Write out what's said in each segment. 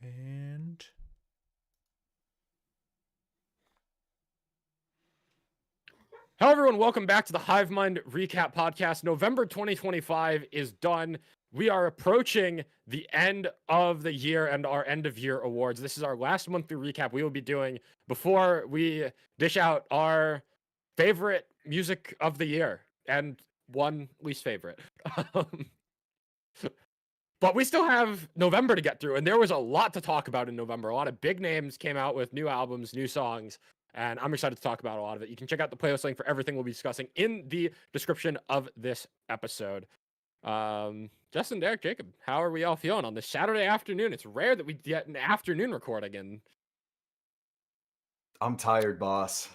And hello, everyone. Welcome back to the Hivemind Recap Podcast. November 2025 is done. We are approaching the end of the year and our end of year awards. This is our last monthly recap we will be doing before we dish out our favorite music of the year. and one least favorite. Um, But we still have November to get through, and there was a lot to talk about in November. A lot of big names came out with new albums, new songs, and I'm excited to talk about a lot of it. You can check out the playlist link for everything we'll be discussing in the description of this episode. Justin, Derek, Jacob, how are we all feeling on this Saturday afternoon? It's rare that we get an afternoon recording, and I'm tired, boss.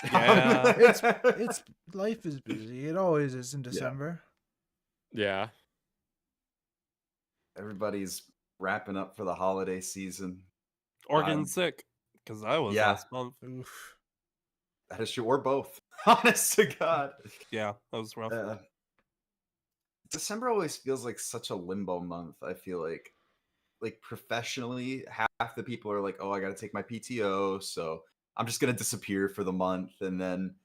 Yeah, it's life is busy. It always is in December. yeah. Everybody's wrapping up for the holiday season. Or getting sick, because I was last month. Oof. That is true, or both. Honest to God. Yeah, that was rough. December always feels like such a limbo month. I feel like professionally, half the people are like, "Oh, I got to take my PTO, so I'm just gonna disappear for the month." And then,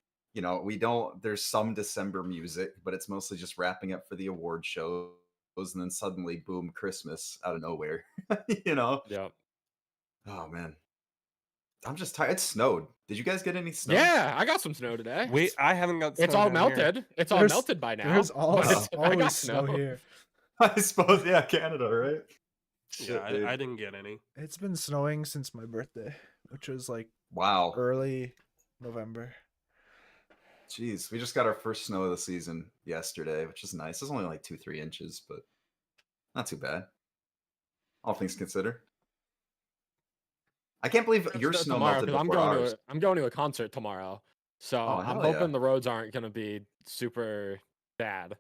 we don't. There's some December music, but it's mostly just wrapping up for the award shows, and then suddenly, boom, Christmas out of nowhere. Yep. Oh man, I'm just tired. It snowed. Did you guys get any snow? Yeah, I got some snow today. I haven't got snow. It's all down here. melted. It's all melted by now. There's always I got snow here. I suppose, yeah, Canada, right? Yeah, Shit, I didn't get any. It's been snowing since my birthday, which was like wow, early November. Jeez, we just got our first snow of the season yesterday, which is nice. It's only like 2-3 inches, but not too bad. All things considered. I can't believe your snow melted before ours. I'm going to a concert tomorrow, so I'm hoping the roads aren't going to be super bad.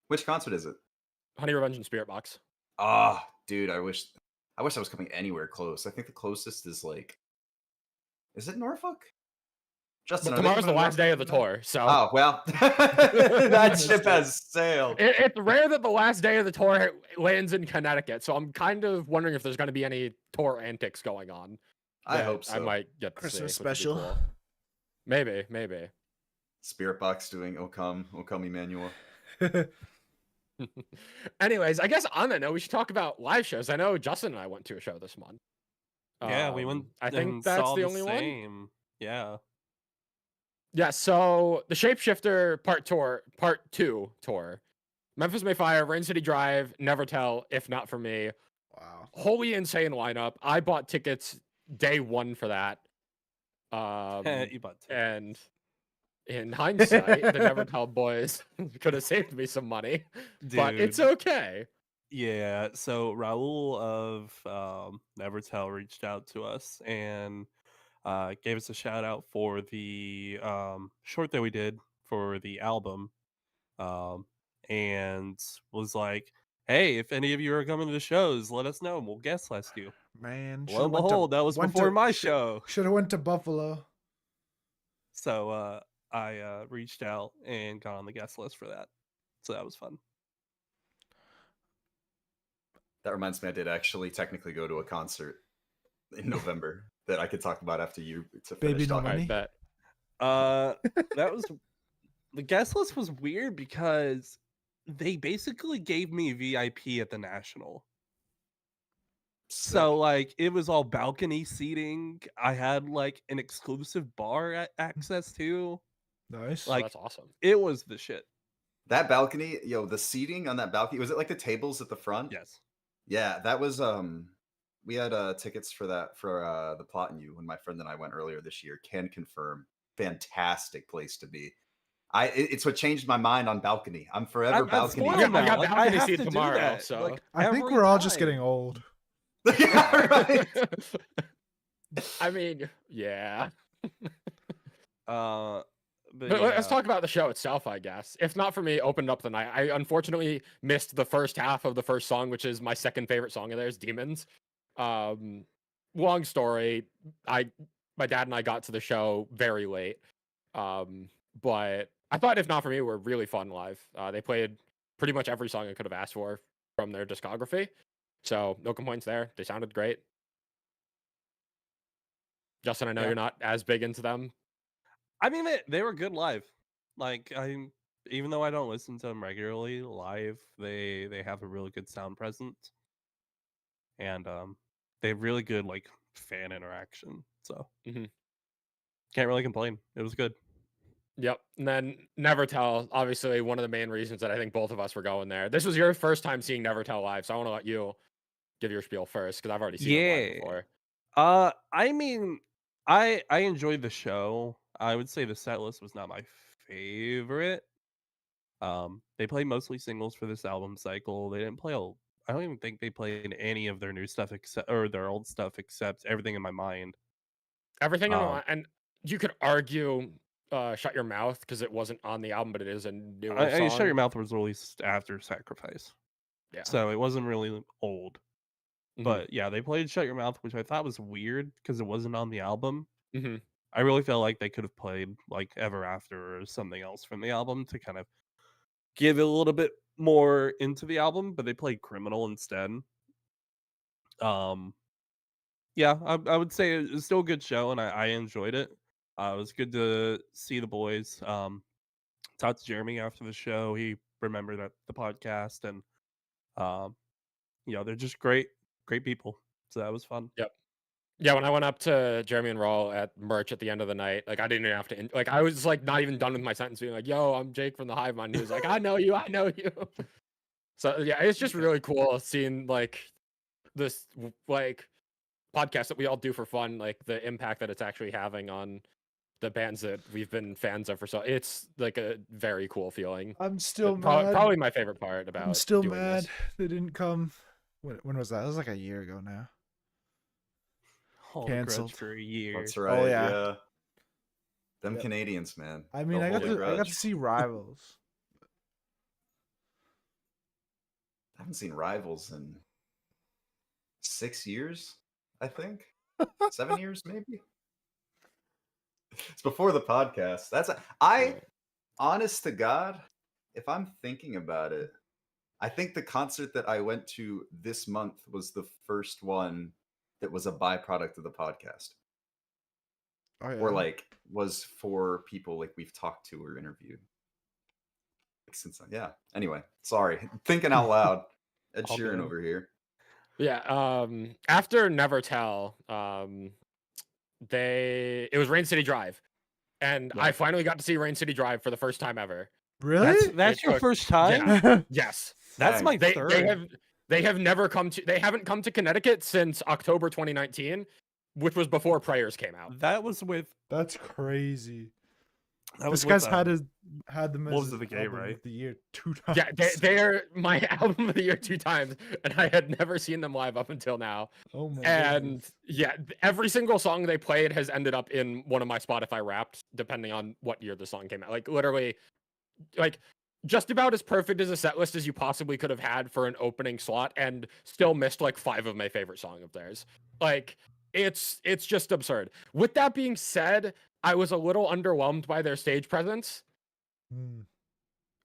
Which concert is it? Honey Revenge and Spirit Box. Ah, dude, I wish I was coming anywhere close. I think the closest is is it Norfolk? Justin, But tomorrow's the last day of the tour, so. Oh well, that ship has sailed. It's rare that the last day of the tour lands in Connecticut, so I'm kind of wondering if there's going to be any tour antics going on. I hope so. I might get to Christmas see, which would be special. cool. Maybe. Spirit Box doing "O Come Emmanuel." Anyways, I guess on that note, we should talk about live shows. I know Justin and I went to a show this month. Yeah, we went. I think that's the only one. Yeah. Yeah. So the Shapeshifter Part 2 tour, Memphis Mayfire, Rain City Drive, Never Tell, If Not For Me. Wow. Holy insane lineup. I bought tickets day one for that. You bought tickets. And in hindsight, the Never Tell boys could have saved me some money, but it's okay. Yeah, so Raul of Never Tell reached out to us and gave us a shout out for the short that we did for the album, and was like, "Hey, if any of you are coming to the shows, let us know and we'll guest list you." Man, Lo and behold, that was before my show. Should have went to Buffalo. So I reached out and got on the guest list for that. So that was fun. That reminds me, I did actually technically go to a concert in November that I could talk about after you to finish Baby No talking. Money? I bet. That was the guest list was weird because they basically gave me VIP at the National. So like it was all balcony seating. I had like an exclusive bar access to. Nice. Like that's awesome. It was the shit. That balcony, the seating on that balcony, was it like the tables at the front? Yes. Yeah, that was we had tickets for that for the Plot and You when my friend and I went earlier this year. Can confirm. Fantastic place to be. It's what changed my mind on balcony. I'm forever balcony. I got balcony seat tomorrow, so like, I think we're all just getting old. Yeah, right. I mean, yeah. But let's talk about the show itself, I guess. If Not For Me opened up the night. I unfortunately missed the first half of the first song, which is my second favorite song of theirs, Demons. Long story. My dad and I got to the show very late. But I thought If Not For Me were really fun live. They played pretty much every song I could have asked for from their discography. So no complaints there. They sounded great. Justin, I know you're not as big into them. I mean, they were good live. Like even though I don't listen to them regularly, live they have a really good sound presence, and they have really good like fan interaction. So can't really complain. It was good. Yep. And then Never Tell, obviously one of the main reasons that I think both of us were going there. This was your first time seeing Never Tell live, so I want to let you give your spiel first because I've already seen them live Yeah. before. I mean, I enjoyed the show. I would say the set list was not my favorite. They played mostly singles for this album cycle. They didn't play I don't even think they played any of their new stuff except or their old stuff except Everything in My Mind. Everything Um, and you could argue Shut Your Mouth because it wasn't on the album, but it is a newer Shut Your song. Mouth was released after Sacrifice, Yeah. so it wasn't really old. Mhm. But yeah, they played Shut Your Mouth, which I thought was weird because it wasn't on the album. Mhm. I really felt like they could have played like Ever After or something else from the album to kind of give it a little bit more into the album, but they played Criminal instead. Um, yeah, I would say it was still a good show, and I enjoyed it. It was good to see the boys. Talked to Jeremy after the show. He remembered that the podcast, and um, they're just great people. So that was fun. Yep. Yeah, when I went up to Jeremy and Raul at merch at the end of the night, like I didn't even have to like I was like not even done with my sentence being like, "Yo, I'm Jake from the Hivemind." He was like, "I know you, I know you." So yeah, it's just really cool seeing like this like podcast that we all do for fun, like the impact that it's actually having on the bands that we've been fans of for so. It's like a very cool feeling. I'm still mad. Probably my favorite part about. I'm still doing mad this. they didn't come. When was that? It was like a year ago now. Hold Canceled. grudge for a year. That's right. yeah. Yeah. Them Yep. Canadians, man. I mean, They'll I got hold a to grudge. see Rivals. I haven't seen Rivals in 6 years, I think. 7 years, maybe. It's before the podcast. Honest to God, if I'm thinking about it, I think the concert that I went to this month was the first one that was a byproduct of the podcast. Oh, yeah. Or like was for people like we've talked to or interviewed. Since yeah. Anyway, sorry. Thinking out loud. Ed All Sheeran good. over here. Yeah. After Never Tell, it was Rain City Drive, and Yeah. I finally got to see Rain City Drive for the first time ever. Really? That's It your took- first time? Yeah. Yes. That's Dang. my They third. haven't come to Connecticut since October 2019, which was before Prayers came out. That was with That's crazy. that was This guy's with, had them as Wolves his of the Gate, album right? of the year 2 times. Yeah, they're my album of the year 2 times, and I had never seen them live up until now. Oh my And goodness. yeah, every single song they played has ended up in one of my Spotify Wrapped, depending on what year the song came out. Like literally, like just about as perfect as a set list as you possibly could have had for an opening slot, and still missed like 5 of my favorite songs of theirs. Like it's just absurd. With that being said, I was a little underwhelmed by their stage presence. Hmm.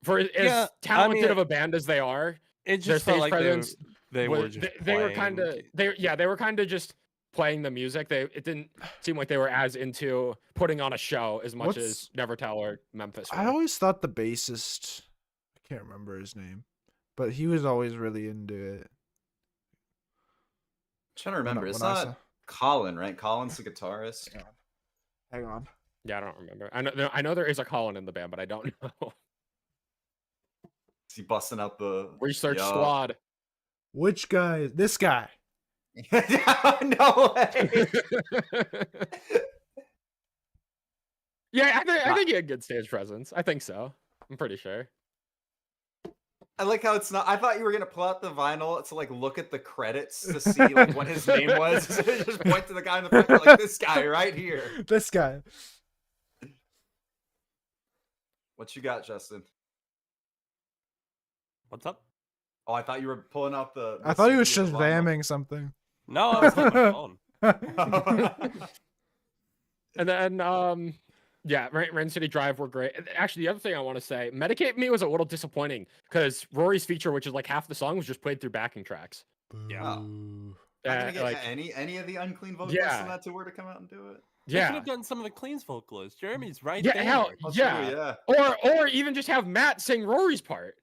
For as Yeah, I talented mean, of a band as they are, it their just felt stage like presence they were was just they were playing. kind of they were kind of just playing the music. It didn't seem like they were as into putting on a show as much as Never Tell or Memphis were. I always thought the bassist, I can't remember his name, but he was always really into it. trying to remember. when It's I not saw- Colin, right? Colin's the guitarist. Hang on. Yeah, I don't remember. I know there is a Colin in the band, but I don't know. Is he busting out the Research Yup. squad. Which guy? This guy. No way. Yeah, I think he had good stage presence. I think so. I'm pretty sure. I like how it's not. I thought you were gonna pull out the vinyl to like look at the credits to see like what his name was. Just point to the guy in the front, like this guy right here. This guy. What you got, Justin? What's up? Oh, I thought you were pulling out the. I thought he was CD of the vinyl. shazamming something. No, I was on my phone. And then yeah, Rain City Drive were great. Actually, the other thing I want to say, Medicate Me was a little disappointing because Rory's feature, which is like half the song, was just played through backing tracks. Yeah. Boo. Not gonna get like any of the unclean vocalists Yeah. in that tour to come out and do it. They could yeah, have done some of the Cleans vocalists. Jeremy's right yeah, there. hell, That's true, yeah. yeah. Or even just have Matt sing Rory's part.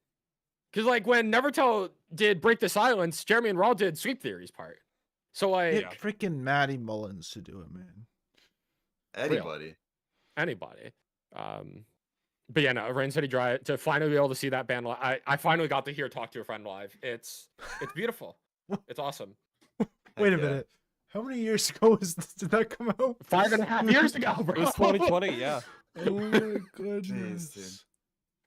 Because like when Nevertell did Break the Silence, Jeremy and Raul did Sweep Theory's part. So like Get freaking Maddie Mullins to do it, man. Anybody. anybody. But yeah, no, Rain City Drive, to finally be able to see that band live. I finally got to talk to a friend live. It's beautiful. It's awesome. Wait a Heck yeah. minute. How many years ago did that come out? 5.5 years ago, bro. It was 2020, yeah. Oh my Jeez, dude. goodness.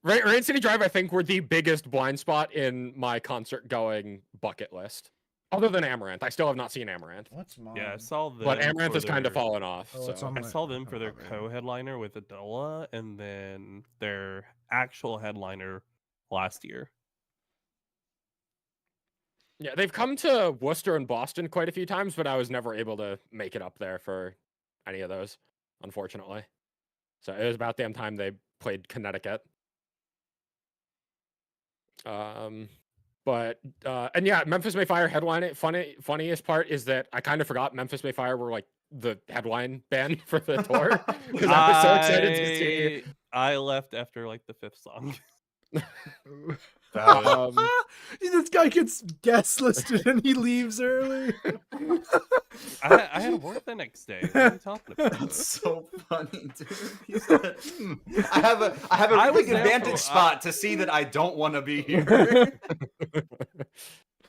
Rain City Drive, I think, were the biggest blind spot in my concert going bucket list. Other than Amaranth. I still have not seen Amaranth. What's mine? Yeah, I saw them. But Amaranth for has kind of their- fallen off. Oh, it's so. on I my- saw them for I'm their not ready. co-headliner with Adola, and then their actual headliner last year. Yeah, they've come to Worcester and Boston quite a few times, but I was never able to make it up there for any of those, unfortunately. So it was about damn time they played Connecticut. But and yeah, Memphis Mayfire headline. Funniest part is that I kind of forgot Memphis Mayfire were like the headline band for the tour because I was so excited to see. I left after like the 5th song. This guy gets guest listed and he leaves early. I had to work the next day. What are you talking about? That's so funny, dude. He said, I have a I was big there advantage for- spot to see that I don't want to be here.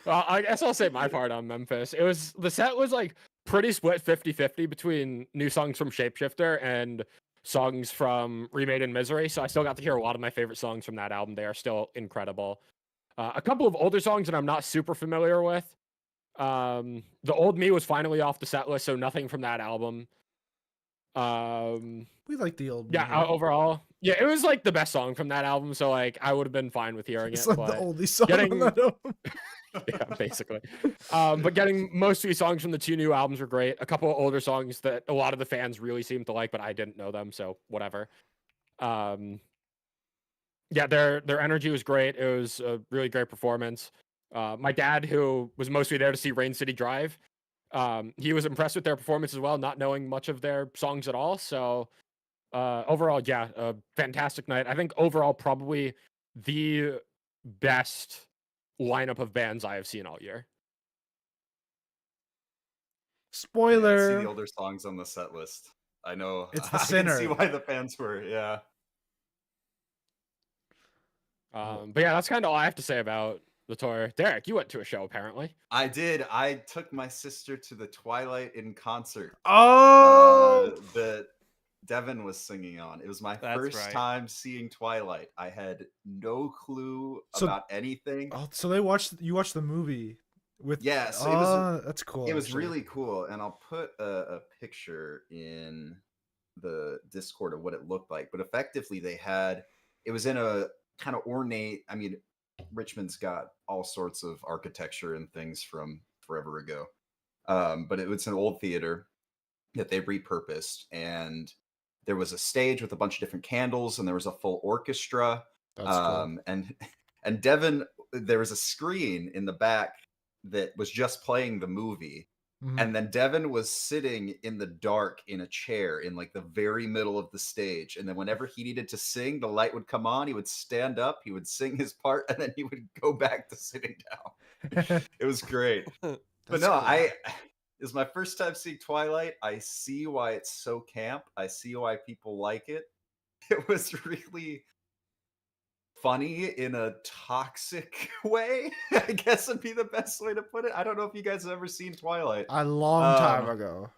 Well, I guess I'll say my part on Memphis. The set was like pretty split 50-50 between new songs from Shapeshifter and songs from Remade in Misery. So I still got to hear a lot of my favorite songs from that album. They are still incredible. A couple of older songs that I'm not super familiar with. The Old Me was finally off the set list, so nothing from that album. We like the old. Yeah, man. overall, yeah, it was like the best song from that album. So like, I would have been fine with hearing It's it. like but... the only song getting- on that album. yeah, basically. But getting most of these songs from the 2 new albums were great. A couple of older songs that a lot of the fans really seemed to like, but I didn't know them, so whatever. Yeah, their energy was great. It was a really great performance. My dad, who was mostly there to see Rain City Drive, he was impressed with their performance as well, not knowing much of their songs at all. So overall, yeah, a fantastic night. I think overall probably the best lineup of bands I have seen all year. Spoiler. Yeah, see the older songs on the set list. I know. It's the I can see Sinner. why the fans were. Yeah. But yeah, that's kind of all I have to say about the tour. Derek, you went to a show apparently. I did. I took my sister to the Twilight in concert Oh. that Devin was singing on. It was my That's first right. time seeing Twilight. I had no clue So- about anything. Oh, so you watched the movie with? Yeah, so it was- that's cool. It was actually. really cool, and I'll put a picture in the Discord of what it looked like. But effectively, it was in a kind of ornate. I mean, Richmond's got all sorts of architecture and things from forever ago, but it was an old theater that they repurposed, and there was a stage with a bunch of different candles, and there was a full orchestra. That's cool. And Devin, there was a screen in the back that was just playing the movie. Mhm. And then Devin was sitting in the dark in a chair in like the very middle of the stage. And then whenever he needed to sing, the light would come on. He would stand up, he would sing his part, and then he would go back to sitting down. It was great. But That's no, cool. it was my first time seeing Twilight. I see why it's so camp. I see why people like it. It was really funny in a toxic way, I guess would be the best way to put it. I don't know if you guys have ever seen Twilight. A long time ago.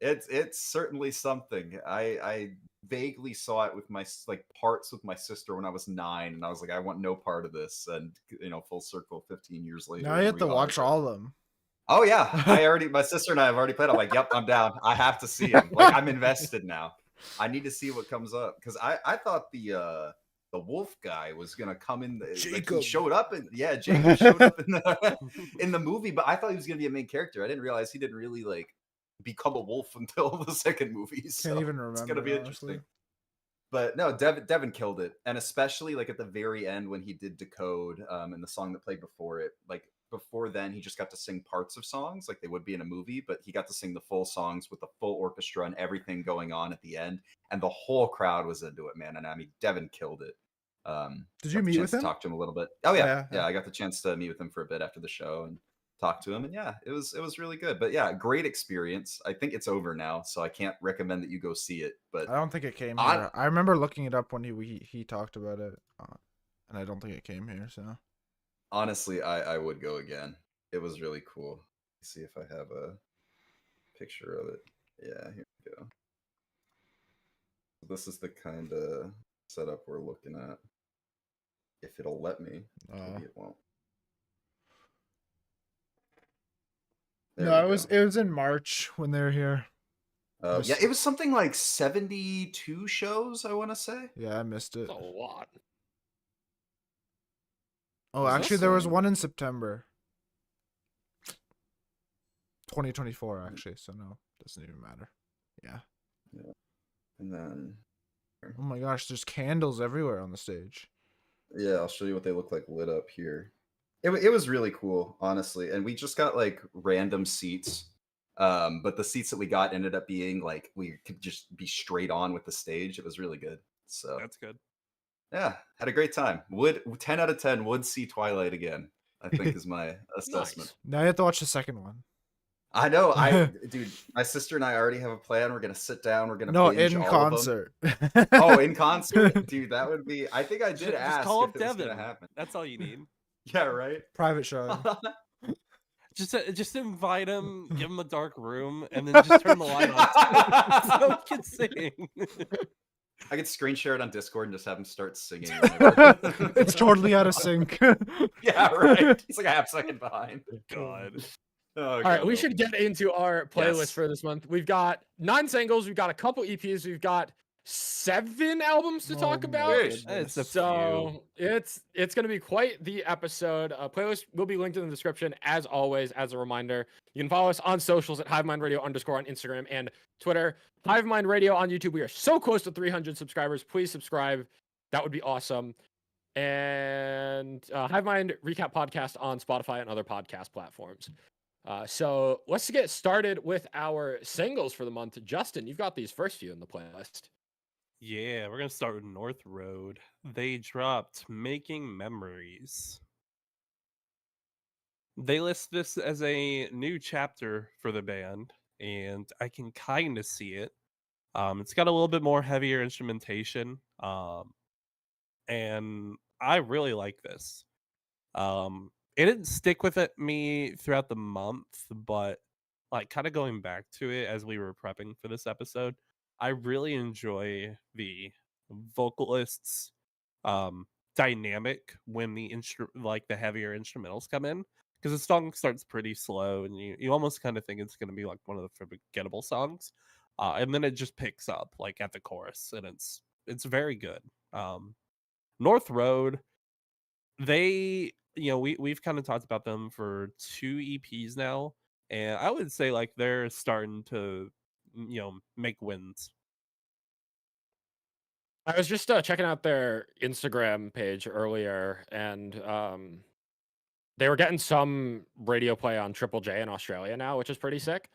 It's certainly something. I vaguely saw it with my parts with my sister when I was 9, and I was like, I want no part of this. And full circle 15 years later. Now you have we to are, watch but- all of them. Oh yeah, my sister and I have already played. I'm like, yep, I'm down. I have to see him. Like, I'm invested now. I need to see what comes up because I thought the wolf guy was gonna come in. Like, Jacob. he showed up, and Jacob showed up in the movie, but I thought he was gonna be a main character. I didn't realize he didn't really become a wolf until the second movie. So Can't even remember. it's gonna be honestly. interesting. But no, Devin killed it, and especially at the very end when he did Decode, and the song that played before it. Before then, he just got to sing parts of songs like they would be in a movie, but he got to sing the full songs with the full orchestra and everything going on at the end, and the whole crowd was into it, man. And I mean, Devin killed it. Did Got you the meet chance with to him? talk to him a little bit. Oh yeah, Yeah. I got the chance to meet with him for a bit after the show and talk to him, and yeah, it was really good. But yeah, great experience. I think it's over now, so I can't recommend that you go see it. But I don't think it came I- here. I remember looking it up when he talked about it, and I don't think it came here. So honestly, I would go again. It was really cool. Let's see if I have a picture of it. Yeah, here we go. This is the kind of setup we're looking at. If it'll let me, maybe it won't. There no, we it was in March when they were here. Yeah, it was something like 72 shows, I want to say. Yeah, I missed it. That's a lot. Oh, Was actually, this there was thing? one in September, 2024. Actually, so no, doesn't even matter. Yeah. And then, Oh my gosh, there's candles everywhere on the stage. yeah, I'll show you what they look like lit up here. It was really cool, honestly. And we just got like random seats. But the seats that we got ended up being like we could just be straight on with the stage. It was really good. So That's good. yeah, had a great time. Would 10 out of 10 would see Twilight again, I think is my assessment. Nice. Now you have to watch the second one. I know, dude, my sister and I already have a plan. We're gonna sit down, we're gonna No, binge in all of them. concert. Oh, in concert? Dude, that would be I think I did Just ask call if up it was Devin. gonna happen. That's all you need. Yeah, right? Private show. Just invite him, give him a dark room, and then just turn the light on so he can sing. I could screen share it on Discord and just have him start singing. It's totally out of sync. Yeah, right. It's like a half second behind. God. Oh, All right, God, we no. should get into our playlist Yes. for this month. We've got 9 singles, we've got a couple EPs, we've got 7 albums to talk Oh my about. goodness. It's a So it's going to be quite the episode. Playlist will be linked in the description as always. As a reminder, you can follow us on socials at Hivemind Radio _ on Instagram and Twitter. Hivemind Radio on YouTube. We are so close to 300 subscribers. Please subscribe. That would be awesome. And Hivemind Recap Podcast on Spotify and other podcast platforms. So let's get started with our singles for the month. Justin, you've got these first few in the playlist. Yeah, we're gonna start with North Road. They dropped Making Memories. They list this as a new chapter for the band, and I can kind of see it. It's got a little bit more heavier instrumentation, and I really like this. It didn't stick with me throughout the month, but like kind of going back to it as we were prepping for this episode, I really enjoy the vocalists dynamic when the the heavier instrumentals come in, because the song starts pretty slow and you almost kind of think it's going to be like one of the forgettable songs, and then it just picks up like at the chorus, and it's very good. North Road, they we've kind of talked about them for 2 EPs now, and I would say like they're starting to make wins. I was just checking out their Instagram page earlier, and they were getting some radio play on Triple J in Australia now, which is pretty sick.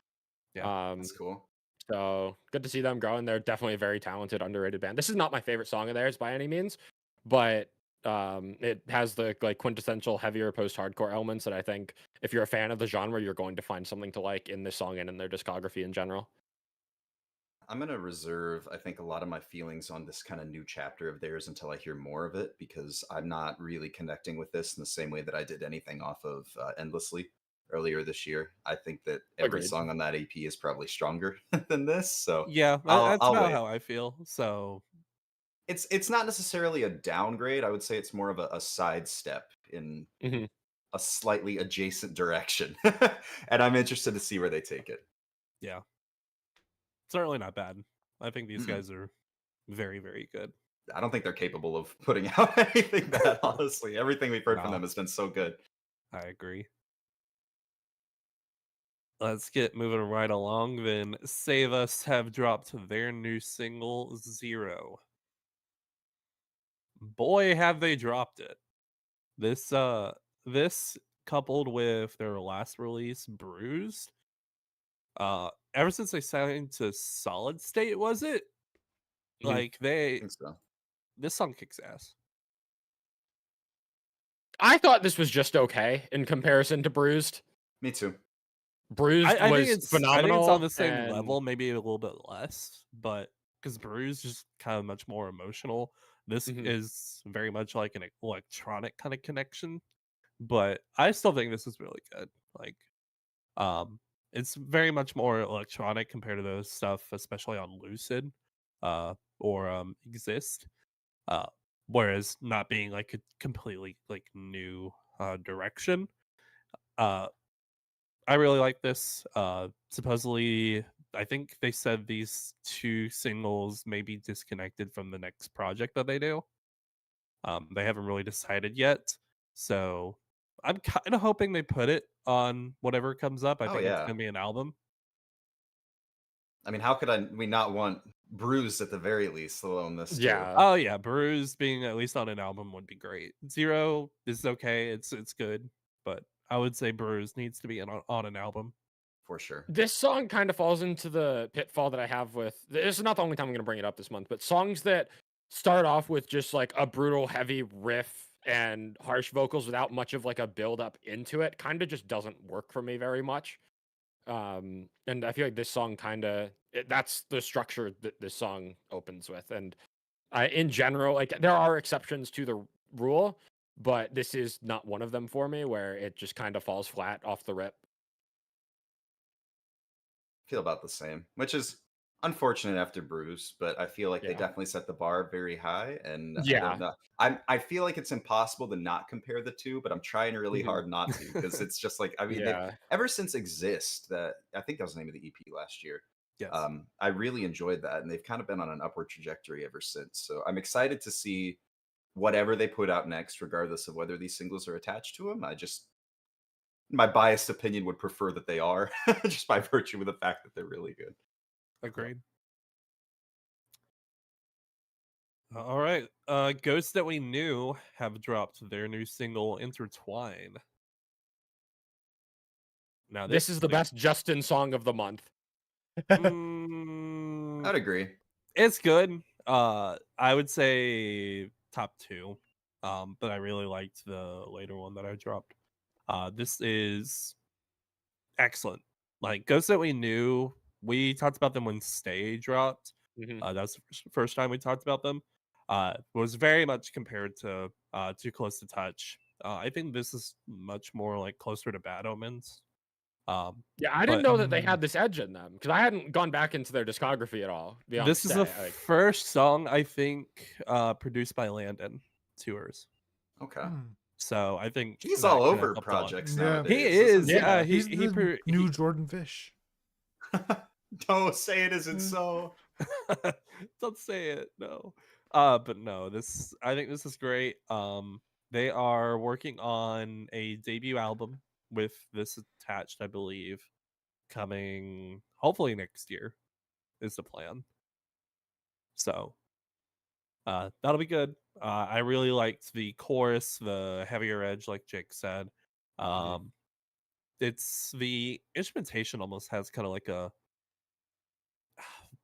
Yeah, That's cool. So good to see them growing. They're definitely a very talented, underrated band. This is not my favorite song of theirs by any means, but it has the like quintessential heavier post-hardcore elements that I think if you're a fan of the genre, you're going to find something to like in this song and in their discography in general. I'm going to reserve, I think, a lot of my feelings on this kind of new chapter of theirs until I hear more of it, because I'm not really connecting with this in the same way that I did anything off of Endlessly earlier this year. I think that every Agreed. song on that EP is probably stronger than this. So yeah, I'll that's about wait. how I feel. So It's not necessarily a downgrade. I would say it's more of a sidestep in Mhm. a slightly adjacent direction. And I'm interested to see where they take it. yeah, certainly not bad. I think these Mhm. guys are very, very good. I don't think they're capable of putting out anything bad, honestly. Everything we've heard from No. them has been so good. I agree. Let's get moving right along then. Save Us have dropped their new single, Zero. Boy, have they dropped it. This coupled with their last release, Bruised, ever since they signed to Solid State, was it? Mhm. Like I think so. this song kicks ass. I thought this was just okay in comparison to Bruised. Me too. Bruised I think was it's phenomenal. on the same and level, maybe a little bit less, but because Bruise is kind of much more emotional. This Mhm. is very much like an electronic kind of connection, but I still think this is really good. Like, it's very much more electronic compared to those stuff, especially on Lucid, or Exist. Uh, whereas not being like a completely like new direction. Uh, I really like this. Supposedly, I think they said these two singles may be disconnected from the next project that they do. They haven't really decided yet, so I'm kind of hoping they put it on whatever comes up. I Oh think it's yeah. gonna be an album. I mean, how could we not want Bruised at the very least, let alone this too? Yeah. Oh yeah, Bruise being at least on an album would be great. Zero is okay, it's good, but I would say Bruise needs to be on an album. For sure. This song kind of falls into the pitfall that I have with this is not the only time I'm going to bring it up this month, but songs that start off with just like a brutal heavy riff and harsh vocals without much of like a build up into it kind of just doesn't work for me very much. And I feel like this song kind of that's the structure that this song opens with. And in general, like there are exceptions to the rule, but this is not one of them for me where it just kind of falls flat off the rip. Feel about the same, which is unfortunate after Bruce, but I feel like they Yeah. definitely set the bar very high, and I Yeah. don't know. I feel like it's impossible to not compare the two, but I'm trying really Mhm. hard not to because it's just like I mean, they've Yeah. ever since Exist, that I think that was the name of the EP last year. Yes. I really enjoyed that, and they've kind of been on an upward trajectory ever since. So I'm excited to see whatever they put out next, regardless of whether these singles are attached to them. I just my biased opinion would prefer that they are, just by virtue of the fact that they're really good. Agreed. All right. Ghosts That We Knew have dropped their new single Intertwine. Now This is the best Justin song of the month. Mm, I'd agree. it's good. I would say top 2. But I really liked the later one that I dropped. This is excellent. Like Ghosts That We Knew, we talked about them when Stay dropped. Mhm. That's the first time we talked about them. Was very much compared to Too Close to Touch. I think this is much more like closer to Bad Omens. Yeah, I didn't But know that they had this edge in them because I hadn't gone back into their discography at all. Beyond this is the Stay, like, first song I think produced by Landon Tours. Okay. So I think He's that all kinda over helped a lot. projects Yeah. nowadays. He isn't is, he? yeah. He's He the new Jordan Fish. Don't say it isn't so. Don't say it, no. But no, I think this is great. They are working on a debut album with this attached, I believe, coming hopefully next year is the plan. So that'll be good. I really liked the chorus, the heavier edge, like Jake said. It's the instrumentation almost has kind of like a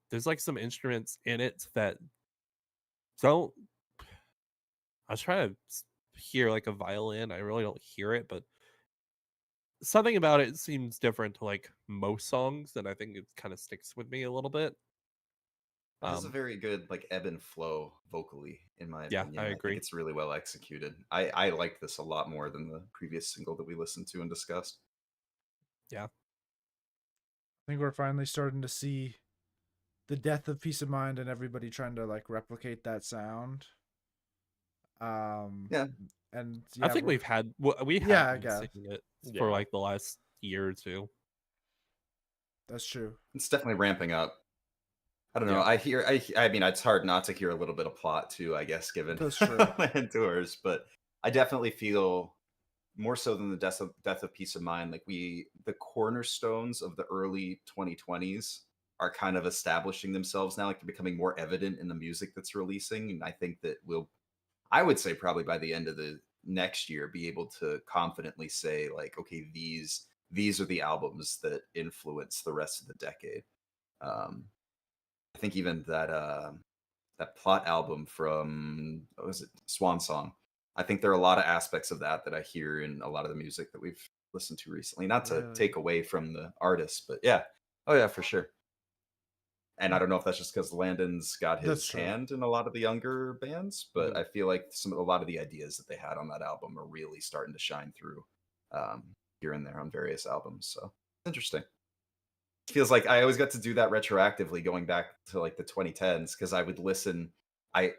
there's like some instruments in it that don't I was trying to hear like a violin. I really don't hear it, but something about it seems different to like most songs, and I think it kind of sticks with me a little bit. It has a very good like ebb and flow vocally, in my Yeah, opinion. I I think agree. it's really well executed. I like this a lot more than the previous single that we listened to and discussed. Yeah, I think we're finally starting to see the death of Peace of Mind and everybody trying to like replicate that sound. Yeah. And I yeah, think we Yeah, I have been guess. seeing it for Yeah. like the last year or two. that's true. It's definitely ramping up. I don't know. Yeah. I mean, it's hard not to hear a little bit of plot too, I guess, given That's true. Land Tours, but I definitely feel more so than the death of Peace of Mind, like the cornerstones of the early 2020s are kind of establishing themselves now, like they're becoming more evident in the music that's releasing. And I think that I would say probably by the end of the next year, be able to confidently say like, okay, these are the albums that influence the rest of the decade. I think even that plot album from what was it, Swan Song. I think there are a lot of aspects of that I hear in a lot of the music that we've listened to recently. Not to Really? take away from the artist, but yeah. Oh yeah, for sure. And I don't know if that's just because Landon's got That's his true. hand in a lot of the younger bands, but Mhm. I feel like a lot of the ideas that they had on that album are really starting to shine through here and there on various albums. So interesting. Feels like I always got to do that retroactively going back to like the 2010s because I would listen. I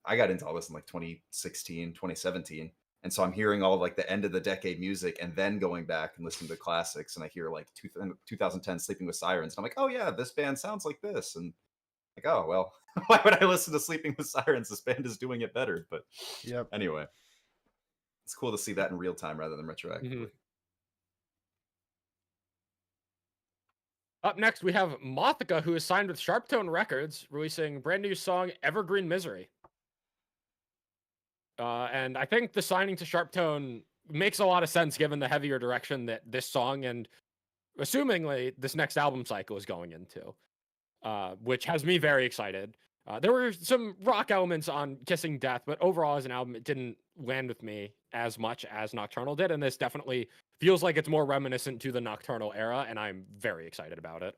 I got into all this in like 2016, 2017. And so I'm hearing all of like the end of the decade music and then going back and listening to classics. And I hear like 2010 Sleeping with Sirens. And I'm like, oh yeah, this band sounds like this. And like, oh, well, why would I listen to Sleeping with Sirens? This band is doing it better. But Yep. anyway, it's cool to see that in real time rather than retroactively. Up next, we have Mothica, who is signed with Sharptone Records, releasing brand new song "Evergreen Misery." And I think the signing to Sharptone makes a lot of sense given the heavier direction that this song and, assumingly, this next album cycle is going into, which has me very excited. There were some rock elements on Kissing Death, but overall, as an album, it didn't land with me as much as Nocturnal did, and this definitely feels like it's more reminiscent to the Nocturnal era, and I'm very excited about it.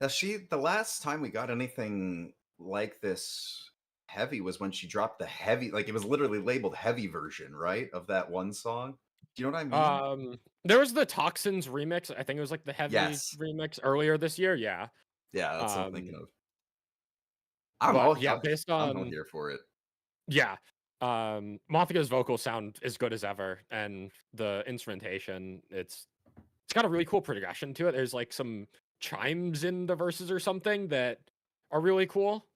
Now, the last time we got anything like this heavy was when she dropped the heavy, like it was literally labeled heavy version, right? Of that one song. Do you know what I mean? There was the Toxins remix. I think it was like the heavy Yes. remix earlier this year. Yeah. Yeah, that's what I'm thinking of. But yeah, based I'm all on here for it. yeah, Mothica's vocals sound as good as ever, and the instrumentation, it's got a really cool progression to it. There's like some chimes in the verses or something that are really cool.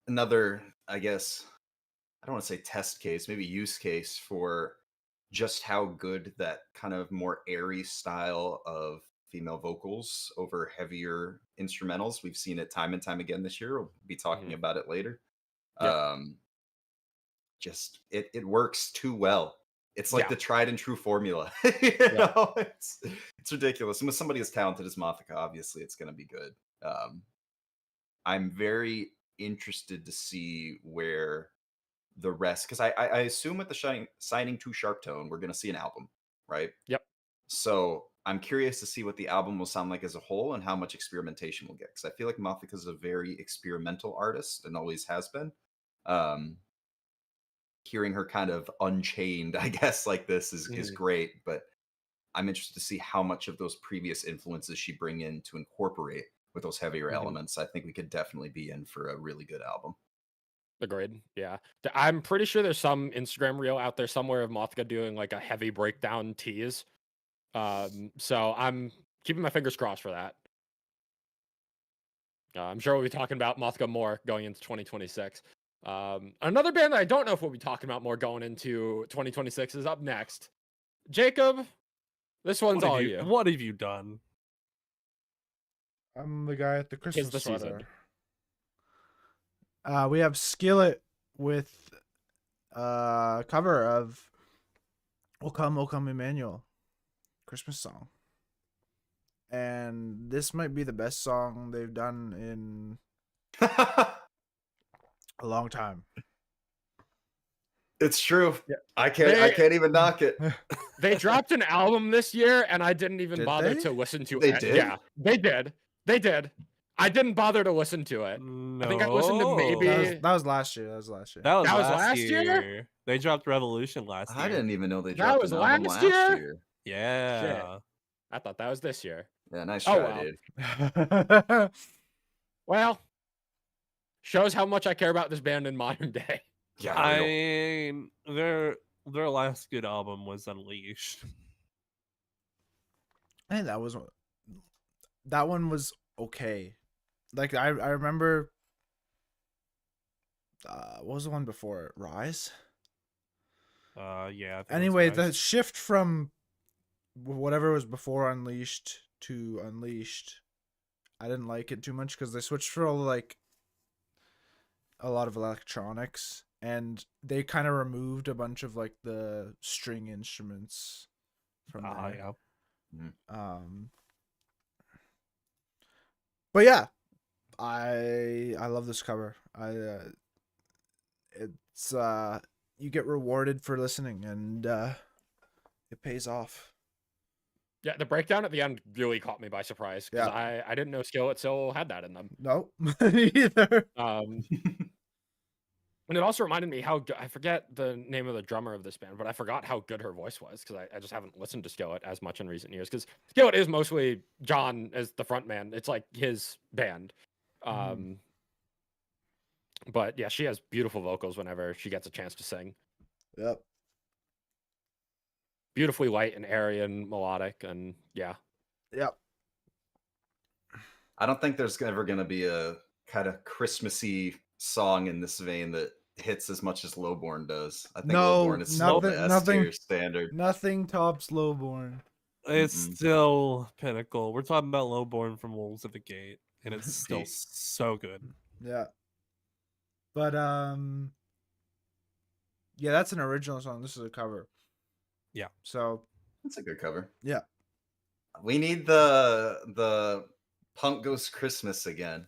Another, I guess, I don't want to say test case, maybe use case for just how good that kind of more airy style of female vocals over heavier instrumentals. We've seen it time and time again this year. We'll be talking about it later. Yeah. Just it works too well. It's like Yeah. the tried and true formula. Know, it's ridiculous. And with somebody as talented as Mothica, obviously it's going to be good. I'm very interested to see where the rest, because I assume with the signing to Sharptone, we're going to see an album, right? Yep. So I'm curious to see what the album will sound like as a whole and how much experimentation we'll get, because I feel like Mothica is a very experimental artist and always has been. Hearing her kind of unchained, I guess, like this is great, but I'm interested to see how much of those previous influences she bring in to incorporate with those heavier elements. I think we could definitely be in for a really good album. Agreed. Yeah. I'm pretty sure there's some Instagram reel out there somewhere of Mothica doing like a heavy breakdown tease. So I'm keeping my fingers crossed for that. I'm sure we'll be talking about Mothica more going into 2026. Another band that I don't know if we'll be talking about more going into 2026 is up next. Jacob, this one's all you. What have you done? I'm the guy at the Christmas the sweater. season. We have Skillet with a cover of O Come Emmanuel, Christmas song. And this might be the best song they've done in a long time. It's true. Yeah. I can't even knock it. They dropped an album this year, and I didn't even bother to listen to it. Did? Yeah, they did. I didn't bother to listen to it. No. I think I listened to maybe that was last year. That was last year. That was last year. year? They dropped Revolution last year. I didn't even know they That dropped was an album last last year? year. Yeah. Shit. I thought that was this year. Yeah, nice Oh, try, well. dude. Well, shows how much I care about this band in modern day. Yeah, I mean, their last good album was Unleashed. I think that one was okay. Like I remember what was the one before it? Rise? Yeah. I think it was Anyway, Rise. the shift from whatever was before Unleashed to Unleashed, I didn't like it too much because they switched for like a lot of electronics, and they kind of removed a bunch of like the string instruments from there. Yeah. But yeah, I love this cover. It's you get rewarded for listening, and it pays off. Yeah, the breakdown at the end really caught me by surprise because Yeah. I didn't know Skillet still had that in them. No, either. And it also reminded me how I forget the name of the drummer of this band, but I forgot how good her voice was because I just haven't listened to Skillet as much in recent years. Because Skillet is mostly John as the front man; it's like his band. But yeah, she has beautiful vocals whenever she gets a chance to sing. Yep. Beautifully light and airy and melodic, and yeah. Yep. I don't think there's ever going to be a kind of Christmassy song in this vein that hits as much as Lowborn does. I think No, Lowborn is still the S tier standard. Nothing tops Lowborn. It's still pinnacle. We're talking about Lowborn from Wolves at the Gate, and it's still so good. Yeah. But yeah, that's an original song. This is a cover. Yeah. So That's a good cover. Yeah. We need the Punk Goes Christmas again.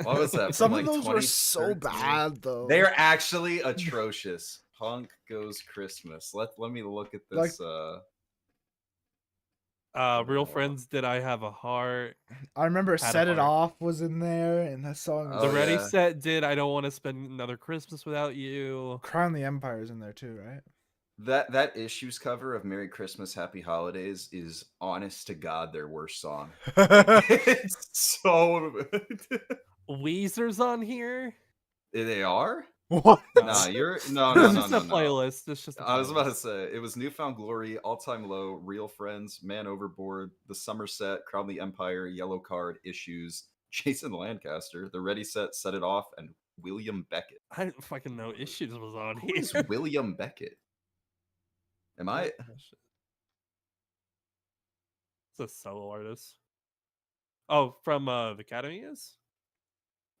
What was that? Some from, of like, those were so 2013? bad though. They're actually atrocious. Punk Goes Christmas. Let me look at this. Real Friends, Did I Have a Heart? I remember Had a Set It Heart. Off was in there, and that song was Oh, The Ready yeah. Set did I Don't Want to Spend Another Christmas Without You. Crown the Empire's in there too, right? That Issues cover of Merry Christmas, Happy Holidays is honest to God their worst song. It's so Weezer's on here. They are? What? Nah, you're no. It's just a playlist. It's just. I was about to say it was Newfound Glory, All Time Low, Real Friends, Man Overboard, The Somerset, Crown the Empire, Yellow Card, Issues, Jason Lancaster, The Ready Set, Set It Off, and William Beckett. I didn't fucking know Issues was on Who is here. William Beckett? Am I? It's a solo artist. Oh, from the Academy is?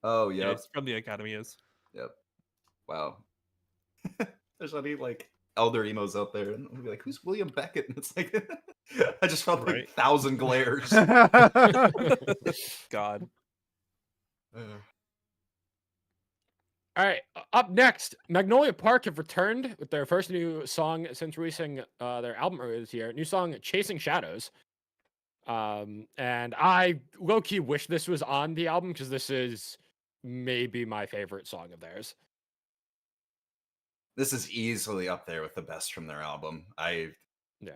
Oh, Yeah, yeah. it's from the Academy is. Yep. Wow. There's any like elder emos out there, and we'll be like, "Who's William Beckett?" And it's like, I just felt like Right. 1,000 glares. God. All right, up next, Magnolia Park have returned with their first new song since releasing their album earlier this year. New song, Chasing Shadows. And I low-key wish this was on the album because this is maybe my favorite song of theirs. This is easily up there with the best from their album. Yeah.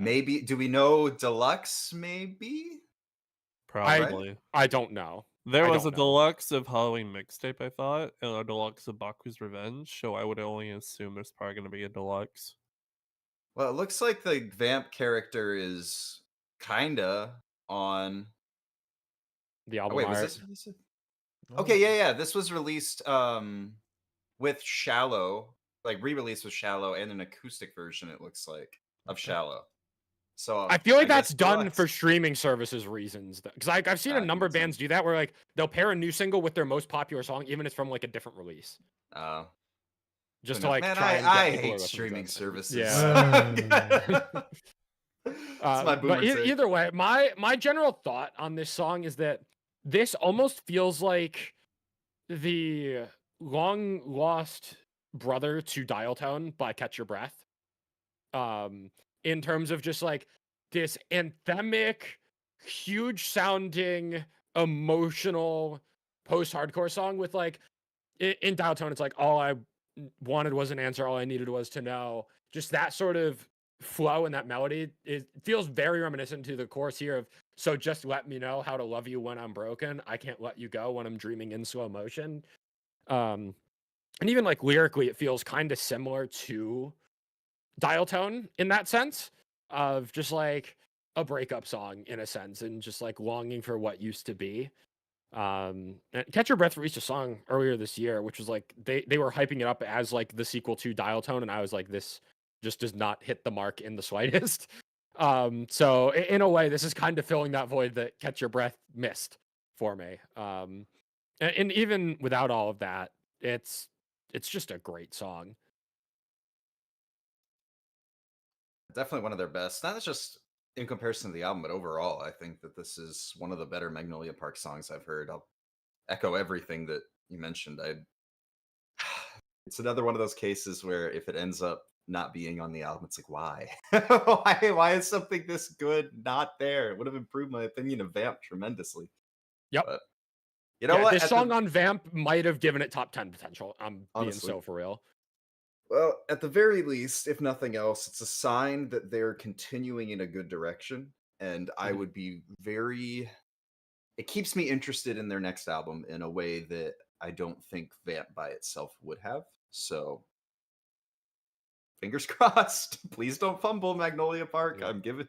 Maybe, do we know Deluxe? Maybe. Probably. I don't know. There I was a don't know. deluxe of Halloween mixtape, I thought, and a deluxe of Baku's Revenge, so I would only assume there's probably going to be a deluxe. Well, it looks like the Vamp character is kinda on The album wait, was art. this released? Okay, yeah. This was released with Shallow, like re-released with Shallow and an acoustic version, it looks like, of Shallow. So I feel like guess that's done Deluxe. for streaming services reasons. Because I've seen a I number of think so. bands do that where like they'll pair a new single with their most popular song, even if it's from like a different release. Just to like man, try and I get people to hate listen to streaming it. services. Yeah. That's my boomer But take. either way, my general thought on this song is that this almost feels like the long lost brother to Dial Tone by Catch Your Breath. In terms of just like this anthemic, huge sounding, emotional post-hardcore song with like in Dial Tone, it's like all I wanted was an answer, all I needed was to know. Just that sort of flow and that melody, it feels very reminiscent to the chorus here of so just let me know how to love you when I'm broken. I can't let you go when I'm dreaming in slow motion. And even like lyrically, it feels kind of similar to Dial Tone in that sense of just like a breakup song in a sense and just like longing for what used to be. And Catch Your Breath released a song earlier this year, which was like they were hyping it up as like the sequel to Dial Tone, and I was like, this just does not hit the mark in the slightest. So in a way, this is kind of filling that void that Catch Your Breath missed for me. And even without all of that, it's just a great song. Definitely one of their best. Not just in comparison to the album, but overall, I think that this is one of the better Magnolia Park songs I've heard. I'll echo everything that you mentioned. it's another one of those cases where if it ends up not being on the album, it's like, why? Why is something this good not there? It would have improved my opinion of Vamp tremendously. Yep. But you know Yeah, what? this song on Vamp might have given it top 10 potential. I'm being Honestly. so for real. Well, at the very least, if nothing else, it's a sign that they're continuing in a good direction. And I Mhm. would be very. It keeps me interested in their next album in a way that I don't think Vamp by itself would have. So, fingers crossed. Please don't fumble, Magnolia Park. Yeah. I'm giving.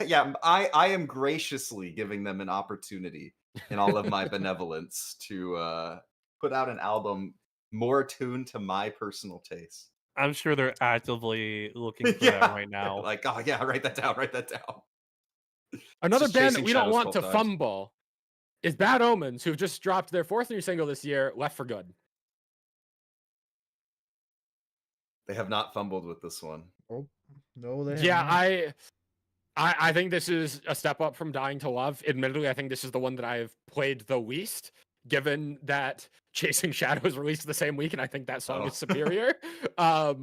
Yeah, I am graciously giving them an opportunity in all of my benevolence to put out an album more attuned to my personal taste. I'm sure they're actively looking for that right now. Like, oh yeah, write that down. Write that down. Another just band that Chasing we don't Shadows want 12 to times. fumble is Bad Omens, who've just dropped their 4th new single this year, Left for Good. They have not fumbled with this one. Oh, no, they Yeah, have not. I think this is a step up from Dying to Love. Admittedly, I think this is the one that I've played the least, given that Chasing Shadows released the same week, and I think that song Oh. is superior. I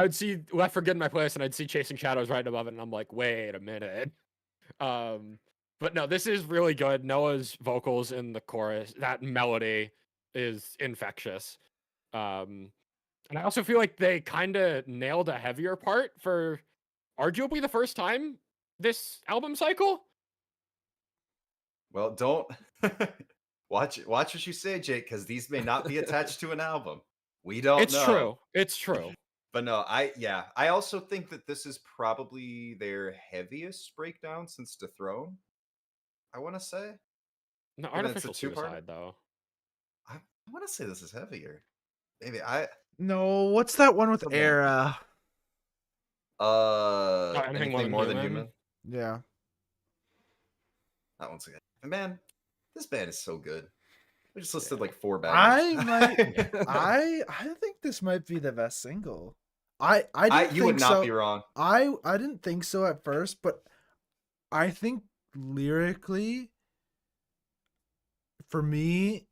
would see Left for Good in my playlist, and I'd see Chasing Shadows right above it, and I'm like, wait a minute. But no, this is really good. Noah's vocals in the chorus, that melody is infectious. And I also feel like they kind of nailed a heavier part for arguably the first time this album cycle. Well, don't watch what you say, Jake, because these may not be attached to an album. We don't It's know. true. It's true. But no, I also think that this is probably their heaviest breakdown since Dethrone. I want to say. No, Given it's a Artificial two-parter? Suicide, though. I want to say this is heavier. Maybe No, what's that one with Come on. Era? anything more than human. Yeah. That one's good. And man, this band is so good. We just listed Yeah. like 4 I bangers. might I think this might be the best single. I didn't You would think not so. be wrong. I didn't think so at first, but I think lyrically for me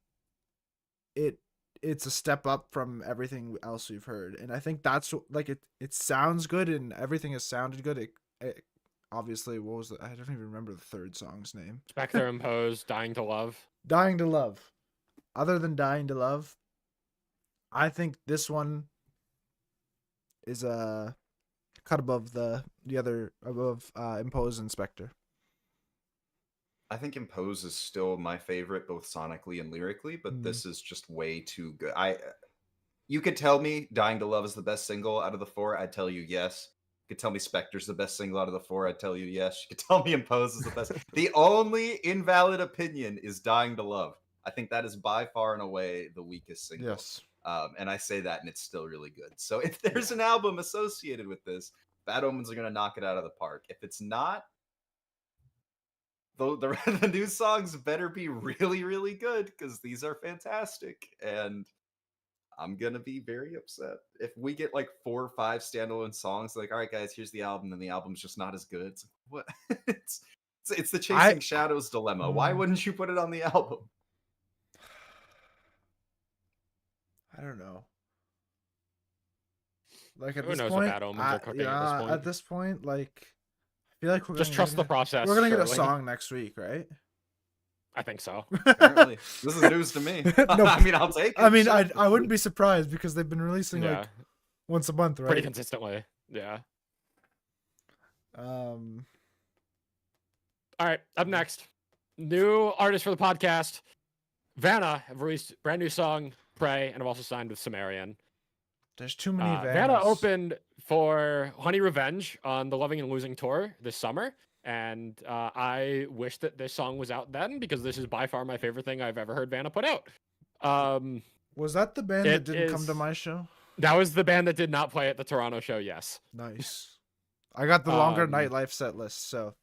it's a step up from everything else we've heard, and I think that's like it sounds good and everything has sounded good. It obviously, what was I don't even remember the third song's name. Spectre Imposed, Dying to Love. Dying to Love. Other than Dying to Love, I think this one is a cut above the other above Impose and Spectre. I think Impose is still my favorite, both sonically and lyrically, but Mm. this is just way too good. You could tell me Dying to Love is the best single out of the 4, I'd tell you yes. You could tell me Spectre's the best single out of the 4, I'd tell you yes. You could tell me Impose is the best. The only invalid opinion is Dying to Love. I think that is by far and away the weakest single. Yes. And I say that, and it's still really good. So if there's an album associated with this, Bad Omens are going to knock it out of the park. If it's not, the new songs better be really, really good, because these are fantastic. And I'm going to be very upset if we get like 4 or 5 standalone songs. Like, all right, guys, here's the album, and the album's just not as good. It's like, what? it's the Chasing Shadows dilemma. Why wouldn't you put it on the album? I don't know. Like at Who this knows point, what Bad Omens are cooking at this point? At this point, like I feel like we're Just gonna trust the get- process. We're gonna get a Shirley. song next week, right? I think so. Apparently, this is news to me. No, I mean, I'll take it. I mean, Sure. I wouldn't be surprised because they've been releasing Yeah, like once a month, right? pretty consistently. Yeah. All right, up next, new artist for the podcast. Vanna have released brand new song, Pray, and have also signed with Sumerian. There's too many Vanna Vannas. opened for Honey Revenge on the Loving and Losing tour this summer, and I wish that this song was out then, because this is by far my favorite thing I've ever heard Vanna put out. Was that the band It that didn't come to is- my show? That was the band that did not play at the Toronto show, yes. Nice. I got the longer Um, nightlife set list, so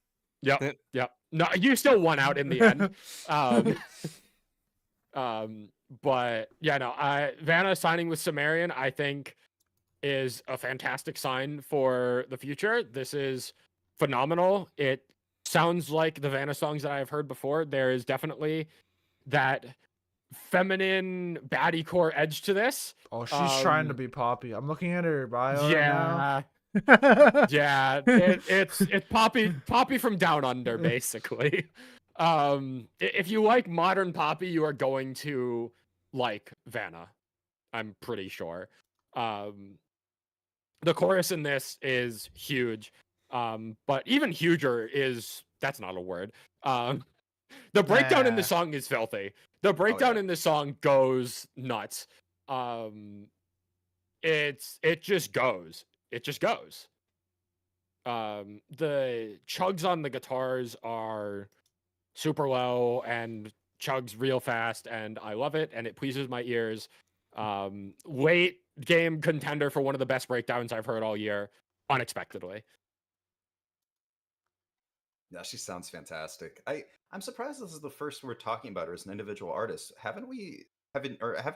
Yep. No, you still won out in the end. But yeah, no, Vanna signing with Sumerian, I think, is a fantastic sign for the future. This is phenomenal. It sounds like the Vanna songs that I've heard before. There is definitely that feminine baddie core edge to this. Oh, she's trying to be poppy. I'm looking at her bio right now. Yeah, it's Poppy from Down Under, basically. If you like modern Poppy, you are going to like Vanna. I'm pretty sure. The chorus in this is huge, but even huger is that's not a word. The breakdown in the Nah. song is filthy. The breakdown in the song goes nuts. It just goes. It just goes. The chugs on the guitars are super low and chugs real fast, and I love it, and it pleases my ears. Late game contender for one of the best breakdowns I've heard all year, unexpectedly. Yeah, she sounds fantastic. I'm surprised this is the first we're talking about her as an individual artist. Have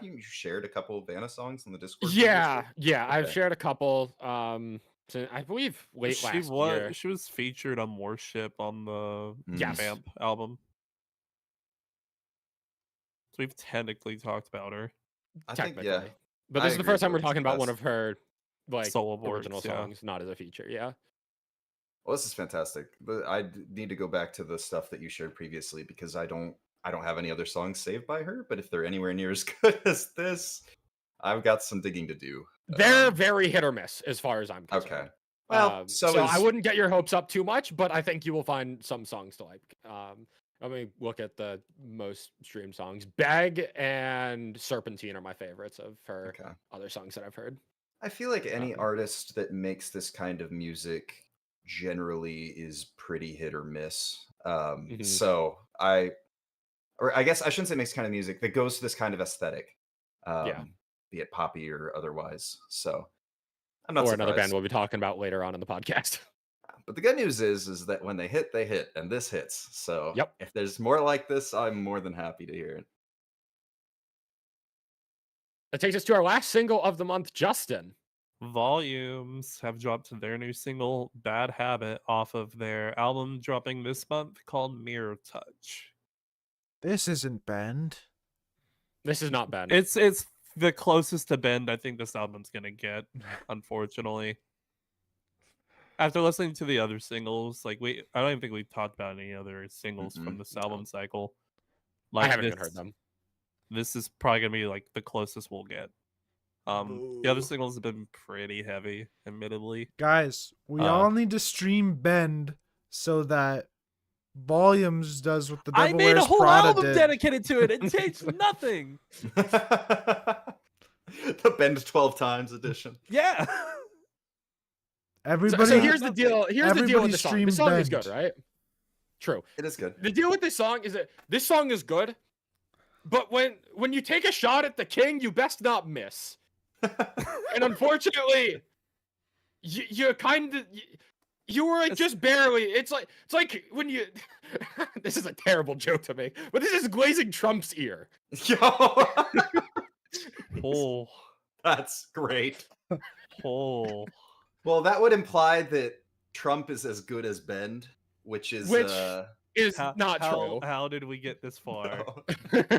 you shared a couple of Vanna songs on the Discord? Yeah, previously? yeah, I've Okay. shared a couple. I believe late last year. She was featured on Warship on the Yes. Vamp album. So we've technically talked about her. I think, Technically. yeah. But I this is the agree first time with we're talking the about one best. of her like Solo works, original yeah. songs, not as a feature. Yeah. Well, this is fantastic. But need to go back to the stuff that you shared previously because I don't have any other songs saved by her. But if they're anywhere near as good as this, I've got some digging to do. They're very hit or miss as far as I'm concerned. Okay. Well, so I wouldn't get your hopes up too much, but I think you will find some songs to like. Let me look at the most streamed songs. Beg and Serpentine are my favorites of her other songs that I've heard. I feel like any artist that makes this kind of music generally is pretty hit or miss. So I guess I shouldn't say makes kind of music that goes to this kind of aesthetic, be it poppy or otherwise. So I'm not surprised. Another band we'll be talking about later on in the podcast. But the good news is that when they hit, and this hits. So if there's more like this, I'm more than happy to hear it. That takes us to our last single of the month, Justin. Volumes have dropped their new single Bad Habit off of their album dropping this month called Mirror Touch. This isn't Bend. This is not Bend. It's the closest to Bend I think this album's gonna get, unfortunately. After listening to the other singles, I don't even think we've talked about any other singles from this album cycle. I haven't even heard them. This is probably gonna be like the closest we'll get. The other singles have been pretty heavy, admittedly. Guys, we all need to stream Bend so that Volumes does what the Devil I made a whole Prada album did. dedicated to it. It takes nothing. The Bend 12 times edition. Yeah. Everybody. So here's the deal. Here's the deal with the song. stream The song is Bend. good, right? True. It is good. The deal with this song is that this song is good, but when you take a shot at the king, you best not miss. And unfortunately, you kind of you were just barely. It's like when you. This is a terrible joke to make, but this is glazing Trump's ear. Yo. Oh, that's great. Oh. Well, that would imply that Trump is as good as Bend, which is not true. How did we get this far? No.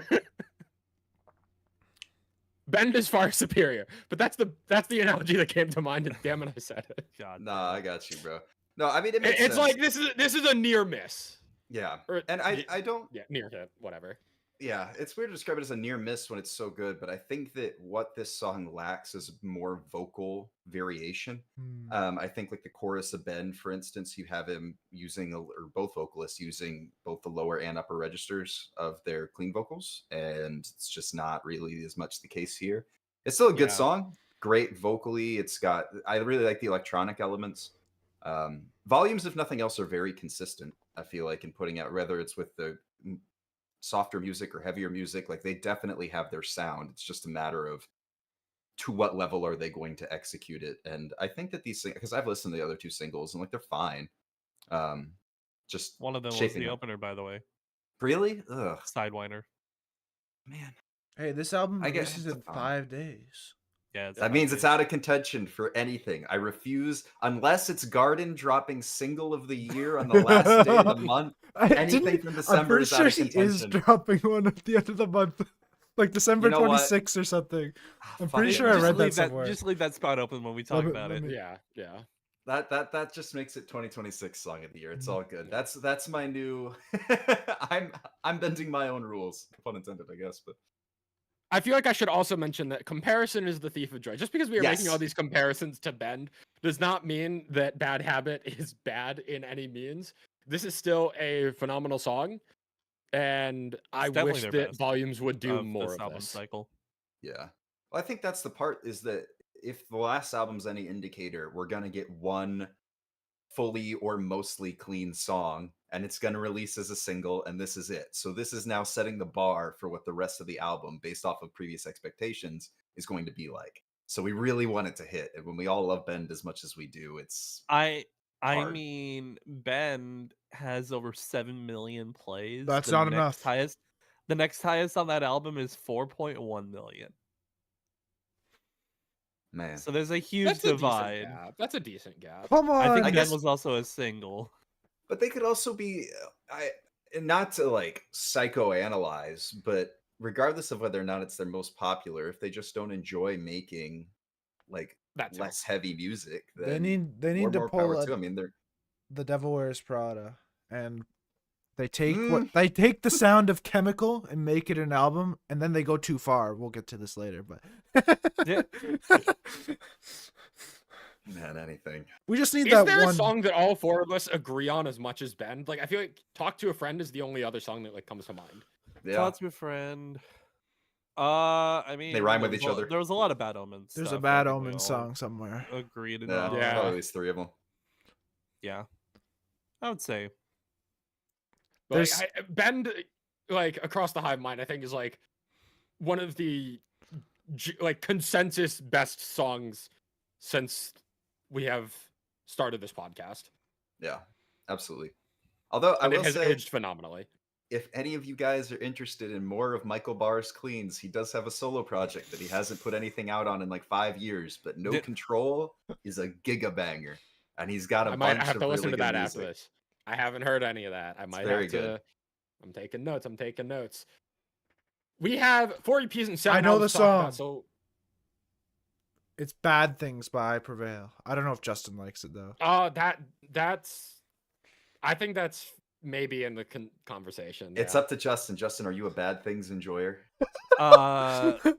Bend is far superior, but that's the analogy that came to mind, and damn it, I said it. God. Nah, I got you, bro. No, I mean it makes It's sense. like this is a near miss. Yeah, Or, and I don't. Yeah, near hit, whatever. Yeah, it's weird to describe it as a near miss when it's so good, but I think that what this song lacks is more vocal variation. I think like the chorus of Bend, for instance, you have him using, or both vocalists using both the lower and upper registers of their clean vocals, and it's just not really as much the case here. It's still a good song, great vocally. I really like the electronic elements. Volumes, if nothing else, are very consistent, I feel like, in putting out, whether it's with the softer music or heavier music, like they definitely have their sound. It's just a matter of to what level are they going to execute it. And I think that these things, because I've listened to the other two singles and like they're fine. Just one of them was the opener, by the way. Really? Ugh. Sidewinder. Man. Hey, this album I guess releases in 5 days. Yeah, that means it's out of contention for anything. I refuse, unless it's Garden dropping single of the year on the last day of the month. Anything from December is out of contention. He is dropping one at the end of the month. like December You know what? 26th or something. I'm Fuck pretty it, sure I man. read that leave somewhere. Just leave that spot open when we talk me- about let it. me- Yeah. That just makes it 2026 song of the year. It's all good. Yeah. That's my new. I'm bending my own rules. Pun intended, I guess. But I feel like I should also mention that comparison is the thief of joy. Just because we are making all Yes. these comparisons to Bend does not mean that Bad Habit is bad in any means. This is still a phenomenal song, and I definitely wish their that best Volumes would do of more this of album this. cycle. yeah, well, I think that's the part is that if the last album's any indicator, we're gonna get one fully or mostly clean song, and it's gonna release as a single, and this is it. So this is now setting the bar for what the rest of the album, based off of previous expectations, is going to be like. So we really want it to hit, and when we all love Bend as much as we do, it's I hard. mean, Bend has over 7 million plays. That's The not next enough. Highest, the next highest on that album is 4.1 million. Man. So there's a huge That's a decent divide. gap. That's a decent gap. Come on. I think I Bend guess- was also a single. But they could also be not to like psychoanalyze, but regardless of whether or not it's their most popular, if they just don't enjoy making like That's less heavy music, they then need to more pull power to them. I mean, they're The Devil Wears Prada, and they take Mm. they take the sound of Chemical and make it an album, and then they go too far. We'll get to this later, but Yeah. man, anything. we just need Is that there one a song that all four of us agree on as much as Bend? Like, I feel like "Talk to a Friend" is the only other song that like comes to mind. Yeah, Talk to a friend. I mean, rhyme with there was each other. There was a lot of Bad Omens. There's a stuff, Bad I think we Omen all song somewhere. Agreed. yeah, on. Yeah. probably at least 3 of them. Yeah. I would say. But, like, There's- Bend, like across the Hivemind, I think is like one of the like consensus best songs since we have started this podcast, Yeah, absolutely. Although I and it will has say, aged phenomenally. if any of you guys are interested in more of Michael Barr's cleans, he does have a solo project that he hasn't put anything out on in like 5 years. But No Did- Control is a giga banger, and he's got a I might bunch have of to listen really to good that music. after this. I haven't heard any of that. I might very have to. good. I'm taking notes. We have 4 EPs and 7 I know albums the to talk about, song. so It's Bad Things by I Prevail. I don't know if Justin likes it though. that's. I think that's maybe in the conversation. It's yeah. up to Justin. Justin, are you a Bad Things enjoyer?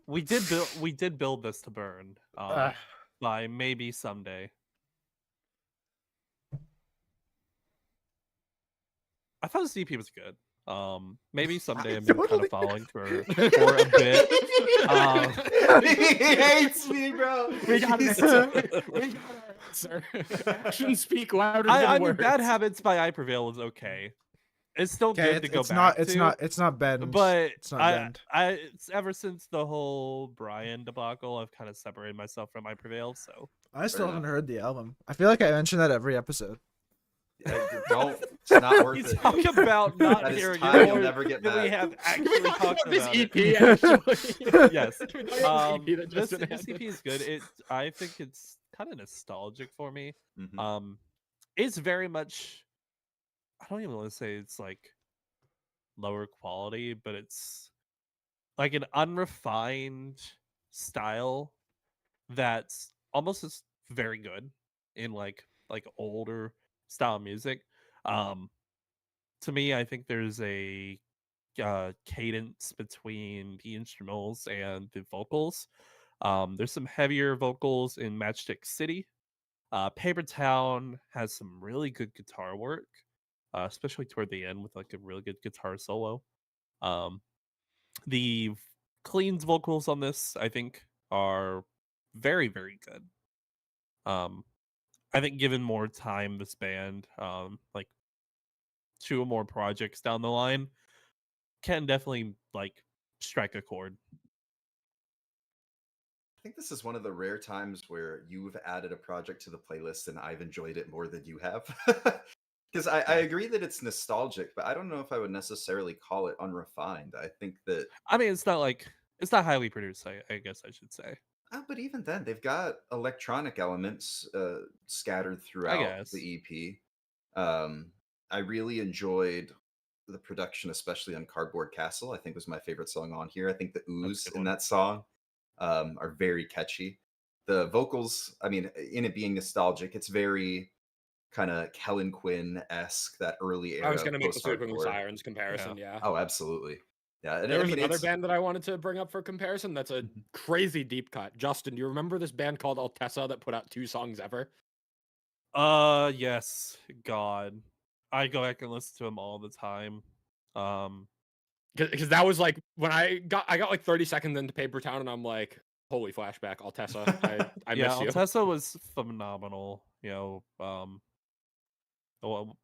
We did build this to burn. By maybe someday. I thought this EP was good. Maybe someday I'm kind totally- of following for a bit. He hates me, bro. We got an He's- answer. We got our answer. Actions speak louder than I mean, words. Bad Habits by I Prevail is okay. It's still Okay, good to go it's back not to. it's not Bend. But it's not Bend. it's ever since the whole Brian debacle, I've kind of separated myself from I Prevail. So I still enough. haven't heard the album. I feel like I mention that every episode. Don't. It's not worth you it. talk about not That is hearing time it you'll more never get than we back. have Can we actually talk talked about this about it. EP actually? Yes. Can we talk about this EP that This Justin EP handed? is good. I think it's kind of nostalgic for me. Mhm. It's very much. I don't even want to say it's like lower quality, but it's like an unrefined style that's almost as very good in like older style music. To me, I think there's a cadence between the instrumentals and the vocals. There's some heavier vocals in Matchstick City. Paper Town has some really good guitar work, especially toward the end with like a really good guitar solo. The Clean's vocals on this, I think, are very, very good. I think given more time, this band, like 2 or more projects down the line, can definitely like strike a chord. I think this is one of the rare times where you've added a project to the playlist and I've enjoyed it more than you have. Because I agree that it's nostalgic, but I don't know if I would necessarily call it unrefined. I think that, I mean, it's not highly produced. I guess I should say. but even then, they've got electronic elements scattered throughout guess. the EP. I really enjoyed the production, especially on Cardboard Castle, I think was my favorite song on here. I think the That's a oohs good in one. that song are very catchy. The vocals, I mean, in it being nostalgic, it's very kind of Kellen Quinn esque, that early I was era gonna make the post Sleeping with hardcore. Sirens comparison. Yeah. Oh, absolutely. Yeah, and There I was mean another it's band that I wanted to bring up for comparison. That's a crazy deep cut. Justin, do you remember this band called Altessa that put out 2 songs ever? Yes. God. I go back and listen to them all the time. Because that was like when I got like 30 seconds into Paper Town, and I'm like, holy flashback, Altessa. I yeah, miss you. Altessa was phenomenal. Well,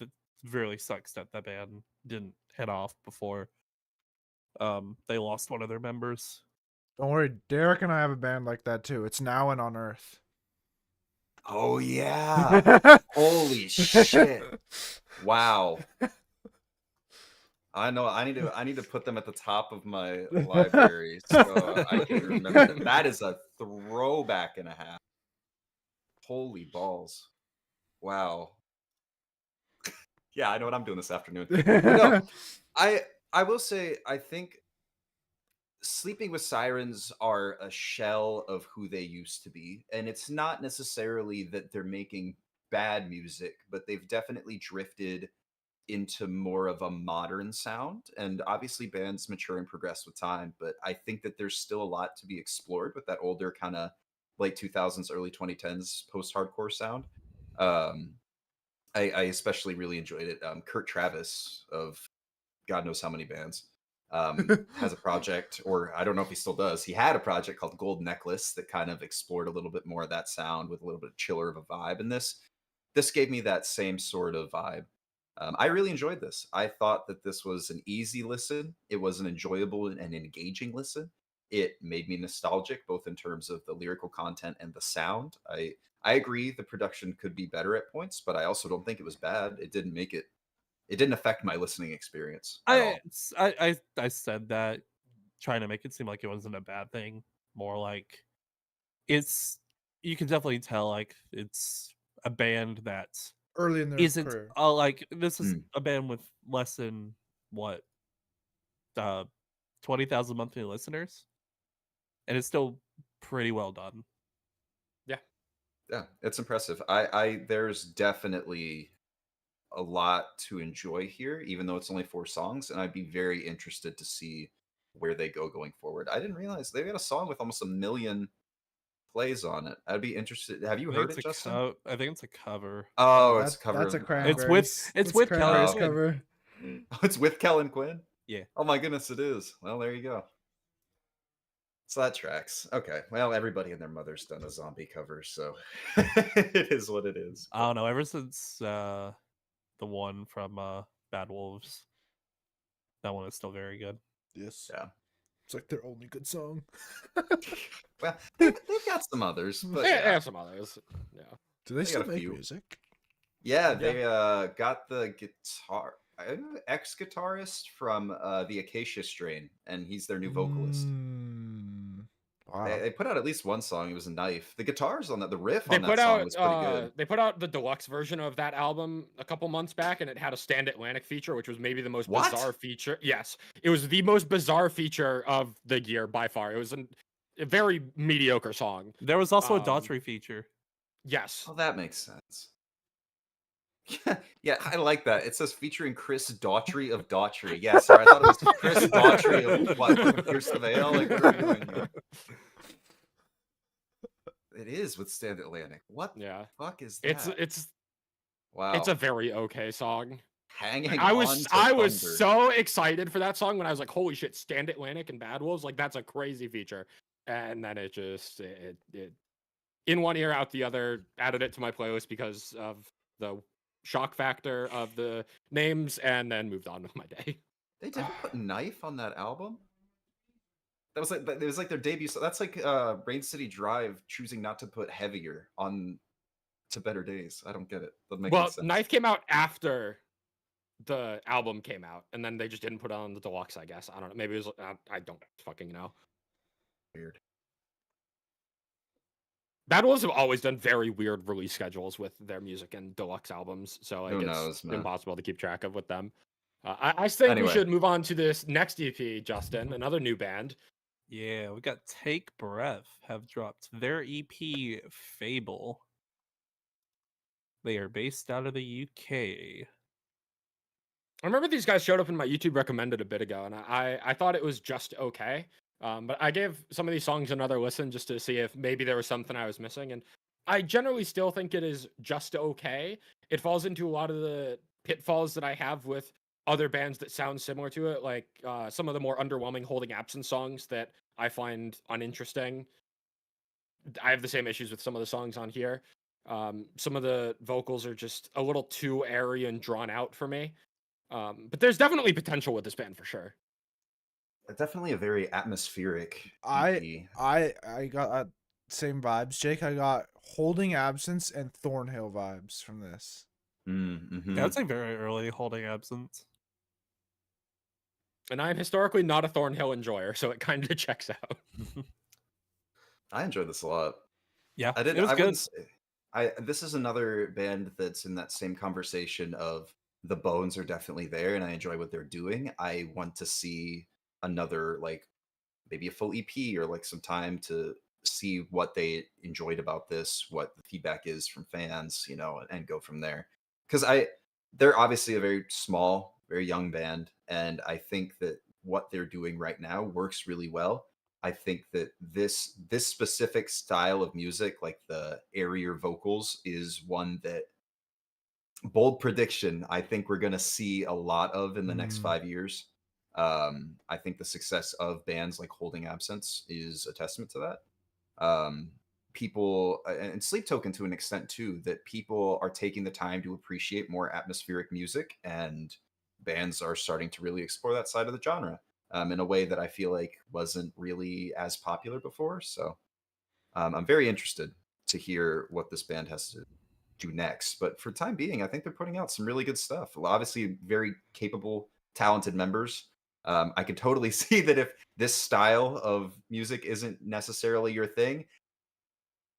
it really sucks that that band didn't head off before they lost one of their members. Don't worry, Derek and I have a band like that too. It's Now and On Earth. oh yeah. Holy shit. Wow. I know. I need to put them at the top of my library so I can remember them. That is a throwback and a half. Holy balls! Wow. Yeah, I know what I'm doing this afternoon. But no, I will say I think Sleeping with Sirens are a shell of who they used to be, and it's not necessarily that they're making bad music, but they've definitely drifted into more of a modern sound. And obviously bands mature and progress with time, but I think that there's still a lot to be explored with that older kind of late 2000s early 2010s post-hardcore sound. um I especially really enjoyed it. Kurt Travis of God knows how many bands has a project, or I don't know if he still does. He had a project called Gold Necklace that kind of explored a little bit more of that sound with a little bit chiller of a vibe, and this gave me that same sort of vibe. I really enjoyed this. I thought that this was an easy listen. It was an enjoyable and engaging listen. It made me nostalgic, both in terms of the lyrical content and the sound. I agree the production could be better at points, but I also don't think it was bad. It didn't make it. It didn't affect my listening experience at all. I said that trying to make it seem like it wasn't a bad thing. More like it's you can definitely tell like it's a band that Early in their isn't career. like this is Mm. a band with less than what 20,000 monthly listeners, and it's still pretty well done. Yeah, it's impressive. I there's definitely a lot to enjoy here, even though it's only 4 songs, and I'd be very interested to see where they go going forward. I didn't realize they got a song with almost 1 million plays on it. I'd be interested. Have you heard it, Justin? I think it's a cover. Oh, it's a cover. That's a of- It's Cranberries. it's with Cranberries Kelly cover. Oh, it's with Kellen Quinn. Yeah. Oh my goodness, it is. Well, there you go. So that tracks. Okay. Well, everybody and their mother's done a zombie cover, so it is what it is. I don't know. Ever since the one from Bad Wolves, that one is still very good. Yes. Yeah. It's like their only good song. Well, they've got some others, but They yeah. have some others. Yeah. Do they They got still a make few. music? Yeah, they got the guitar ex-guitarist from the Acacia Strain, and he's their new vocalist. Wow. They put out at least one song. It was a Knife. The guitars on that, the riff They on that put song out was pretty good. they put out the deluxe version of that album a couple months back, and it had a Stand Atlantic feature, which was maybe the most What? bizarre feature. Yes, it was the most bizarre feature of the year by far. It was a very mediocre song. There was also a Um, Daughtry feature. Yes. Oh, that makes sense. Yeah, I like that. It says featuring Chris Daughtry of Daughtry. Yeah, sorry, I thought it was Chris Daughtry of what? Pierce the Veil? Like, what are we doing here? It is with Stand Atlantic. What the Yeah. fuck is that? It's Wow. it's a very okay song. Hanging I on was to I was Thunder. so excited for that song when I was like, holy shit, Stand Atlantic and Bad Wolves, like that's a crazy feature. And then it just it in one ear out the other, added it to my playlist because of the shock factor of the names, and then moved on with my day. They didn't put Knife on that album. That was like it was like their debut. So that's like Rain City Drive choosing not to put Heavier on To Better Days. I don't get it. Doesn't make any Well, sense. Knife came out after the album came out, and then they just didn't put it on the deluxe, I guess. I don't know. Maybe it was I don't fucking know. Weird. Bad Wolves have always done very weird release schedules with their music and deluxe albums, so Who like knows, it's man? impossible to keep track of with them. I think we Anyway. should move on to this next EP, Justin, another new band. Yeah, we got Take Breath have dropped their EP Fable. They are based out of the UK. I remember these guys showed up in my YouTube recommended a bit ago, and I thought it was just okay. But I gave some of these songs another listen just to see if maybe there was something I was missing. And I generally still think it is just okay. It falls into a lot of the pitfalls that I have with other bands that sound similar to it, like some of the more underwhelming Holding Absence songs that I find uninteresting. I have the same issues with some of the songs on here. Some of the vocals are just a little too airy and drawn out for me. But there's definitely potential with this band for sure. Definitely a very atmospheric I EP. I got same vibes, Jake. I got Holding Absence and Thornhill vibes from this. Mm-hmm. That's like very early Holding Absence. And I'm historically not a Thornhill enjoyer, so it kind of checks out. I enjoyed this a lot. Yeah, I did. it was I good. wouldn't say, this is another band that's in that same conversation of the bones are definitely there, and I enjoy what they're doing. I want to see another, like, maybe a full EP or like some time to see what they enjoyed about this, what the feedback is from fans, and go from there. Because they're obviously a very small, very young band, and I think that what they're doing right now works really well. I think that this specific style of music, like the airier vocals, is one that, bold prediction, I think we're going to see a lot of in the next 5 years. I think the success of bands like Holding Absence is a testament to that. People, and Sleep Token to an extent too, that people are taking the time to appreciate more atmospheric music, and bands are starting to really explore that side of the genre in a way that I feel like wasn't really as popular before. So I'm very interested to hear what this band has to do next. But for time being, I think they're putting out some really good stuff. Obviously, very capable, talented members. I could totally see that if this style of music isn't necessarily your thing,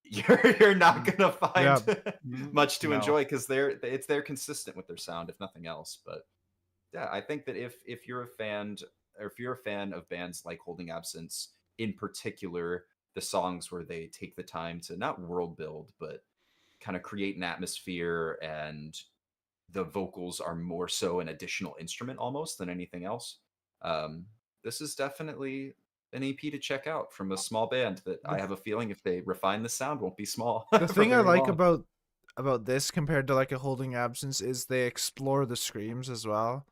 you're not gonna find much to No. enjoy, because they're consistent with their sound, if nothing else. But yeah, I think that if you're a fan, or if you're a fan of bands like Holding Absence, in particular, the songs where they take the time to not world build, but kind of create an atmosphere, and the vocals are more so an additional instrument almost than anything else. This is definitely an EP to check out from a small band that I have a feeling, if they refine the sound, won't be small. The for thing I very like long. about this compared to like a Holding Absence is they explore the screams as well.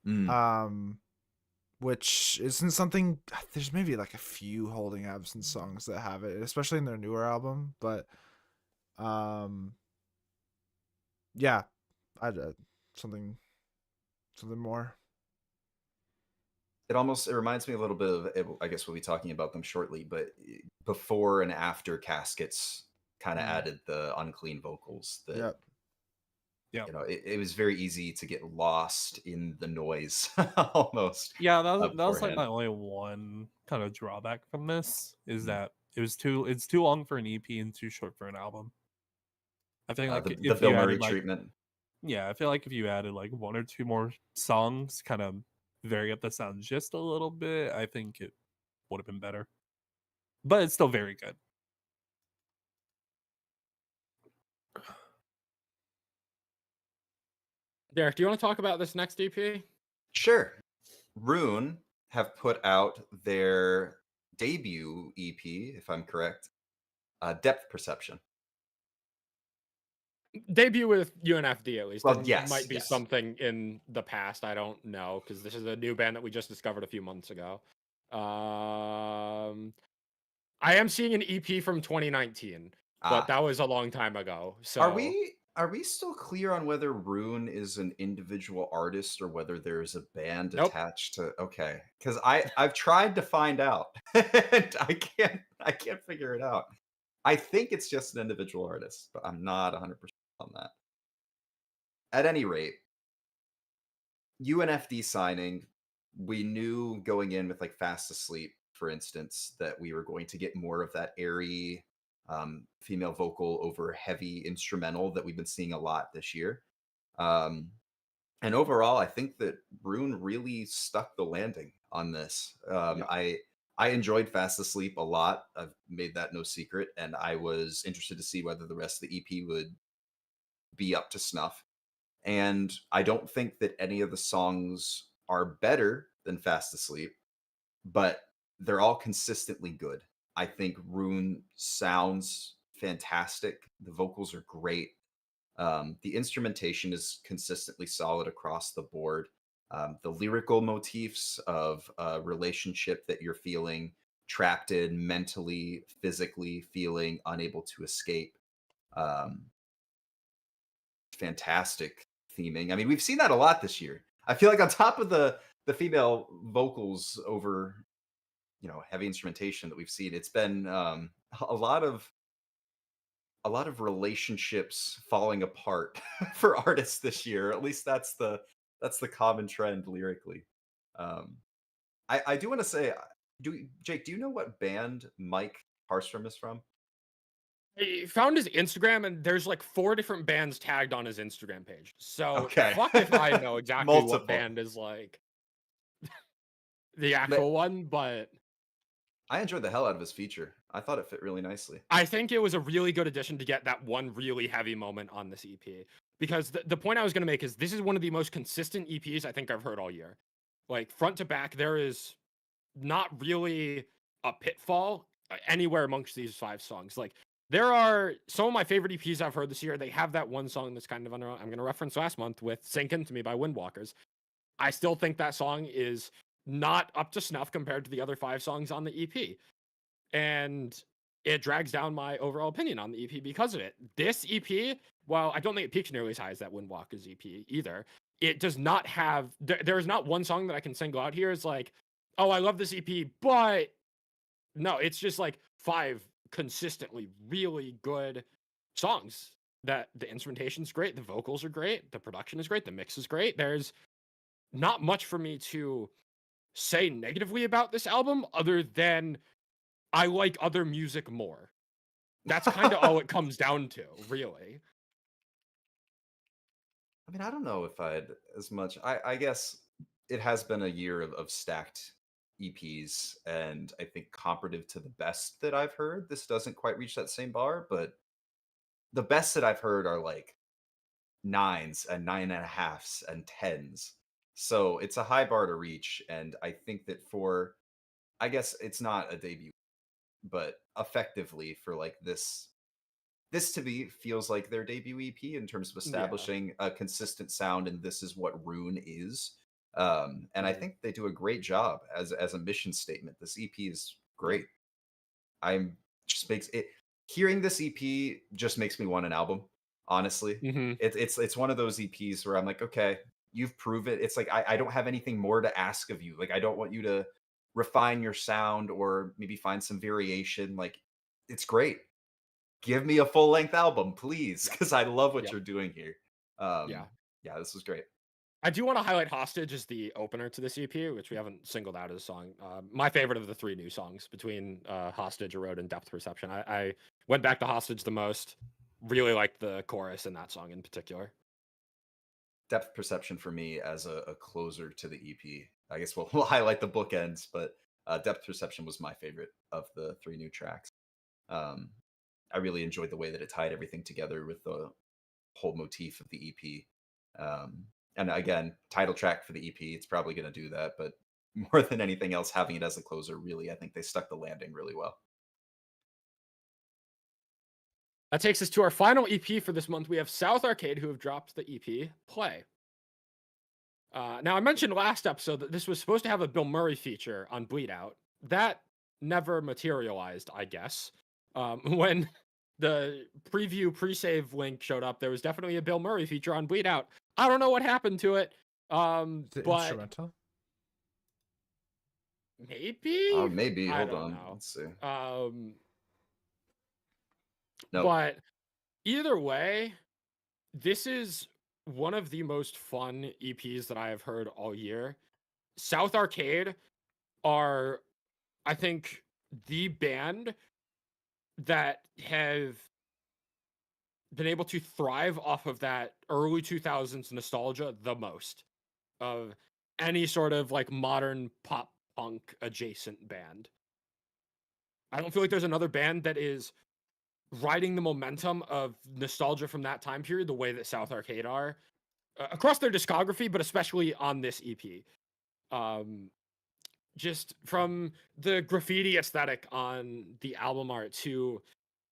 Mm. Which isn't something. There's maybe like a few Holding Absence songs that have it, especially in their newer album. But yeah, I something more. It reminds me a little bit of, I guess we'll be talking about them shortly, but before and after Caskets kind of added the unclean vocals that, Yep. Yeah. it was very easy to get lost in the noise almost. Yeah, that was like beforehand. my only one kind of drawback from this is that it's too long for an EP and too short for an album. I think like the if Bill you Murray added like treatment. yeah, I feel like if you added like one or two more songs, kind of vary up the sound just a little bit, I think it would have been better. But it's still very good. Derek, do you want to talk about this next EP? Sure. Rune have put out their debut EP, if I'm correct, Depth Perception. Debut with UNFD at least. Well, There yes, might be yes. something in the past. I don't know, because this is a new band that we just discovered a few months ago. I am seeing an EP from 2019, but that was a long time ago. So Are we still clear on whether Rune is an individual artist or whether there's a band Nope. attached to? Okay, because I've tried to find out, and I can't figure it out. I think it's just an individual artist, but I'm not 100% on that. At any rate, UNFD signing, we knew going in with like Fast Asleep, for instance, that we were going to get more of that airy female vocal over heavy instrumental that we've been seeing a lot this year. And overall, I think that Rune really stuck the landing on this. Yeah. I enjoyed Fast Asleep a lot. I've made that no secret, and I was interested to see whether the rest of the EP would be up to snuff. And I don't think that any of the songs are better than Fast Asleep, but they're all consistently good. I think Rune sounds fantastic. The vocals are great. The instrumentation is consistently solid across the board. The lyrical motifs of a relationship that you're feeling trapped in mentally, physically, feeling unable to escape. Um, Fantastic theming. I mean, we've seen that a lot this year. I feel like on top of the female vocals over heavy instrumentation that we've seen, it's been a lot of relationships falling apart for artists this year. At least that's the common trend lyrically. Um, I do want to say, Jake, do you know what band Mike Harstrom is from? I found his Instagram, and there's like 4 different bands tagged on his Instagram page. So Okay. fuck if I know exactly what Multiple. band is like the Ma- actual one, but I enjoyed the hell out of his feature. I thought it fit really nicely. I think it was a really good addition to get that one really heavy moment on this EP. Because the point I was going to make is this is one of the most consistent EPs I think I've heard all year. Like front to back, there is not really a pitfall anywhere amongst these 5 songs. Like there are some of my favorite EPs I've heard this year. They have that one song that's kind of under. I'm going to reference last month with "Sink Into Me" by Windwalkers. I still think that song is not up to snuff compared to the other 5 songs on the EP, and it drags down my overall opinion on the EP because of it. This EP, while I don't think it peaks nearly as high as that Windwalkers EP either, it does not have. There is not one song that I can single out here as like, oh, I love this EP, but no, it's just like 5 consistently really good songs that the instrumentation's great, the vocals are great, the production is great, the mix is great. There's not much for me to say negatively about this album other than I like other music more. That's kind of all it comes down to, really. I mean, I don't know if I'd as much. I guess it has been a year of stacked EPs, and I think comparative to the best that I've heard, this doesn't quite reach that same bar. But the best that I've heard are like 9s and 9.5s and 10s. So it's a high bar to reach, and I think that I guess it's not a debut, but effectively for like this to me feels like their debut EP in terms of Yeah. establishing a consistent sound, and this is what Rune is. And I Mhm. think they do a great job as a mission statement. This EP is great. I'm just makes it Hearing this EP just makes me want an album. Honestly, Mhm. it's one of those EPs where I'm like, okay, you've proven it. It's like I don't have anything more to ask of you. Like I don't want you to refine your sound or maybe find some variation. Like it's great, give me a full length album, please, Yeah. because I love what Yep. you're doing here. Yeah. Yeah, this was great. I do want to highlight Hostage as the opener to this EP, which we haven't singled out as a song. My favorite of the 3 new songs between Hostage, Erode, and Depth Perception. I went back to Hostage the most. Really liked the chorus in that song in particular. Depth Perception for me as a closer to the EP. I guess we'll highlight the bookends, but Depth Perception was my favorite of the 3 new tracks. Um, I really enjoyed the way that it tied everything together with the whole motif of the EP. And again, title track for the EP, it's probably going to do that, but more than anything else, having it as a closer, really, I think they stuck the landing really well. That takes us to our final EP for this month. We have South Arcade, who have dropped the EP Play. Now, I mentioned last episode that this was supposed to have a Bill Murray feature on Bleed Out. That never materialized, I guess. When the preview pre-save link showed up, there was definitely a Bill Murray feature on Bleed Out. I don't know what happened to it. Is it But instrumental? maybe? Maybe. I Hold don't on. know. Let's see. No. But either way, this is one of the most fun EPs that I have heard all year. South Arcade are, I think, the band that have been able to thrive off of that early 2000s nostalgia the most of any sort of like modern pop punk adjacent band. I don't feel like there's another band that is riding the momentum of nostalgia from that time period the way that South Arcade are across their discography, but especially on this EP. Um, just from the graffiti aesthetic on the album art to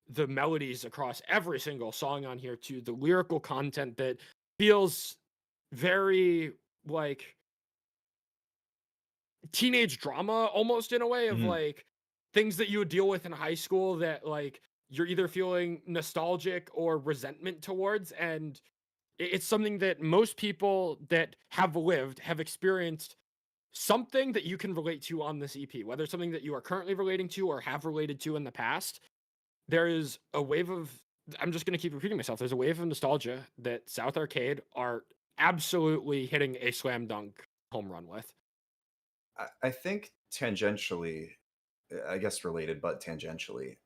the melodies across every single song on here to the lyrical content that feels very like teenage drama almost in a way of Mhm. like things that you would deal with in high school that like you're either feeling nostalgic or resentment towards, and it's something that most people that have lived have experienced something that you can relate to on this EP, whether it's something that you are currently relating to or have related to in the past. There is a wave of, I'm just going to keep repeating myself, there's a wave of nostalgia that South Arcade are absolutely hitting a slam dunk home run with. I think tangentially, I guess related, but tangentially,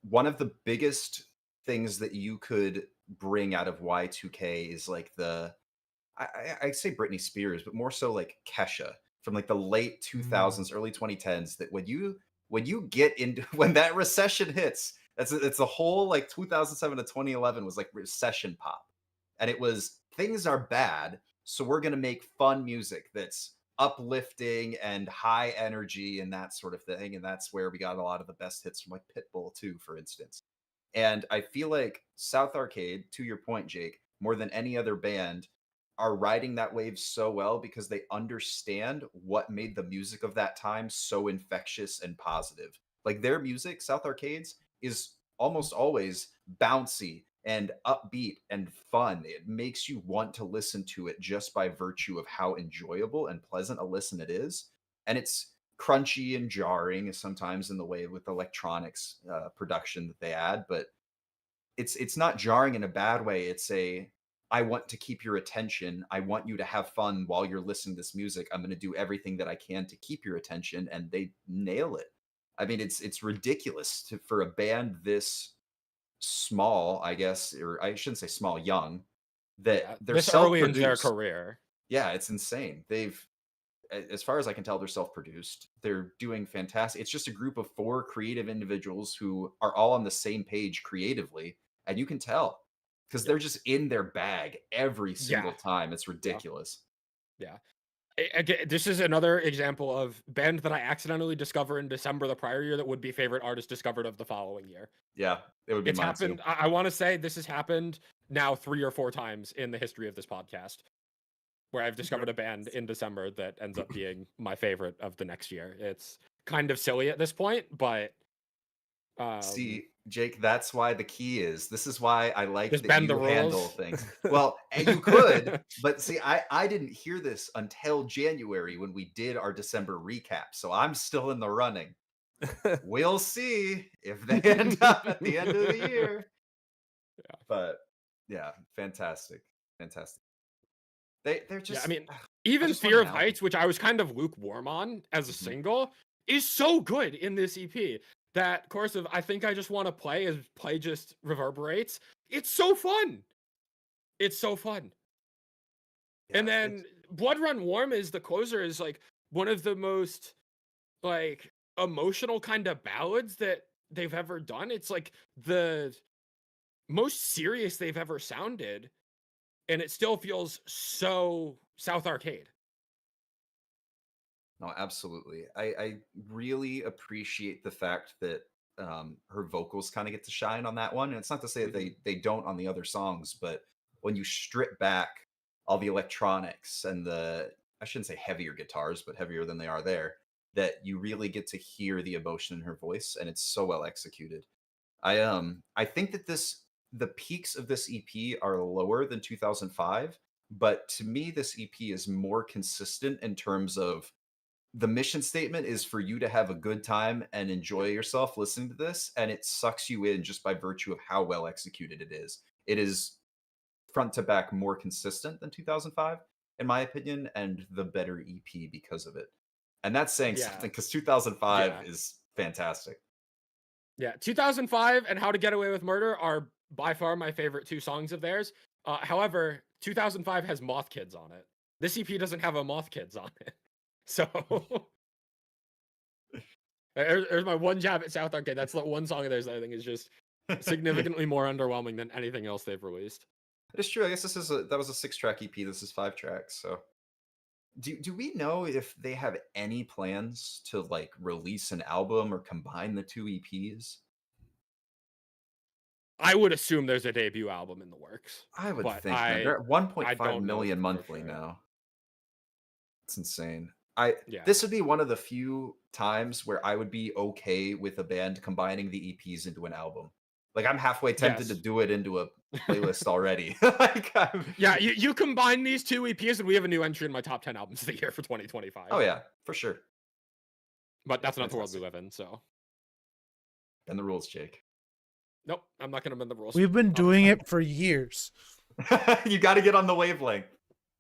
one of the biggest things that you could bring out of Y2K is like I say Britney Spears, but more so like Kesha from like the late 2000s, early 2010s. That when you get into when that recession hits, it's a whole like 2007 to 2011 was like recession pop, and it was things are bad, so we're gonna make fun music that's uplifting and high energy and that sort of thing, and that's where we got a lot of the best hits from like Pitbull too, for instance. And I feel like South Arcade, to your point, Jake, more than any other band, are riding that wave so well because they understand what made the music of that time so infectious and positive. Like their music, South Arcade's, is almost always bouncy and upbeat and fun. It makes you want to listen to it just by virtue of how enjoyable and pleasant a listen it is. And it's crunchy and jarring sometimes in the way with electronics production that they add, but it's not jarring in a bad way. It's a I want to keep your attention. I want you to have fun while you're listening to this music. I'm going to do everything that I can to keep your attention, and they nail it. I mean, it's ridiculous for a band this small, I guess, or I shouldn't say small, young, that they're This early in their self-produced. career. Yeah, it's insane. As far as I can tell, they're self-produced. They're doing fantastic. It's just a group of 4 creative individuals who are all on the same page creatively, and you can tell because they're just in their bag every single time. It's ridiculous. Yeah. Again, this is another example of band that I accidentally discover in December the prior year that would be favorite artist discovered of the following year. Yeah, it would be It's mine happened. too. I want to say this has happened now 3 or 4 times in the history of this podcast, where I've discovered a band in December that ends up being my favorite of the next year. It's kind of silly at this point, but See, Jake, that's why the key is. This is why I like just that bend the you handle rules. things. Well, and you could, but see, I didn't hear this until January when we did our December recap. So I'm still in the running. We'll see if they end up at the end of the year. Yeah. But yeah, fantastic. Fantastic. They're just Yeah, I mean, I even just want Fear an of album. Heights, which I was kind of lukewarm on as a Mhm. single, is so good in this EP. That course of I think I just want to play as play just reverberates. It's so fun. It's so fun. And Yeah, then Blood Run Warm is the closer, is like one of the most like emotional kind of ballads that they've ever done. It's like the most serious they've ever sounded, and it still feels so South Arcade. no, absolutely. I really appreciate the fact that her vocals kind of get to shine on that one. And it's not to say that they don't on the other songs, but when you strip back all the electronics and the I shouldn't say heavier guitars, but heavier than they are there, that you really get to hear the emotion in her voice, and it's so well executed. I think that the peaks of this EP are lower than 2005, but to me this EP is more consistent in terms of the mission statement is for you to have a good time and enjoy yourself listening to this, and it sucks you in just by virtue of how well executed it is. It is front to back more consistent than 2005 in my opinion, and the better EP because of it. And that's saying Yeah. something because 2005 Yeah. is fantastic. Yeah, 2005 and How to Get Away with Murder are by far my favorite 2 songs of theirs. However, 2005 has Moth Kids on it. This EP doesn't have a Moth Kids on it. So there's my one jab at South Arcade. That's the one song of theirs that I think is just significantly more underwhelming than anything else they've released. It's true. I guess that was a 6-track EP. This is 5 tracks. So, do we know if they have any plans to like release an album or combine the 2 EPs? I would assume there's a debut album in the works. I would But think, man. They're at 1.5 don't know million for monthly sure. now. It's insane. Yeah. This would be one of the few times where I would be okay with a band combining the EPs into an album. Like, I'm halfway tempted to Yes. do it into a playlist already. Like, Yeah, you combine these 2 EPs and we have a new entry in my top 10 albums of the year for 2025. Oh yeah, for sure. But that's not the world we Fantastic. live in, so And the rules, Jake. nope, I'm not gonna bend the rules. We've been I'll doing respect it for years. You got to get on the wavelength.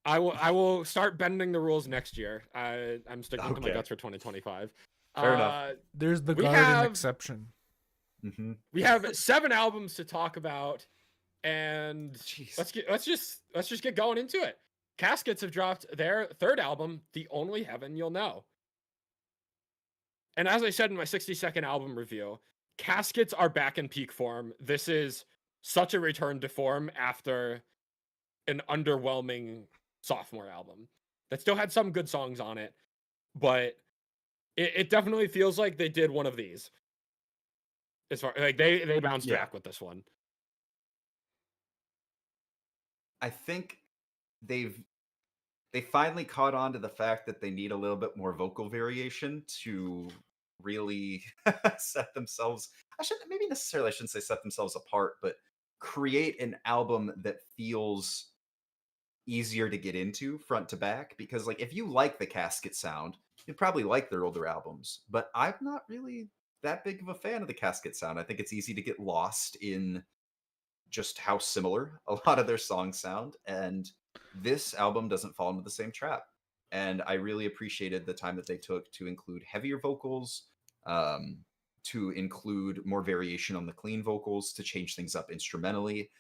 I will start bending the rules next year. I'm sticking to my Okay. guts for 2025. Fair enough. There's the We garden have- exception. Mm-hmm. We have 7 albums to talk about, and Jeez. let's just get going into it. Caskets have dropped their 3rd album, The Only Heaven You'll Know. And as I said in my 60-second album review, Caskets are back in peak form. This is such a return to form after an underwhelming sophomore album that still had some good songs on it, but it definitely feels like they did one of these. As far like they bounced Yeah. back with this one. I think they finally caught on to the fact that they need a little bit more vocal variation to really set themselves. I shouldn't say set themselves apart, but create an album that feels easier to get into front to back. Because like if you like the Casket sound, you'd probably like their older albums. But I'm not really that big of a fan of the Casket sound. I think it's easy to get lost in just how similar a lot of their songs sound, and this album doesn't fall into the same trap. And I really appreciated the time that they took to include heavier vocals, to include more variation on the clean vocals, to change things up instrumentally.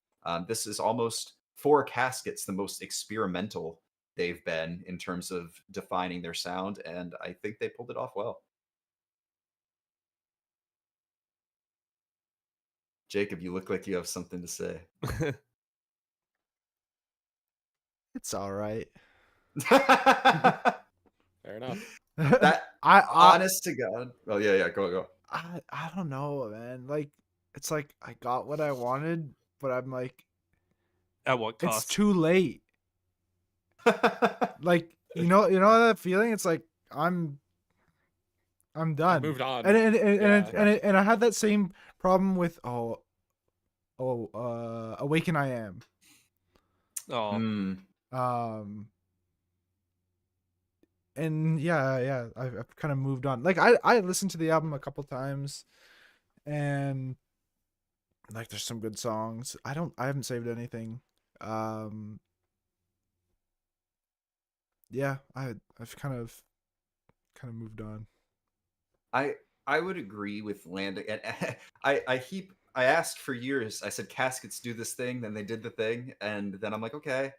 This is almost, for Caskets, the most experimental they've been in terms of defining their sound, and I think they pulled it off well. Jacob, you look like you have something to say. It's all right. Fair enough. That I honest to God. Oh yeah, go. I don't know, man. Like it's like I got what I wanted, but I'm like At what it's cost? too late. Like you know that feeling. It's like I'm done. Moved on. And I had that same problem with Awaken I Am. Oh, And yeah, I've kind of moved on. Like I listened to the album a couple times, and like there's some good songs. I haven't saved anything. Yeah, I've kind of moved on. I would agree with landing. And I asked for years. I said Caskets do this thing, then they did the thing, and then I'm like, okay.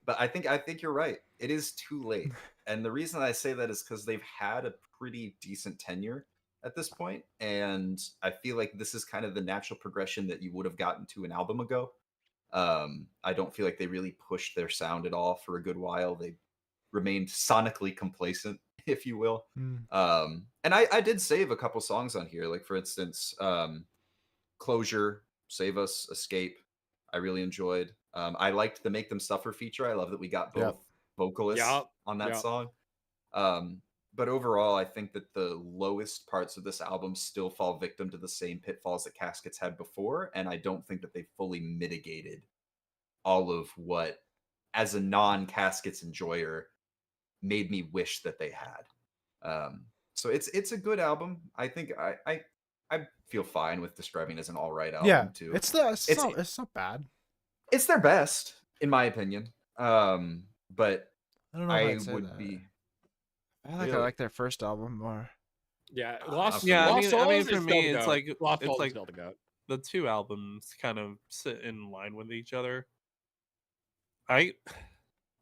But I think you're right. It is too late. And the reason I say that is because they've had a pretty decent tenure at this point, and I feel like this is kind of the natural progression that you would have gotten to an album ago. I don't feel like they really pushed their sound at all for a good while. They remained sonically complacent, if you will. And I did save a couple songs on here, like for instance, Closure, Save Us, Escape. I really enjoyed. I liked the Make Them Suffer feature. I love that we got both vocalists on that song. But overall, I think that the lowest parts of this album still fall victim to the same pitfalls that Caskets had before, and I don't think that they fully mitigated all of what, as a non-Caskets enjoyer, made me wish that they had. So it's a good album. I think I feel fine with describing it as an all right album too. It's not bad. It's their best, in my opinion. But I don't know if I'd say would that. be. I think I Really? like their first album more. Yeah, Lost yeah. Lost I mean, Souls for is me, still the it's goat. like Lost it's Souls like is still the goat. the two albums kind of sit in line with each other. I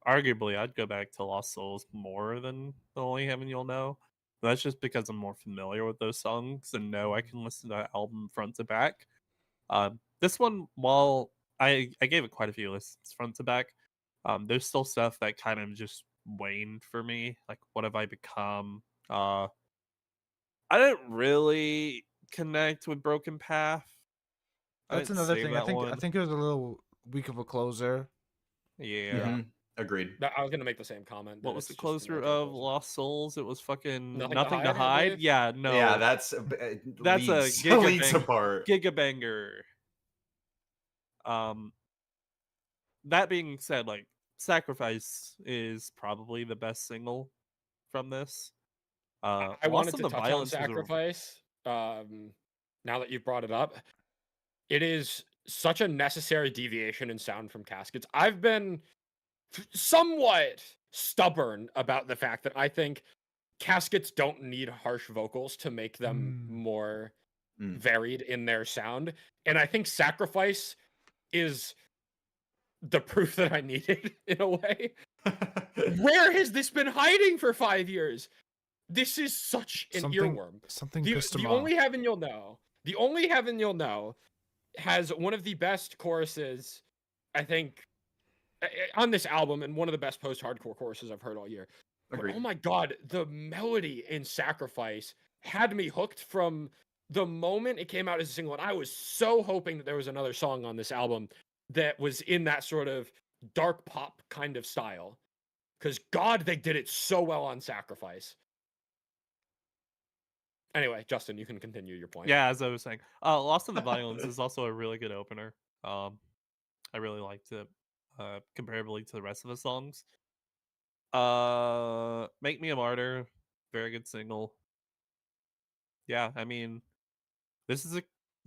arguably I'd go back to Lost Souls more than The Only Heaven You'll Know. That's just because I'm more familiar with those songs and know I can listen to that album front to back. This one, while I gave it quite a few listens front to back, there's still stuff that kind of just waned for me. Like, What Have I Become? I didn't really connect with Broken Path. I That's didn't another save thing. that I one. think it was a little weak of a closer. Yeah. Agreed. I was gonna make the same comment. What that was the it's just an closer okay of closer. Lost Souls? It was fucking Nothing to Nothing to Hide, I Hide. believe? Yeah, no. Yeah, that's That's a leagues giga apart. gigabanger. That being said, like Sacrifice is probably the best single from this. I Lost wanted in to the touch on Violence was a Sacrifice. Now that you've brought it up, it is such a necessary deviation in sound from Caskets. I've been somewhat stubborn about the fact that I think Caskets don't need harsh vocals to make them more varied in their sound. And I think Sacrifice is the proof that I needed in a way. Where has this been hiding for 5 years? This is such an earworm. Something The, pissed him the off. Only Heaven You'll Know. The Only Heaven You'll Know has one of the best choruses, I think, on this album, and one of the best post-hardcore choruses I've heard all year. But, Agreed. oh my god, the melody in Sacrifice had me hooked from the moment it came out as a single, and I was so hoping that there was another song on this album that was in that sort of dark pop kind of style. Because god, they did it so well on Sacrifice. Anyway, Justin, you can continue your point. Yeah, as I was saying, Lost in the Violence is also a really good opener. I really liked it, comparably to the rest of the songs. Make Me a Martyr, very good single. Yeah, I mean, this is a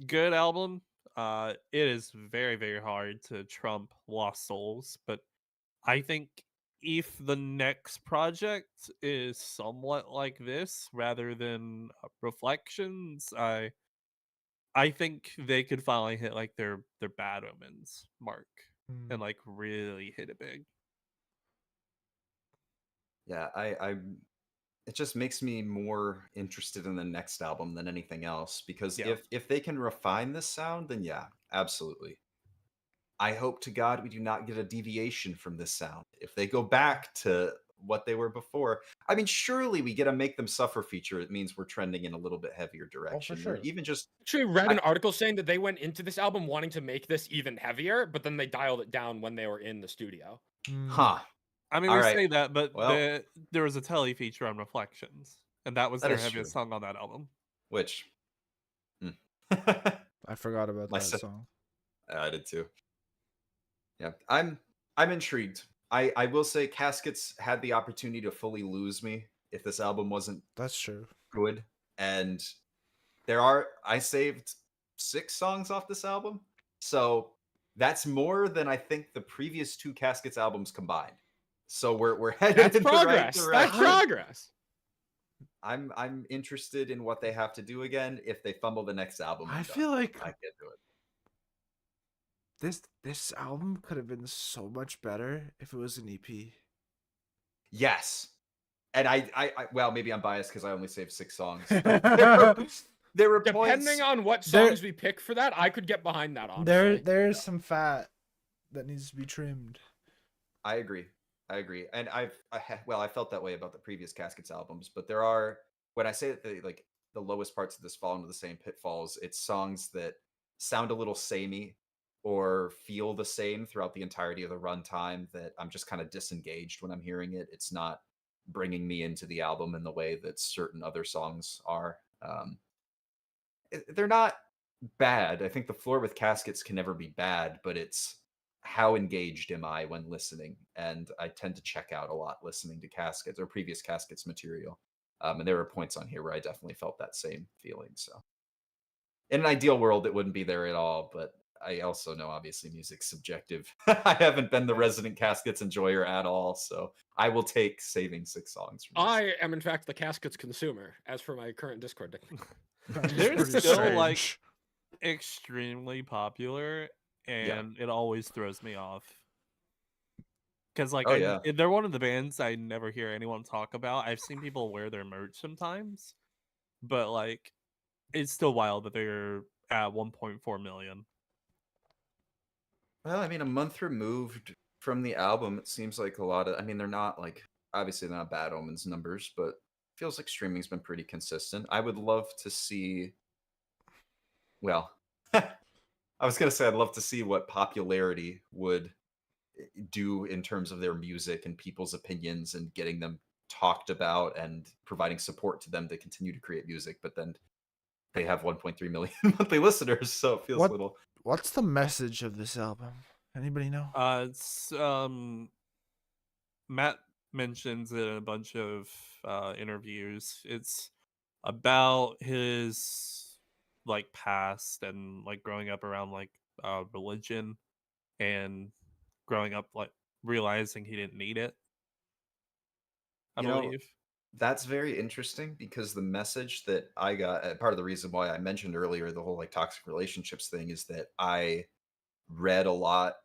good album. It is very, very hard to trump Lost Souls, but I think if the next project is somewhat like this rather than Reflections, I think they could finally hit like their Bad Omens mark and like really hit it big. Yeah, I it just makes me more interested in the next album than anything else because Yeah. if they can refine this sound, then yeah, absolutely. I hope to God we do not get a deviation from this sound. If they go back to what they were before, I mean, surely we get a Make Them Suffer feature. It means we're trending in a little bit heavier direction. sure. Or even just Actually read an article saying that they went into this album wanting to make this even heavier, but then they dialed it down when they were in the studio. huh. I mean, All we right. say that, but Well, there was a telly feature on Reflections, and that was that their is heaviest true. song on that album. Which I forgot about that Myself- song. I did too. Yeah, I'm intrigued. I will say Caskets had the opportunity to fully lose me if this album wasn't That's true. good. And I saved 6 songs off this album. So that's more than I think the previous 2 Caskets albums combined. So we're headed That's in the right progress. direction. That's progress. I'm interested in what they have to do again. If they fumble the next album, I I'm done. feel like I can't do it. this album could have been so much better if it was an EP. Yes. And I well, maybe I'm biased because I only saved 6 songs. There were Depending points. on what songs we pick for that, I could get behind that, honestly. There's some fat that needs to be trimmed. I agree. And I felt that way about the previous Caskets albums, but there are, when I say that the lowest parts of this fall into the same pitfalls, it's songs that sound a little samey or feel the same throughout the entirety of the runtime that I'm just kind of disengaged when I'm hearing it. It's not bringing me into the album in the way that certain other songs are. They're not bad. I think The Floor with Caskets can never be bad, but it's how engaged am I when listening? And I tend to check out a lot listening to Caskets or previous Caskets material. And there are points on here where I definitely felt that same feeling. So in an ideal world, it wouldn't be there at all, but I also know obviously music's subjective. I haven't been the resident Caskets enjoyer at all, so I will take saving 6 songs from this. I am, in fact, the Caskets consumer, as for my current Discord nickname. There's Pretty still like strange. extremely popular, Yeah. and it always throws me off. Because like Oh yeah. they're one of the bands I never hear anyone talk about. I've seen people wear their merch sometimes, but like it's still wild that they're at 1.4 million. Well, I mean, a month removed from the album, it seems like a lot of. I mean, they're not like obviously they're not Bad Omens numbers, but feels like streaming's been pretty consistent. I would love to see. Well, I was gonna say I'd love to see what popularity would do in terms of their music and people's opinions and getting them talked about and providing support to them to continue to create music. But then they have 1.3 million monthly listeners, so it feels a little. What's the message of this album? Anybody know? It's Matt mentions it in a bunch of interviews. It's about his like past and like growing up around like religion and growing up like realizing he didn't need it. I You know, believe. that's very interesting because the message that I got, part of the reason why I mentioned earlier the whole like toxic relationships thing is that I read a lot,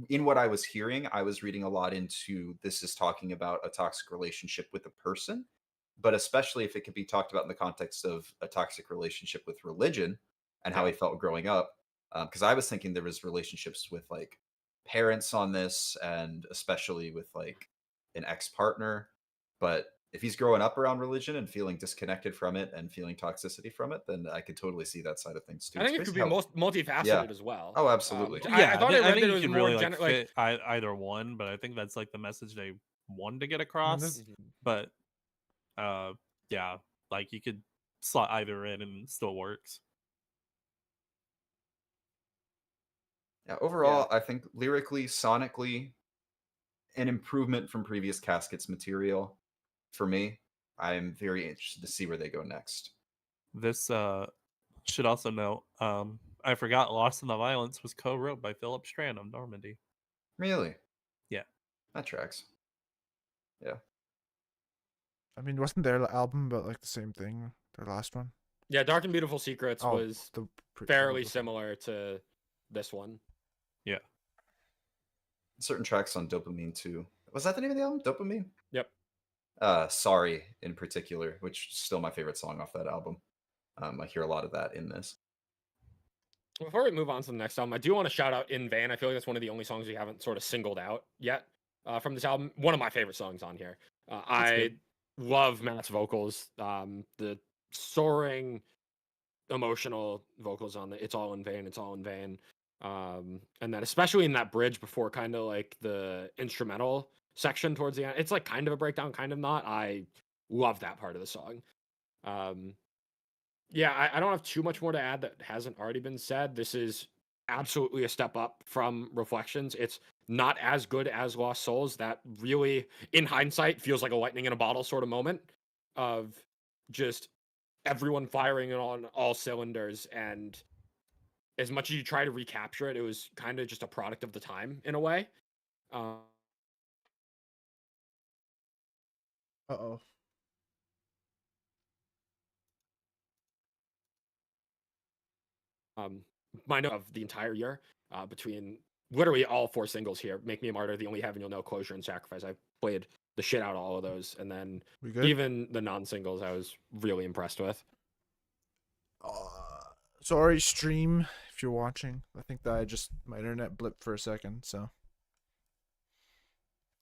in what I was hearing, I was reading a lot into this is talking about a toxic relationship with a person, but especially if it could be talked about in the context of a toxic relationship with religion and how Yeah. he felt growing up. Because I was thinking there was relationships with like parents on this, and especially with like an ex-partner. But if he's growing up around religion and feeling disconnected from it and feeling toxicity from it, then I could totally see that side of things too. I It's think it could crazy be how, most multifaceted yeah. as well. Oh, absolutely. I thought I read think that it you was can more really like like fit either one, but I think that's like the message they wanted to get I mean, across. But yeah, like you could slot either in and it still works. Yeah, overall, I think lyrically, sonically, an improvement from previous Caskets material for me. I'm very interested to see where they go next. This should also note, I forgot Lost in the Violence was co-wrote by Philip Strand of Normandy. Really? Yeah. That tracks. Yeah. I mean, wasn't their album about like the same thing? Their last one? yeah, Dark and Beautiful Secrets Oh, was the fairly before. similar to this one. Yeah. Certain tracks on Dopamine too. Was that the name of the album? Dopamine? Yep. Sorry in particular, which is still my favorite song off that album. I hear a lot of that in this. Before we move on to the next album, I do want to shout out In Vain. I feel like that's one of the only songs we haven't sort of singled out yet from this album. One of my favorite songs on here. I love Matt's vocals. The soaring, emotional vocals on the It's All in Vain, It's All in Vain. And then especially in that bridge before kind of like the instrumental section towards the end. It's like kind of a breakdown, kind of not. I love that part of the song. Yeah, I don't have too much more to add that hasn't already been said. This is absolutely a step up from Reflections. It's not as good as Lost Souls. That really, in hindsight, feels like a lightning in a bottle sort of moment of just everyone firing on all cylinders. And as much as you try to recapture it, it was kind of just a product of the time in a way. Uh-oh. My note of the entire year between literally all four singles here, Make Me a Martyr, The Only Heaven You'll Know, Closure, and Sacrifice. I played the shit out of all of those. And then We good? even the non-singles I was really impressed with. Sorry, stream, if you're watching. I think that my internet blipped for a second, so.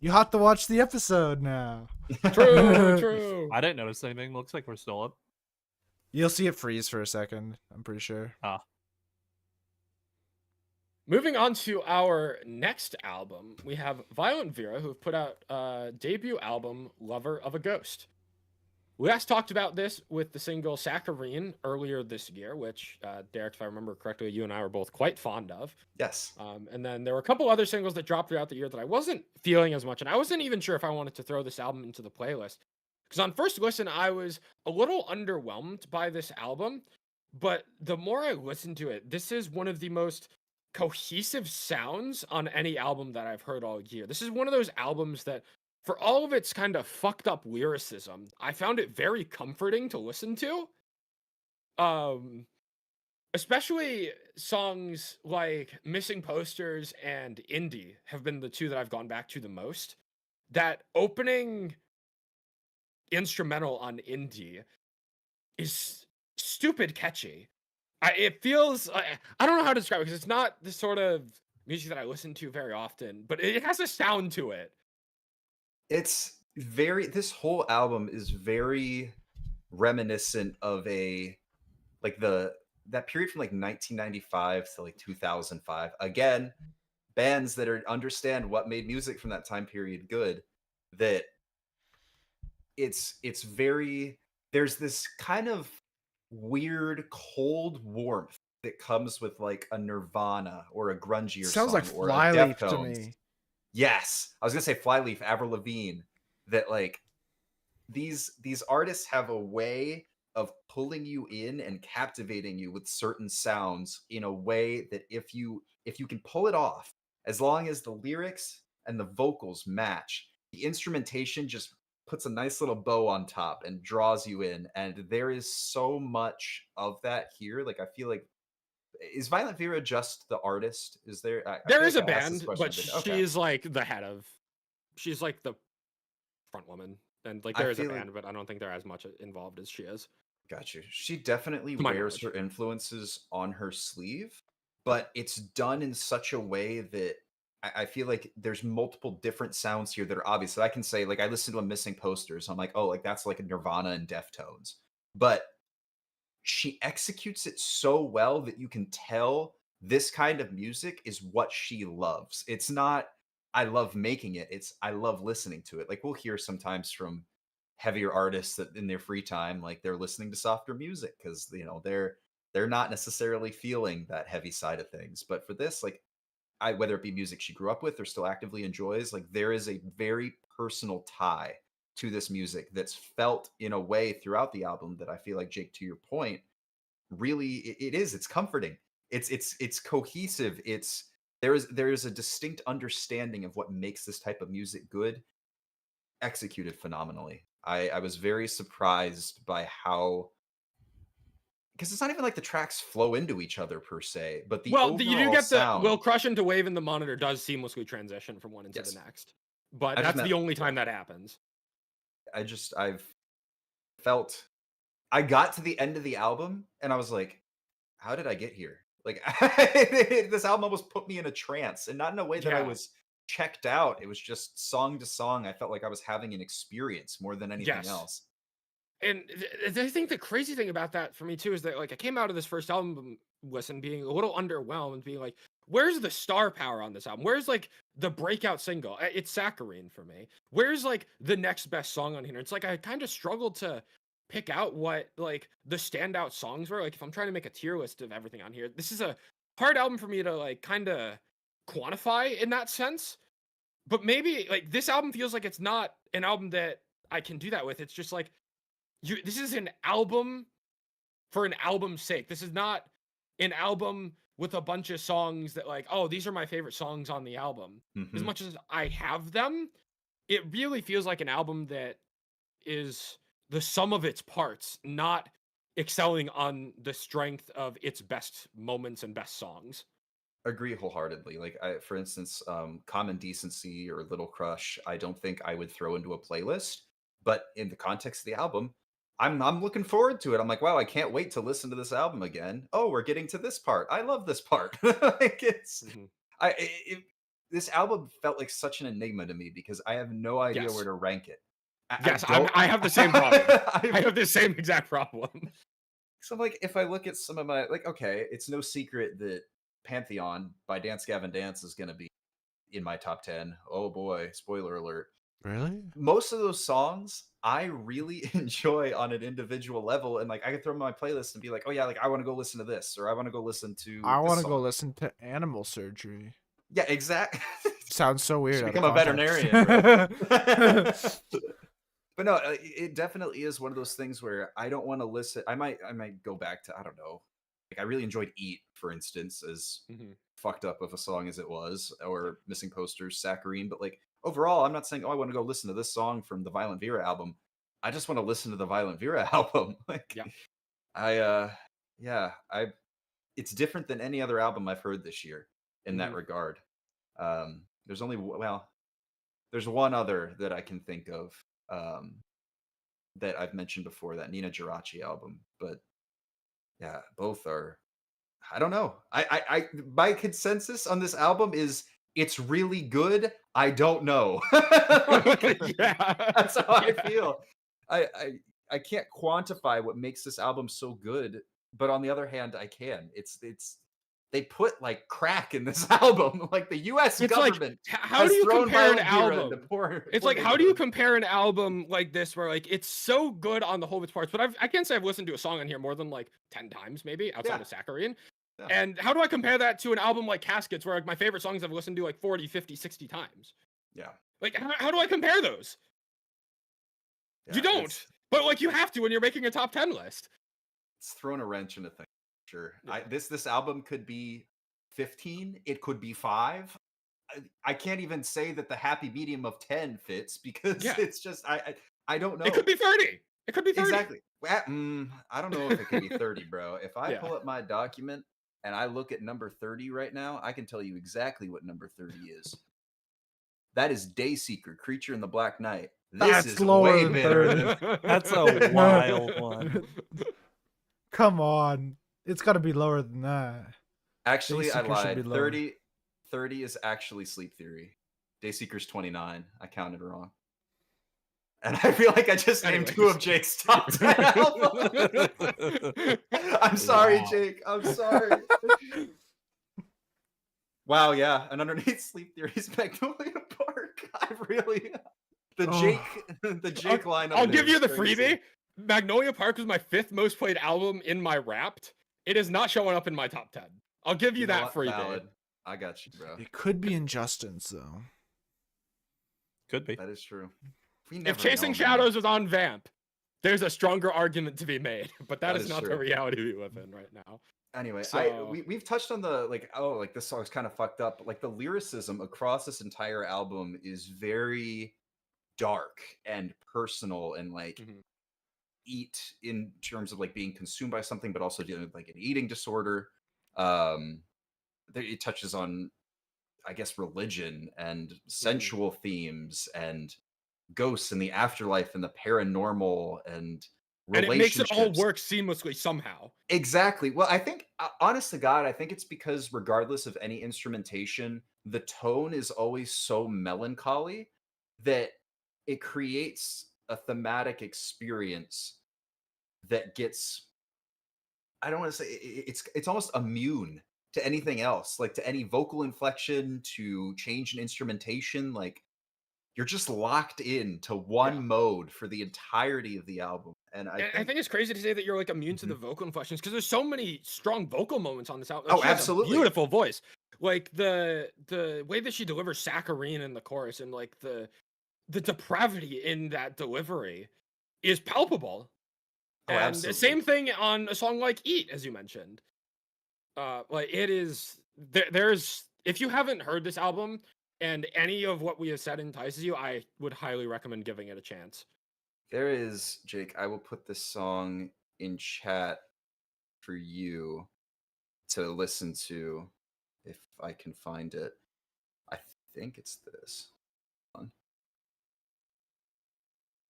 You have to watch the episode now. True. I didn't notice anything. Looks like we're still up. You'll see it freeze for a second, I'm pretty sure. Moving on to our next album, we have Violent Vera, who have put out a debut album, Lover of a Ghost. We last talked about this with the single Saccharine earlier this year, which, Derek, if I remember correctly, you and I were both quite fond of. Yes. And then there were a couple other singles that dropped throughout the year that I wasn't feeling as much, and I wasn't even sure if I wanted to throw this album into the playlist. Because on first listen, I was a little underwhelmed by this album, but the more I listened to it, this is one of the most cohesive sounds on any album that I've heard all year. This is one of those albums that, for all of its kind of fucked up lyricism, I found it very comforting to listen to. especially songs like Missing Posters and Indie have been the two that I've gone back to the most. That opening instrumental on Indie is stupid catchy. It feels I don't know how to describe it because it's not the sort of music that I listen to very often, but it has a sound to it. It's very this whole album is very reminiscent of a like the that period from like 1995 to like 2005. Again, bands that are understand what made music from that time period good. That it's very there's this kind of weird cold warmth that comes with like a Nirvana or a grungier Sounds like song or a Flyleaf to Deftones. me. Yes, I was gonna say Flyleaf, Avril Lavigne. That like these artists have a way of pulling you in and captivating you with certain sounds in a way that if you can pull it off, as long as the lyrics and the vocals match, the instrumentation just puts a nice little bow on top and draws you in. And there is so much of that here. Like I feel like is Violent Vera just the artist? Is there? I There feel is like a I asked this band, question. but Okay. she's like the head of. She's like the front woman, and like I there is a feel like band, but I don't think they're as much involved as she is. Got you. She definitely To my wears knowledge. her influences on her sleeve, but it's done in such a way that I feel like there's multiple different sounds here that are obvious. So I can say, like, I listen to a Missing Posters. I'm like, oh, like that's like a Nirvana and Deftones. But she executes it so well that you can tell this kind of music is what she loves. It's not I love making it, it's I love listening to it. Like we'll hear sometimes from heavier artists that in their free time like they're listening to softer music cuz they're not necessarily feeling that heavy side of things. But for this like I whether it be music she grew up with or still actively enjoys, like there is a very personal tie to this music that's felt in a way throughout the album that I feel like Jake, to your point, really it is. It's comforting. It's cohesive. It's there is a distinct understanding of what makes this type of music good, executed phenomenally. I was very surprised by how because it's not even like the tracks flow into each other per se, but the Well, you do overall get the sound. Will Crush into Wave in the Monitor does seamlessly transition from one into the Yes, next, but I just that's meant the only yeah. time that happens. I've felt I got to the end of the album and I was like, how did I get here? Like this album almost put me in a trance, and not in a way that I Yeah. was checked out. It was just song to song. I felt like I was having an experience more than anything Yes. else. And I think the crazy thing about that for me too is that like I came out of this first album listen being a little underwhelmed, being like, where's the star power on this album? Where's like the breakout single? It's Saccharine for me. Where's like the next best song on here? It's like I kind of struggled to pick out what like the standout songs were. Like if I'm trying to make a tier list of everything on here, this is a hard album for me to like kind of quantify in that sense. But maybe like this album feels like it's not an album that I can do that with. It's just like this is an album for an album's sake. This is not an album with a bunch of songs that like, oh, these are my favorite songs on the album. As Mhm. much as I have them, it really feels like an album that is the sum of its parts, not excelling on the strength of its best moments and best songs. Agree wholeheartedly. Like for instance, Common Decency or Little Crush, I don't think I would throw into a playlist. But in the context of the album, I'm looking forward to it. I'm like, wow, I can't wait to listen to this album again. Oh, we're getting to this part. I love this part. Like it's Mhm. this album felt like such an enigma to me because I have no idea where Yes. to rank it. Yes, don't. I have the same problem. I I have the same exact problem. So like if I look at some of my like okay, it's no secret that Pantheon by Dance Gavin Dance is going to be in my top 10. Oh boy, spoiler alert. Really? Most of those songs I really enjoy on an individual level, and like I can throw them on my playlist and be like, oh yeah, like I want to go listen to this, or I want to go listen to I this want to go song. listen to Animal Surgery. Yeah, exactly. Sounds so weird. Should out of become a context. veterinarian, bro. But no, it definitely is one of those things where I don't want to listen. I might go back to I don't know. Like I really enjoyed "Eat," for instance, as Mhm. fucked up of a song as it was, or Missing Posters, Saccharine. But like overall, I'm not saying oh I want to go listen to this song from the Violent Vera album. I just want to listen to the Violent Vera album. Like Yeah. I yeah it's different than any other album I've heard this year in that Mhm. regard. There's only there's one other that I can think of that I've mentioned before, that Nina Geraci album, but yeah, both are. I don't know. My consensus on this album is it's really good. I don't know. Yeah. That's how I Yeah. feel. I can't quantify what makes this album so good, but on the other hand, I can. It's they put like crack in this album. Like the U.S. It's like, government how has do you thrown compare an Violent Vera into album? poor. It's poor like, how do you neighborhoods. compare an album like this where like it's so good on the whole of its parts, but I can't say I've listened to a song on here more than like 10 times maybe outside Yeah. of Saccharine. Yeah. And how do I compare that to an album like Caskets where like my favorite songs I've listened to like 40, 50, 60 times? Yeah. Like, how do I compare those? Yeah, You don't. But like you have to when you're making a top 10 list. It's thrown a wrench into things. Sure. Yeah. This album could be 15. It could be 5. I can't even say that the happy medium of 10 fits because Yeah. it's just I don't know. It could be 30. It could be 30. Exactly. I don't know if it could be 30, bro. If I Yeah. pull up my document and I look at number 30 right now, I can tell you exactly what number 30 is. That is Dayseeker, Creature in the Black Night. This That's is lower way than better 30. than That's a wild one. Come on. It's got to be lower than that. Actually, I Dayseeker should be lied. lower. 30 is actually Sleep Theory. Dayseeker's 29. I counted wrong. And I feel like I just named 2 of Anyways. Jake's top 10 albums. I'm sorry, Wow. Jake. I'm sorry. Wow, yeah. And underneath Sleep Theory's Magnolia Park. I really the Jake lineup. I'll there give is you the crazy. freebie. Magnolia Park was my 5th most played album in my Wrapped. It is not showing up in my top 10. I'll give you know that what? freebie. Valid. I got you, bro. It could be Injustice, though. Could be. That is true. We If never Chasing know, man. Shadows was on Vamp, there's a stronger argument to be made. But That is is not the true. reality we live in right now. Anyway, So- we've touched on the like this song's kind of fucked up. Like the lyricism across this entire album is very dark and personal and like Mhm. eat in terms of like being consumed by something, but also dealing with like an eating disorder. It touches on, I guess, religion and sensual themes and ghosts and the afterlife and the paranormal and And it makes it all relationships. work seamlessly somehow. Exactly. Well, I think, honest to God, I think it's because regardless of any instrumentation, the tone is always so melancholy that it creates a thematic experience that gets, I don't want to say it's almost immune to anything else, like to any vocal inflection, to change in instrumentation. Like you're just locked in to one mode for the entirety of the album. And I think it's crazy to say that you're like immune to the vocal inflections because there's so many strong vocal moments on this album. Oh, She has a absolutely. beautiful voice. Like the way that she delivers saccharine in the chorus and like the depravity in that delivery is palpable. Oh, And absolutely. the same thing on a song like Eat, as you mentioned. Like it is there's if you haven't heard this album and any of what we have said entices you, I would highly recommend giving it a chance. There is, Jake, I will put this song in chat for you to listen to if I can find it. I think it's this. Hold on.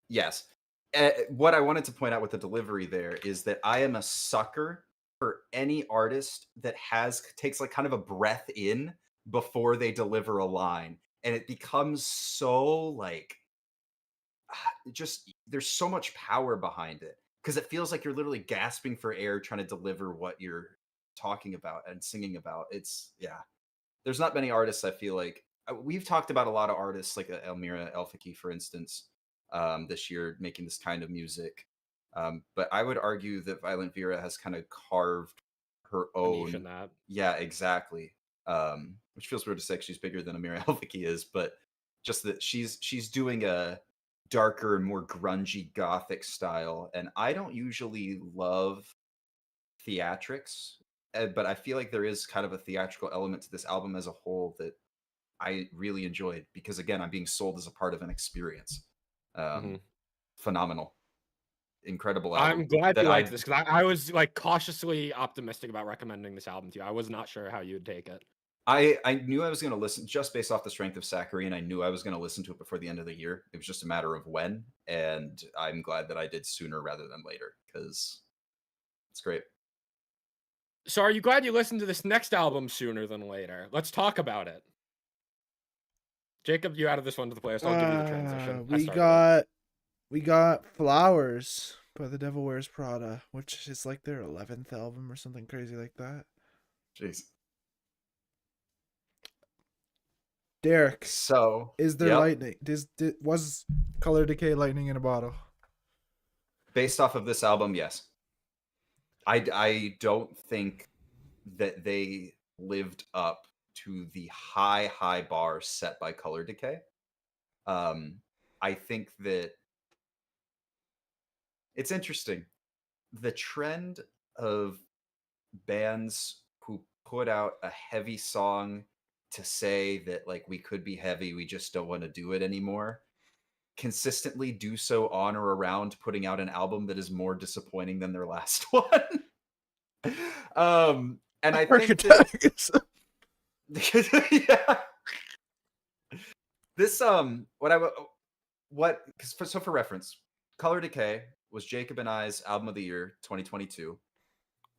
Yes. What I wanted to point out with the delivery there is that I am a sucker for any artist that takes like kind of a breath in before they deliver a line. And it becomes so like just there's so much power behind it because it feels like you're literally gasping for air trying to deliver what you're talking about and singing about. It's there's not many artists I feel like we've talked about a lot of artists like Elmira Elfaki, for instance, this year making this kind of music. But I would argue that Violent Vera has kind of carved her A niche in own. that. Yeah, exactly. Which feels weird to say 'cause she's bigger than Amira Elfaki is, but just that she's doing a darker and more grungy gothic style. And I don't usually love theatrics, but I feel like there is kind of a theatrical element to this album as a whole that I really enjoyed because again, I'm being sold as a part of an experience. Phenomenal. incredible I'm album. glad that you liked I this because I was like cautiously optimistic about recommending this album to you. I was not sure how you'd take it. I knew I was going to listen just based off the strength of Zachary, and I knew I was going to listen to it before the end of the year. It was just a matter of when, and I'm glad that I did sooner rather than later because it's great. So are you glad you listened to this next album sooner than later? Let's talk about it. Jacob, you added this one to the playlist. I'll give you the transition. We got Flowers by The Devil Wears Prada, which is like their 11th album or something crazy like that. Jeez. Derek, So is there yep. lightning? Was Color Decay lightning in a bottle? Based off of this album, yes. I don't think that they lived up to the high bar set by Color Decay. I think that it's interesting. The trend of bands who put out a heavy song to say that like we could be heavy, we just don't want to do it anymore, consistently do so on or around putting out an album that is more disappointing than their last one. And I think that yeah. This for reference, Color Decay was Jacob and I's album of the year 2022.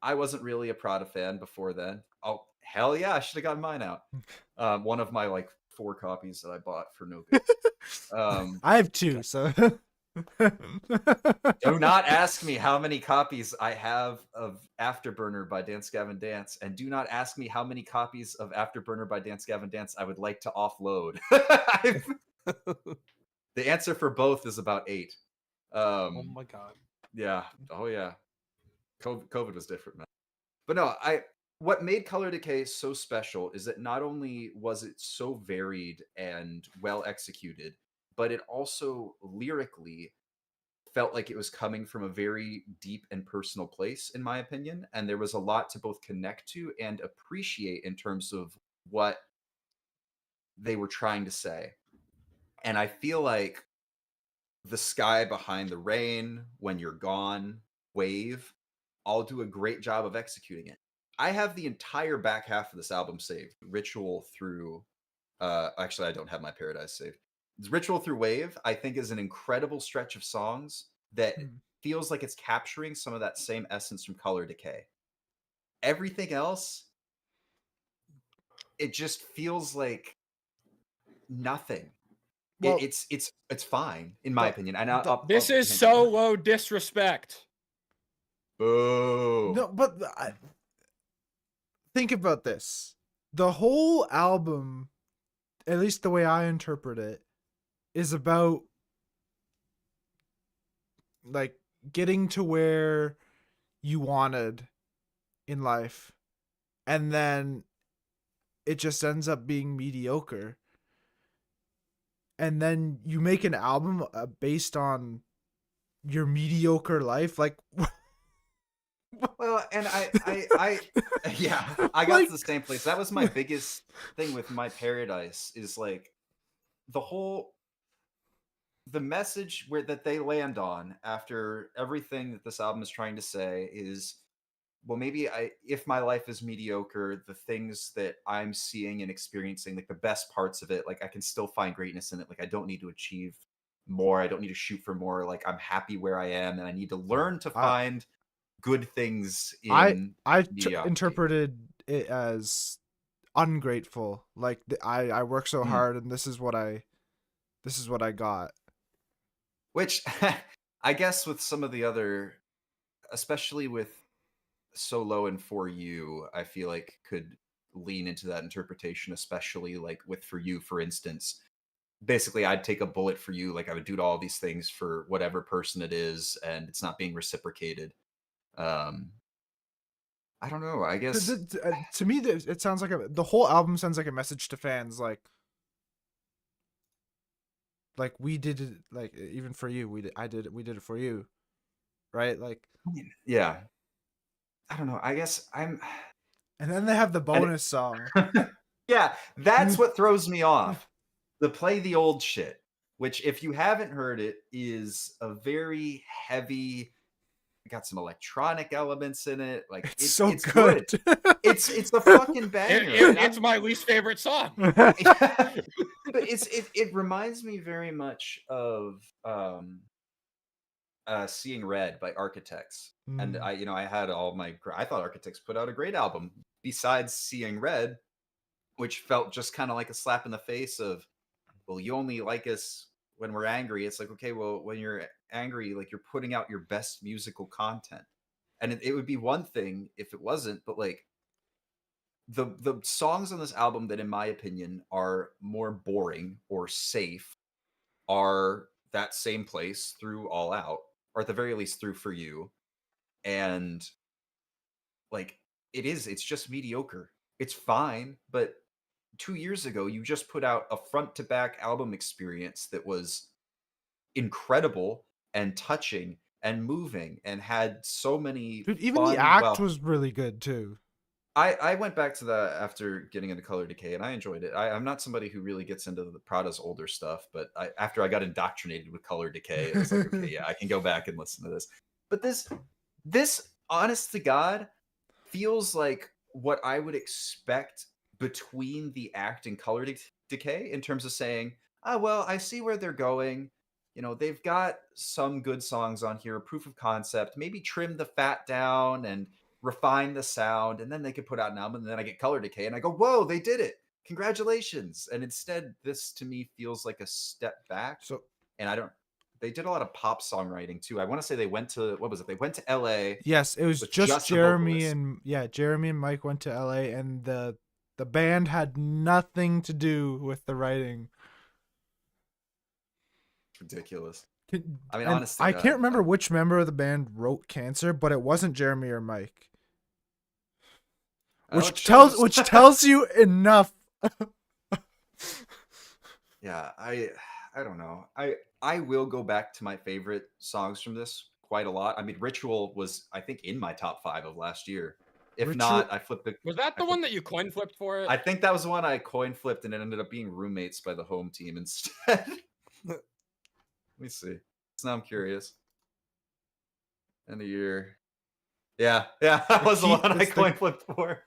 I wasn't really a Prada fan before then. Oh hell yeah, I should have gotten mine out. One of my like 4 copies that I bought for no good. I have 2, so Do not ask me how many copies I have of Afterburner by Dance Gavin Dance, and do not ask me how many copies of Afterburner by Dance Gavin Dance I would like to offload. The answer for both is about 8. Oh my god. Yeah. Oh yeah. COVID was different, man. But no, what made Color Decay so special is that not only was it so varied and well executed, but it also lyrically felt like it was coming from a very deep and personal place, in my opinion. And there was a lot to both connect to and appreciate in terms of what they were trying to say. And I feel like The Sky Behind the Rain, When You're Gone, Wave, all do a great job of executing it. I have the entire back half of this album saved. Ritual through actually I don't have My Paradise saved. Ritual through Wave, I think, is an incredible stretch of songs that feels like it's capturing some of that same essence from Color Decay. Everything else, it just feels like nothing. Well, it's fine in my opinion. And This is so low disrespect. Boo. no, but think about this. The whole album, at least the way I interpret it, is about like getting to where you wanted in life, and then it just ends up being mediocre. And then you make an album based on your mediocre life, like. Well, and I yeah, I got to the same place. That was my biggest thing with My Paradise is like the message that they land on after everything that this album is trying to say is, well, maybe if my life is mediocre, the things that I'm seeing and experiencing, like the best parts of it, like I can still find greatness in it. Like I don't need to achieve more. I don't need to shoot for more. Like I'm happy where I am, and I need to learn to find good things in I interpreted it as ungrateful. Like I work so hard, and this is what I got. Which I guess with some of the other, especially with So Low and For You, I feel like could lean into that interpretation, especially like with For You, for instance. Basically, I'd take a bullet for you, like I would do all these things for whatever person it is, and it's not being reciprocated. I don't know. I guess to me, it sounds like the whole album sounds like a message to fans, like we did it, like even for you, we did it for you, right? Like, yeah. I don't know. I guess I'm. And then they have the bonus song. Yeah, that's what throws me off. The play the old shit. which if you haven't heard it, is a very heavy. Got some electronic elements in it. Like It's so it's good. It's a fucking banger. That's my least favorite song. But it reminds me very much of Seeing Red by Architects. And I had I thought Architects put out a great album besides Seeing Red, which felt just kind of like a slap in the face of, well, you only like us when we're angry. It's like, okay, well, when you're angry, like you're putting out your best musical content. And it would be one thing if it wasn't, but like the songs on this album that in my opinion are more boring or safe are That Same Place through All Out, or at the very least through For You. And like it's just mediocre. It's fine, but 2 years ago you just put out a front to back album experience that was incredible and touching and moving and had so many Dude, even fun, the act was really good too. I went back to that after getting into Color Decay, and I enjoyed it. I'm not somebody who really gets into the Prada's older stuff, but after I got indoctrinated with Color Decay, it was like, okay, yeah, I can go back and listen to this. But this, honest to God, feels like what I would expect between the act and Color Decay in terms of saying, oh, well, I see where they're going. They've got some good songs on here, proof of concept, maybe trim the fat down and refine the sound, and then they could put out an album. And then I get Color Decay and I go, whoa, they did it, congratulations. And instead, this to me feels like a step back. And they did a lot of pop songwriting too. I want to say they went to, what was it, they went to LA. Yes, it was just Jeremy and Mike went to LA, and the band had nothing to do with the writing. Ridiculous. I mean, honestly, I can't remember which member of the band wrote Cancer, but it wasn't Jeremy or Mike. Which tells you enough. Yeah, I don't know. I will go back to my favorite songs from this quite a lot. I mean, Ritual was, I think, in my top 5 of last year. If not, I flipped it. Was that the one that you coin flipped for it? I think that was the one I coin flipped, and it ended up being roommates by the home team instead. Let me see. So now I'm curious. End of year. Yeah, that was the one I coin flipped for.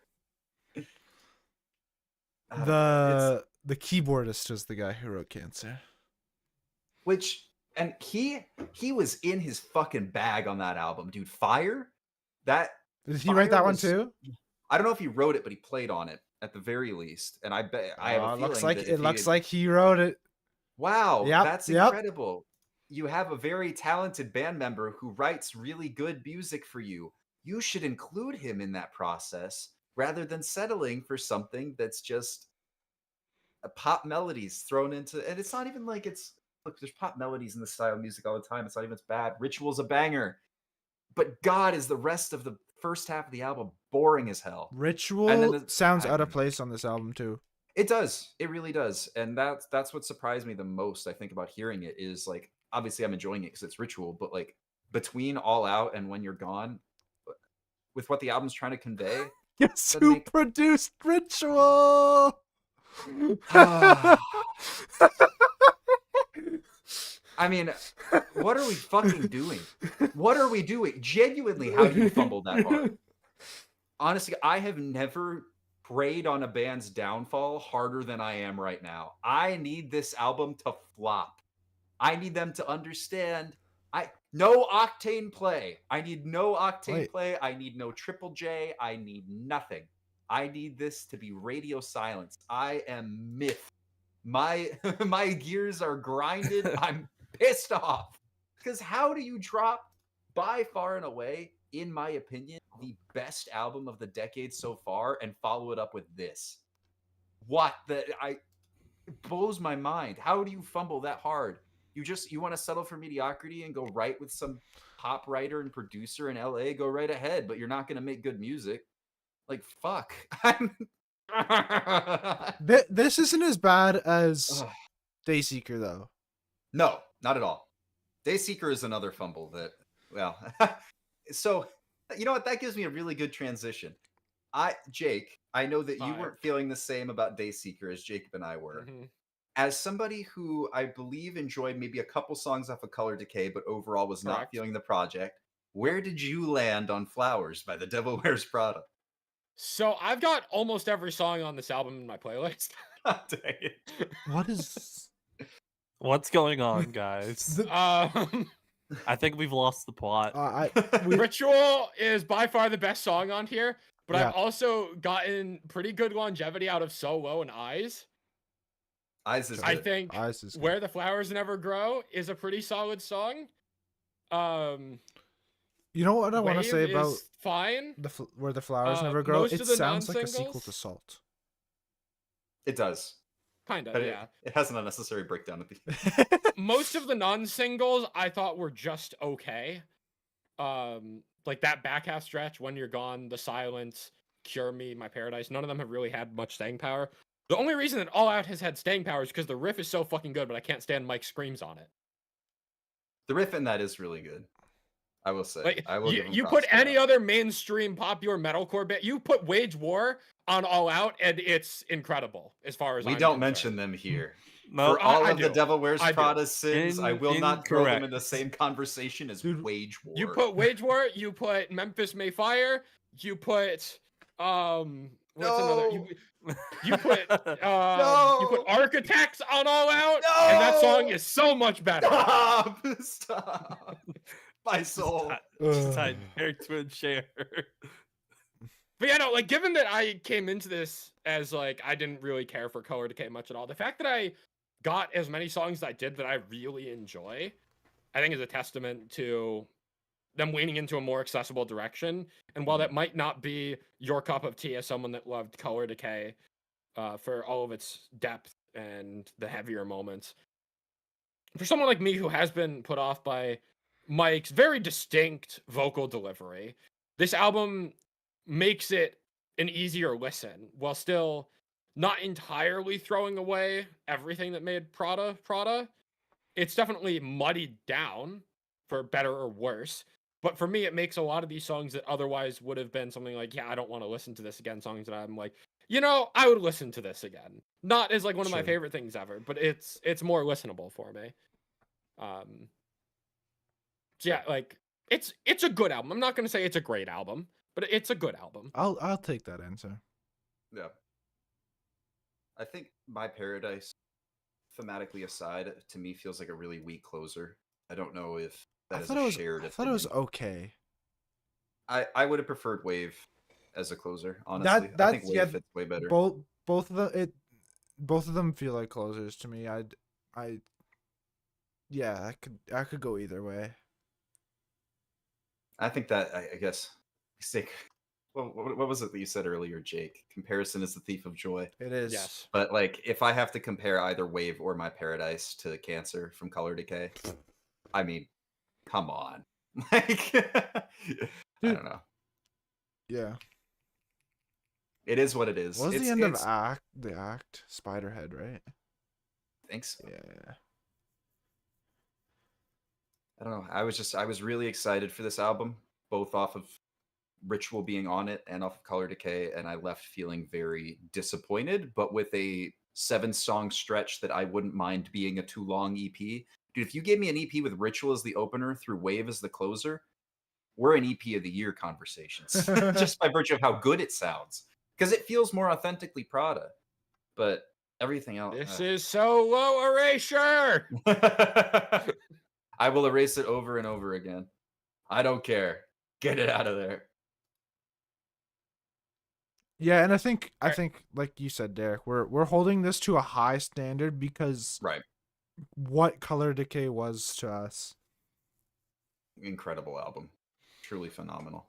The keyboardist was the guy who wrote Cancer. And he was in his fucking bag on that album, dude. Fire? Did he write that one too? I don't know if he wrote it, but he played on it at the very least. And I bet I have a feeling it looks like he wrote it. Wow, that's incredible. You have a very talented band member who writes really good music for you. You should include him in that process rather than settling for something that's just pop melodies thrown into. And it's not even like look, there's pop melodies in this style of music all the time. It's not even as bad. Ritual's a banger. But God, is the rest of the first half of the album boring as hell. Ritual sounds out of place on this album too. It does. It really does. And that's what surprised me the most, I think, about hearing it is like, obviously I'm enjoying it because it's Ritual, but like between All Out and When You're Gone, with what the album's trying to convey. Guess who produced Ritual? I mean, what are we fucking doing? What are we doing? Genuinely, how do you fumble that hard? Honestly, I have never preyed on a band's downfall harder than I am right now. I need this album to flop. I need them to understand. No octane play. I need no octane play. I need no Triple J. I need nothing. I need this to be radio silence. I am miffed. My gears are grinded. I'm pissed off. Because how do you drop, by far and away, in my opinion, the best album of the decade so far and follow it up with this? It blows my mind. How do you fumble that hard? You want to settle for mediocrity and go write with some pop writer and producer in LA? Go right ahead, but you're not going to make good music. Like, fuck. This isn't as bad as Dayseeker, though. No, not at all. Dayseeker is another fumble that, well, so, you know what? That gives me a really good transition. Jake, I know that you weren't feeling the same about Dayseeker as Jacob and I were. Mm-hmm. as somebody who I believe enjoyed maybe a couple songs off of Color Decay, but overall was not Correct. feeling the project, where did you land on Flowers by The Devil Wears Prada? So I've got almost every song on this album in my playlist. Dang it. What is What's going on, guys? I think we've lost the plot. Ritual is by far the best song on here, but Yeah. I've also gotten pretty good longevity out of So Low and Eyes. Eyes is I good. think Eyes is good. Where the Flowers Never Grow is a pretty solid song. You know what I want to Wave say about is fine. Where the Flowers Never Grow? most It of the sounds like a sequel non-singles- to Salt. It does. Kind of, But yeah. it has an unnecessary breakdown at the end. Most of the non-singles I thought were just okay. Like that back half stretch, When You're Gone, The Silence, Cure Me, My Paradise, none of them have really had much staying power. The only reason that All Out has had staying power is because the riff is so fucking good, but I can't stand Mike's screams on it. The riff in that is really good. I will say. Like I will give him you props put for any that. other mainstream popular metalcore band, you put Wage War on All Out, and it's incredible as far as We I'm don't concerned. mention them here. No, For all I of the do. Devil Wears I do. Prada sins, I will not throw them in the Incorrect. same conversation as Dude, Wage War. You put Wage War, you put Memphis May Fire, you put what's another? You put you put Architects on All Out, and that song No! is so much better. Stop! Stop! My soul. Just tied Eric to a chair. But yeah, no, like given that I came into this as like I didn't really care for Color Decay much at all, the fact that I got as many songs as I did that I really enjoy, I think is a testament to them leaning into a more accessible direction. And while that might not be your cup of tea as someone that loved Color Decay for all of its depth and the heavier moments, for someone like me who has been put off by Mike's very distinct vocal delivery, this album makes it an easier listen while still not entirely throwing away everything that made Prada Prada. It's definitely muddied down for better or worse. But for me, it makes a lot of these songs that otherwise would have been something like, yeah, I don't want to listen to this again, songs that I'm like, you know, I would listen to this again. Not as like one of my Sure. favorite things ever, but it's more listenable for me. So yeah, like it's a good album. I'm not gonna say it's a great album, but it's a good album. I'll take that answer. Yeah. I think My Paradise, thematically aside, to me feels like a really weak closer. I don't know if that is a shared I thought it was opinion. okay. I would have preferred Wave as a closer, honestly. I think that's- Wave yeah, fits way better. Both of them feel like closers to me. Yeah, I could go either way. I think that I guess mistake. What was it that you said earlier, Jake? Comparison is the thief of joy. It is. Yes. But like, if I have to compare either Wave or My Paradise to Cancer from Color Decay, I mean, come on, like, I don't know. Yeah. It is what it is. What was It's- the end of it's- the act? Spiderhead, right? Thanks. Yeah. I don't know. I was really excited for this album, both off of Ritual being on it and off of Color Decay, and I left feeling very disappointed, but with a 7-song stretch that I wouldn't mind being a too long EP. Dude, if you gave me an EP with Ritual as the opener through Wave as the closer, we're in EP of the year conversations. Just by virtue of how good it sounds. Because it feels more authentically Prada. But everything else. This is so low erasure. I will erase it over and over again. I don't care. Get it out of there. Yeah, and I think like you said, Derek, we're holding this to a high standard because Right. what Color Decay was to us. Incredible album. Truly phenomenal.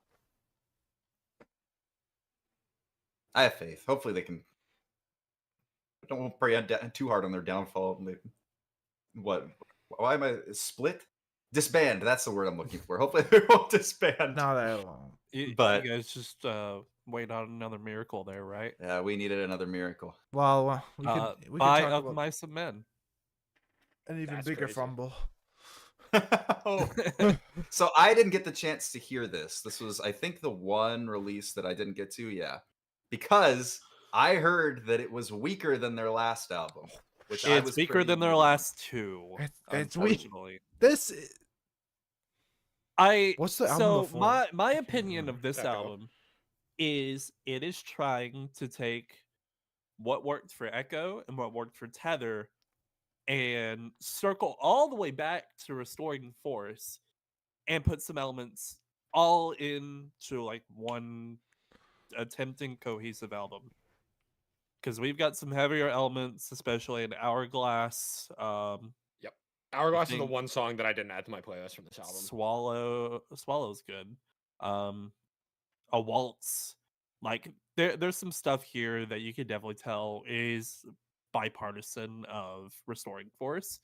I have faith. Hopefully they can. Don't pray too hard on their downfall. What? Why am I split? Disband. That's the word I'm looking for. Hopefully they won't disband. No, that won't. But- you guys just wait on another miracle there, right? Yeah, we needed another miracle. Well, we could Buy talk of about Mice and Men. an even That's bigger crazy. fumble. Oh. So I didn't get the chance to hear this. This was, I think, the one release that I didn't get to. Yeah, because I heard that it was weaker than their last album, which I It's was weaker pretty than their muted on. last two, It's weak. unfortunately. This what's the album So before? my I can't opinion remember. of this Echo. album is it is trying to take what worked for Echo and what worked for Tether and circle all the way back to Restoring Force and put some elements all into like one attempting cohesive album. Because we've got some heavier elements, especially in Hourglass. Yep. Hourglass is the think- one song that I didn't add to my playlist from this album. Swallow's good. A Waltz. Like there's some stuff here that you could definitely tell is bipartisan of Restoring Force.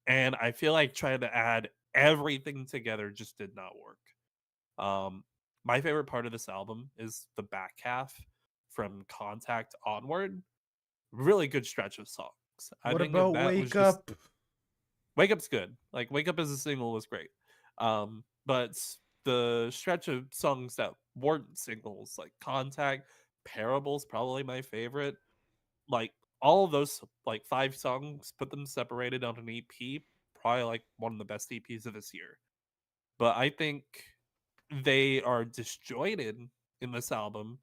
And I feel like trying to add everything together just did not work. My favorite part of this album is the back half from Contact onward. Really good stretch of songs. I What think if about that was Wake just Up? Wake Up's good. Like Wake Up as a single was great. But the stretch of songs that weren't singles, like Contact, Parables, probably my favorite. Like all of those like 5 songs, put them separated on an EP, probably like one of the best EPs of this year. But I think they are disjointed in this album,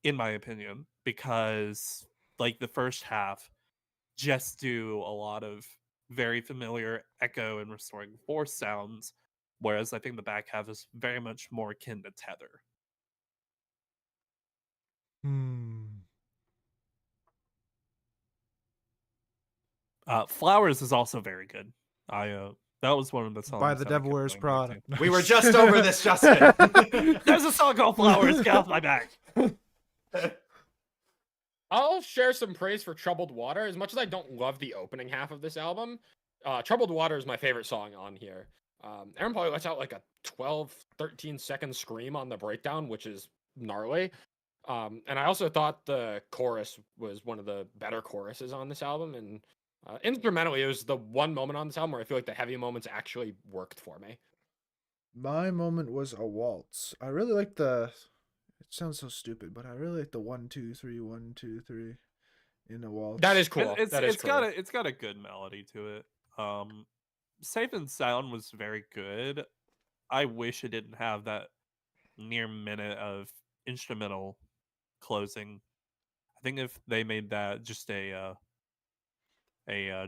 in my opinion, because like the first half just do a lot of very familiar Echo and Restoring Force sounds, whereas I think the back half is very much more akin to Tether. Flowers is also very good. That was one of the songs By the that I Devil kept Wears going back Prada. to. We were just over this, Justin. There's a song called Flowers. Get off my back. I'll share some praise for Troubled Water. As much as I don't love the opening half of this album, Troubled Water is my favorite song on here. Aaron probably lets out like a 12, 13-second scream on the breakdown, which is gnarly. And I also thought the chorus was one of the better choruses on this album. And instrumentally, it was the one moment on this album where I feel like the heavy moments actually worked for me. My moment was A Waltz. I really like the. It sounds so stupid, but I really like the 1 2 3 1 2 3 in A Waltz. That is cool. It's that is cool. it's got a good melody to it. Safe and Sound was very good. I wish it didn't have that near minute of instrumental closing. I think if they made that just a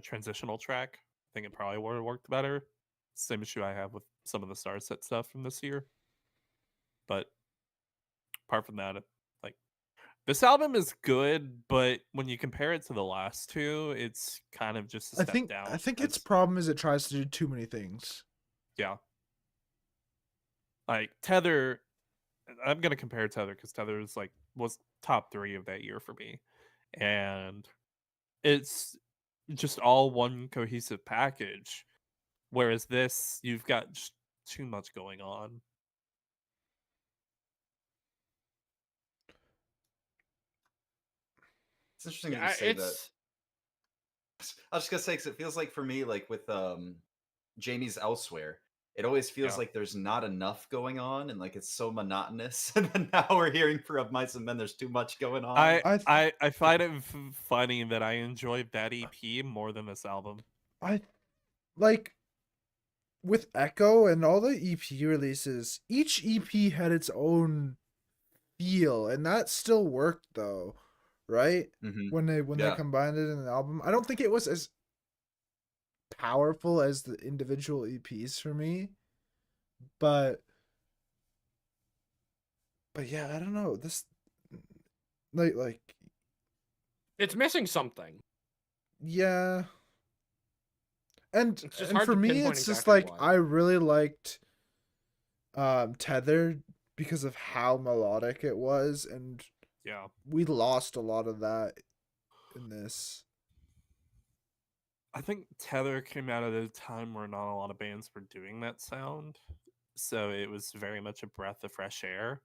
transitional track, I think it probably would have worked better. Same issue I have with some of the Starset stuff from this year. But apart from that, like this album is good, but when you compare it to the last two, it's kind of just a step down. I think its problem is it tries to do too many things. Yeah. Like Tether, I'm gonna compare Tether because Tether is like was top 3 of that year for me, and it's just all one cohesive package. Whereas this, you've got just too much going on. It's interesting that you say that. I was just gonna say because it feels like for me, like with Jamie's Elsewhere, it always feels like there's not enough going on, and like it's so monotonous. And then now we're hearing for Of Mice and Men, there's too much going on. I find it funny that I enjoyed that EP more than this album. I like with Echo and all the EP releases, each EP had its own feel, and that still worked though, right? When they combined it in an album, I don't think it was as powerful as the individual EPs for me, but yeah, I don't know, this like it's missing something. Yeah. And hard for to me, pinpoint it's just exactly like why. I really liked Tether because of how melodic it was, and Yeah, we lost a lot of that in this. I think Tether came out at a time where not a lot of bands were doing that sound, so it was very much a breath of fresh air.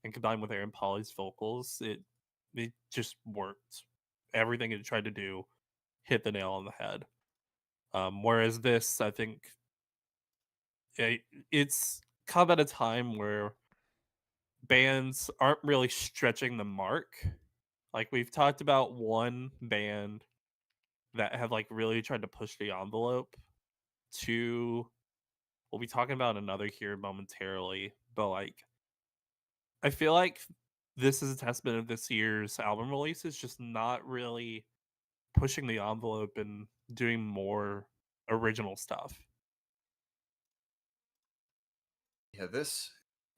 And combined with Aaron Paul's vocals, it just worked. Everything it tried to do hit the nail on the head. Whereas this, I think, it's come at a time where bands aren't really stretching the mark. Like we've talked about one band that have like really tried to push the envelope to we'll be talking about another here momentarily, but like I feel like this is a testament of this year's album releases just not really pushing the envelope and doing more original stuff. Yeah, this,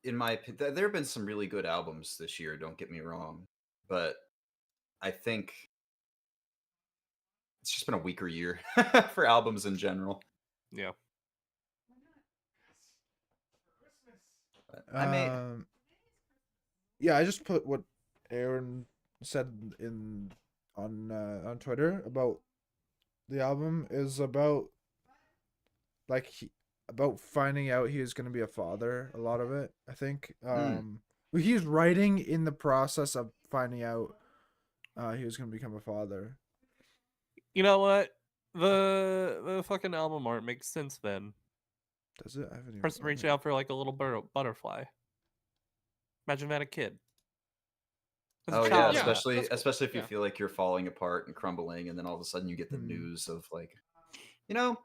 in my opinion, there have been some really good albums this year. Don't get me wrong, but I think it's just been a weaker year for albums in general. Yeah. But I may, Yeah, I just put what Aaron said in on Twitter about the album is about like about finding out he was going to be a father. A lot of it, I think. He's writing in the process of finding out he was going to become a father. You know what? The fucking album art makes sense then. Does it? I haven't even. Person reaching out for like a little butterfly. Imagine that a kid. As a oh yeah, child. Yeah, especially that's cool. especially if you Yeah. feel like you're falling apart and crumbling, and then all of a sudden you get the Hmm. news of like, you know,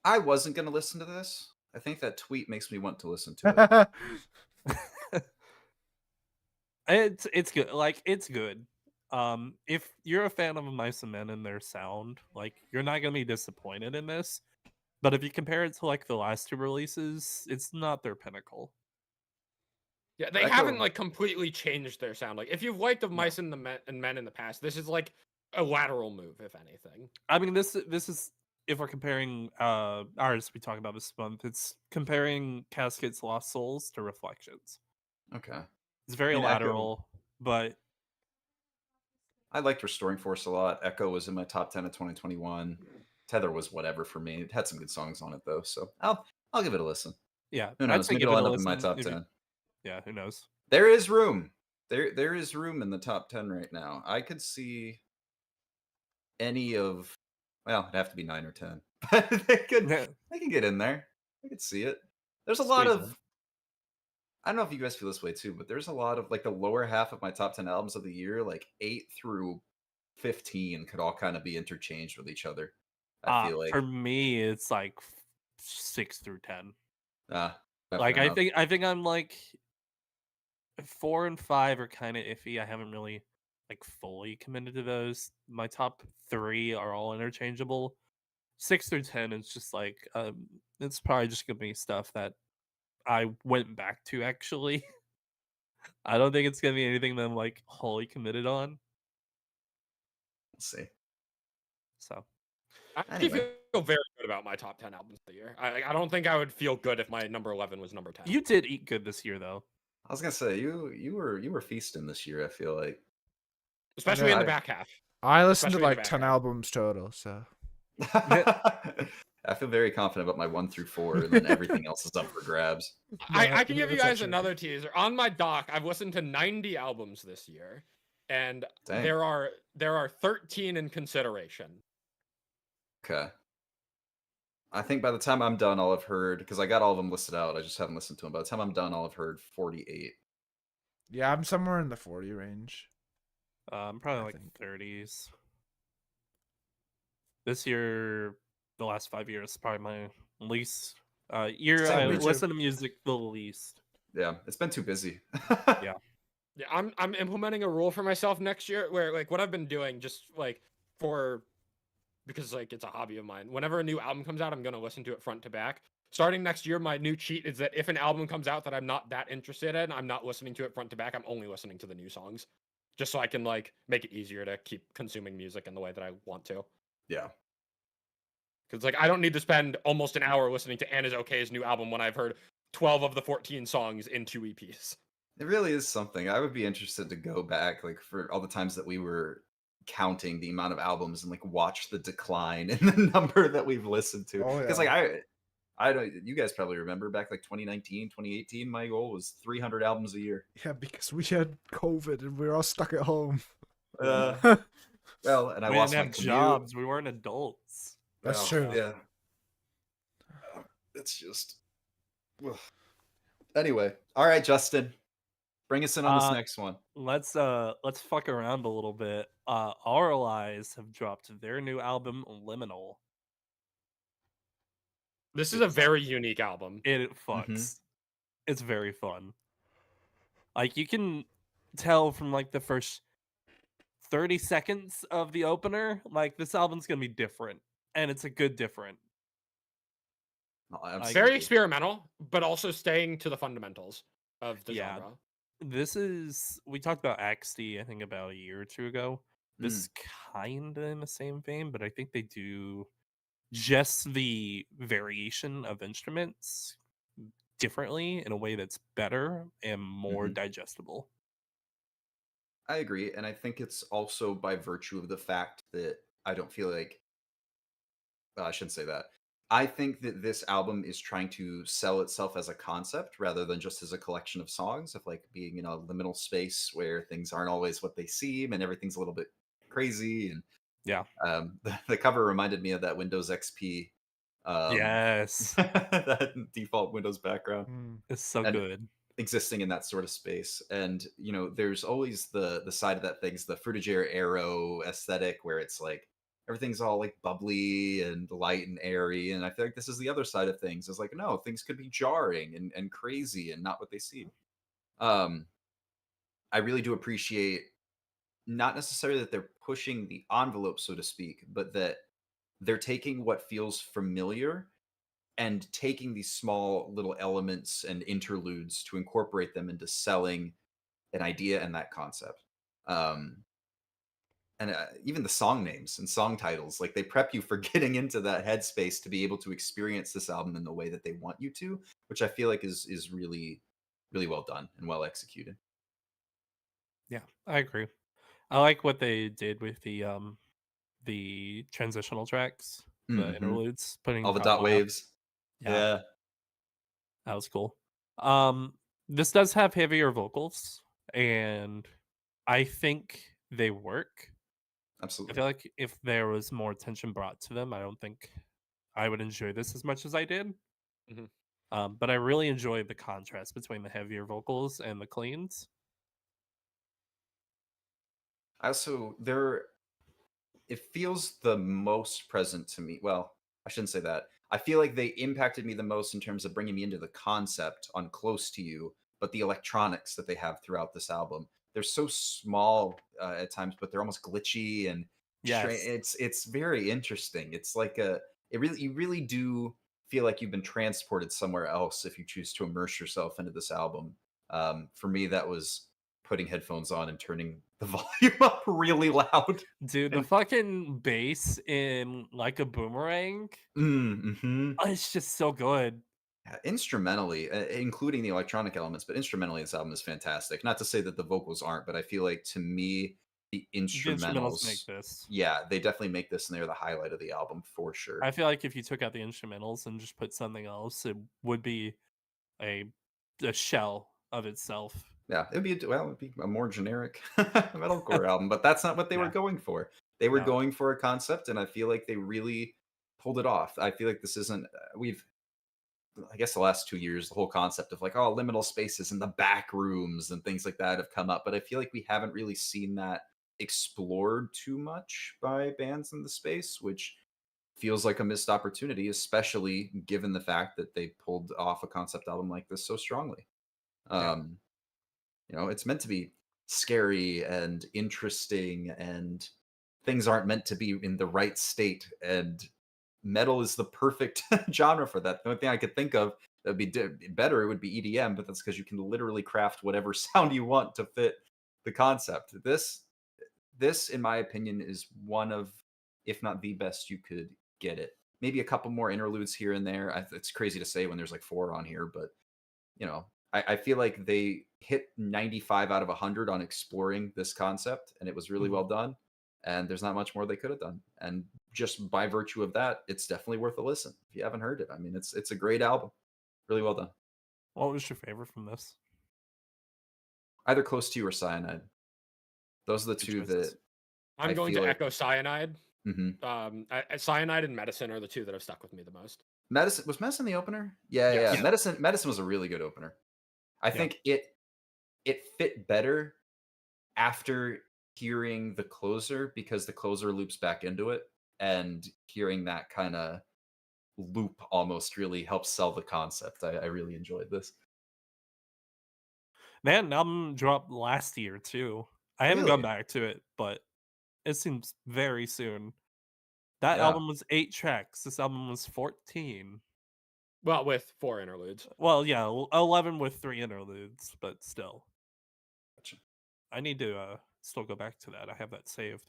I wasn't gonna listen to this. I think that tweet makes me want to listen to it. It's good. Like it's good. If you're a fan of Mice and Men and their sound, like you're not gonna be disappointed in this. But if you compare it to like the last two releases, it's not their pinnacle. Yeah, they Echo- haven't like completely changed their sound. Like if you've liked of Mice and Men in the past, this is like a lateral move, if anything. I mean, this is if we're comparing artists we talk about this month, it's comparing Caskets Lost Souls to Reflections. Okay. It's very I mean, Echo- lateral, but I liked Restoring Force a lot. Echo was in my top 10 of 2021. Tether was whatever for me. It had some good songs on it though, so I'll give it a listen. yeah, Who I'd knows? say Maybe give it'll it end a up in my listen top if you- 10. yeah, who knows? There is room. There is room in the top 10 right now. I could see any of, well, it'd have to be 9 or 10. But they could get in there. I could see it. There's a lot Squeeze of in. I don't know if you guys feel this way too, but there's a lot of like the lower half of my top 10 albums of the year, like 8 through 15 could all kind of be interchanged with each other. I feel like For me, it's like 6 through 10. fair enough. I think I'm like 4 and 5 are kind of iffy. I haven't really like fully committed to those. My top 3 are all interchangeable. 6 through 10 is just like it's probably just gonna be stuff that I went back to actually. I don't think it's gonna be anything that I'm like wholly committed on. Let's see. So I actually Anyway. feel very good about my top 10 albums of the year. I don't think I would feel good if my number 11 was number 10. you did eat good this year though. I was gonna say you were feasting this year, I feel like. Especially in I- the back half. I listened to Especially in the like back 10 half. albums total, so. I feel very confident about my 1 through 4, and then everything else is up for grabs. I can give you That's guys actually- another teaser. On my doc, I've listened to 90 albums this year, and Dang. there are 13 in consideration. Okay. I think by the time I'm done, I'll have heard, because I got all of them listed out. I just haven't listened to them. By the time I'm done, I'll have heard 48. Yeah, I'm somewhere in the 40 range. Probably I like think. 30s. This year, the last 5 years, probably my least year Same, I me too. listen to music the least. Yeah, it's been too busy. Yeah. Yeah, I'm implementing a rule for myself next year where like what I've been doing just like because like it's a hobby of mine. Whenever a new album comes out, I'm gonna listen to it front to back. Starting next year, my new cheat is that if an album comes out that I'm not that interested in, I'm not listening to it front to back. I'm only listening to the new songs, just so I can like make it easier to keep consuming music in the way that I want to. Yeah. Because like I don't need to spend almost an hour listening to Anna's Okay's new album when I've heard 12 of the 14 songs in 2 EPs. It really is something. I would be interested to go back, like, for all the times that we were counting the amount of albums and like watch the decline in the number that we've listened to. Oh, Because yeah. like I don't, you guys probably remember back like 2019, 2018, my goal was 300 albums a year. Yeah, because we had COVID and we were all stuck at home. Well, and I We lost didn't my have commute. jobs. We weren't adults. That's Well, true. Yeah. It's just. Ugh. Anyway, all right, Justin. Bring us in on this next one. Let's fuck around a little bit. Our Lies have dropped their new album, Liminal. This is a very unique album. It fucks. It's very fun. Like you can tell from like the first 30 seconds of the opener, like this album's gonna be different, and it's a good different. Very experimental, but also staying to the fundamentals of the Yeah. genre. This is we talked about XD, I think about a year or two ago. This is kind of in the same vein, but I think they do just the variation of instruments differently in a way that's better and more digestible. I agree, and I think it's also by virtue of the fact that I don't feel like I shouldn't say that. I think that this album is trying to sell itself as a concept rather than just as a collection of songs, of like being in a liminal space where things aren't always what they seem and everything's a little bit crazy. And yeah, the cover reminded me of that Windows XP. Yes, that default Windows background. It's so good. Existing in that sort of space, and you know, there's always the side of that thing's the Fruitiger Arrow aesthetic, where it's like everything's all like bubbly and light and airy, and I feel like this is the other side of things. It's like, no, things could be jarring and crazy and not what they seem. I really do appreciate not necessarily that they're pushing the envelope, so to speak, but that they're taking what feels familiar and taking these small little elements and interludes to incorporate them into selling an idea and that concept. And even the song names and song titles, like they prep you for getting into that headspace to be able to experience this album in the way that they want you to, which I feel like is really, really well done and well executed. Yeah, I agree. I like what they did with the transitional tracks, the interludes, putting all the top dot vibe. waves. Yeah, that was cool. This does have heavier vocals, and I think they work. I Absolutely. feel like if there was more attention brought to them, I don't think I would enjoy this as much as I did. But I really enjoyed the contrast between the heavier vocals and the cleans. I also it feels the most present to me. Well, I shouldn't say that. I feel like they impacted me the most in terms of bringing me into the concept on Close to You, but the electronics that they have throughout this album, they're so small at times, but they're almost glitchy and it's very interesting. It's like you really do feel like you've been transported somewhere else if you choose to immerse yourself into this album. For me, that was putting headphones on and turning the volume up really loud. Dude, the fucking bass in Like a Boomerang, it's just so good. Instrumentally, including the electronic elements, but instrumentally, this album is fantastic. Not to say that the vocals aren't, but I feel like to me, the instrumentals make this. Yeah, they definitely make this, and they're the highlight of the album for sure. I feel like if you took out the instrumentals and just put something else, it would be a shell of itself. Yeah, it'd be a more generic metalcore album, but that's not what they were going for. They were going for a concept, and I feel like they really pulled it off. I feel like this isn't I guess the last 2 years, the whole concept of like, oh, liminal spaces in the back rooms and things like that have come up, but I feel like we haven't really seen that explored too much by bands in the space, which feels like a missed opportunity, especially given the fact that they pulled off a concept album like this so strongly. You know, it's meant to be scary and interesting, and things aren't meant to be in the right state. And metal is the perfect genre for that. The only thing I could think of that would be better, it would be EDM, but that's because you can literally craft whatever sound you want to fit the concept. This, in my opinion, is one of, if not the best you could get it. Maybe a couple more interludes here and there. It's crazy to say when there's like 4 on here, but you know, I feel like they hit 95 out of 100 on exploring this concept, and it was really well done. And there's not much more they could have done. And just by virtue of that, it's definitely worth a listen if you haven't heard it. I mean, it's a great album, really well done. What was your favorite from this? Either Close to You or Cyanide. Those are the two that I'm going to echo Cyanide. Mm-hmm. Cyanide and Medicine are the two that have stuck with me the most. Was Medicine the opener? Yeah. Medicine was a really good opener. I think it fit better after hearing the closer because the closer loops back into it, and hearing that kind of loop almost really helps sell the concept. I really enjoyed this. They had an album drop last year too. I haven't gone Really? back to it, but it seems very soon. That Yeah. album was 8 tracks. This album was 14. Well, with 4 interludes. Well, yeah, 11 with 3 interludes, but still. Gotcha. I need to still go back to that. I have that saved.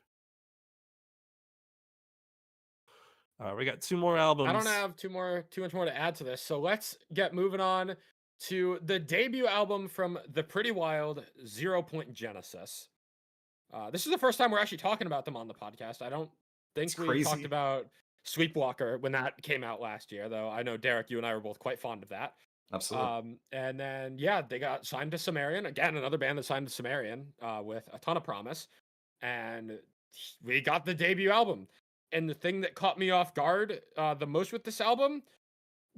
We got 2 more albums. I don't have too much more to add to this. So let's get moving on to the debut album from the Pretty Wild, 0 Point Genesis. This is the first time we're actually talking about them on the podcast. I don't think It's we talked crazy. about Sleepwalker when that came out last year, though. I know Derek, you and I were both quite fond of that. Absolutely. And then they got signed to Sumerian, again another band that signed to Sumerian with a ton of promise, and we got the debut album. And the thing that caught me off guard the most with this album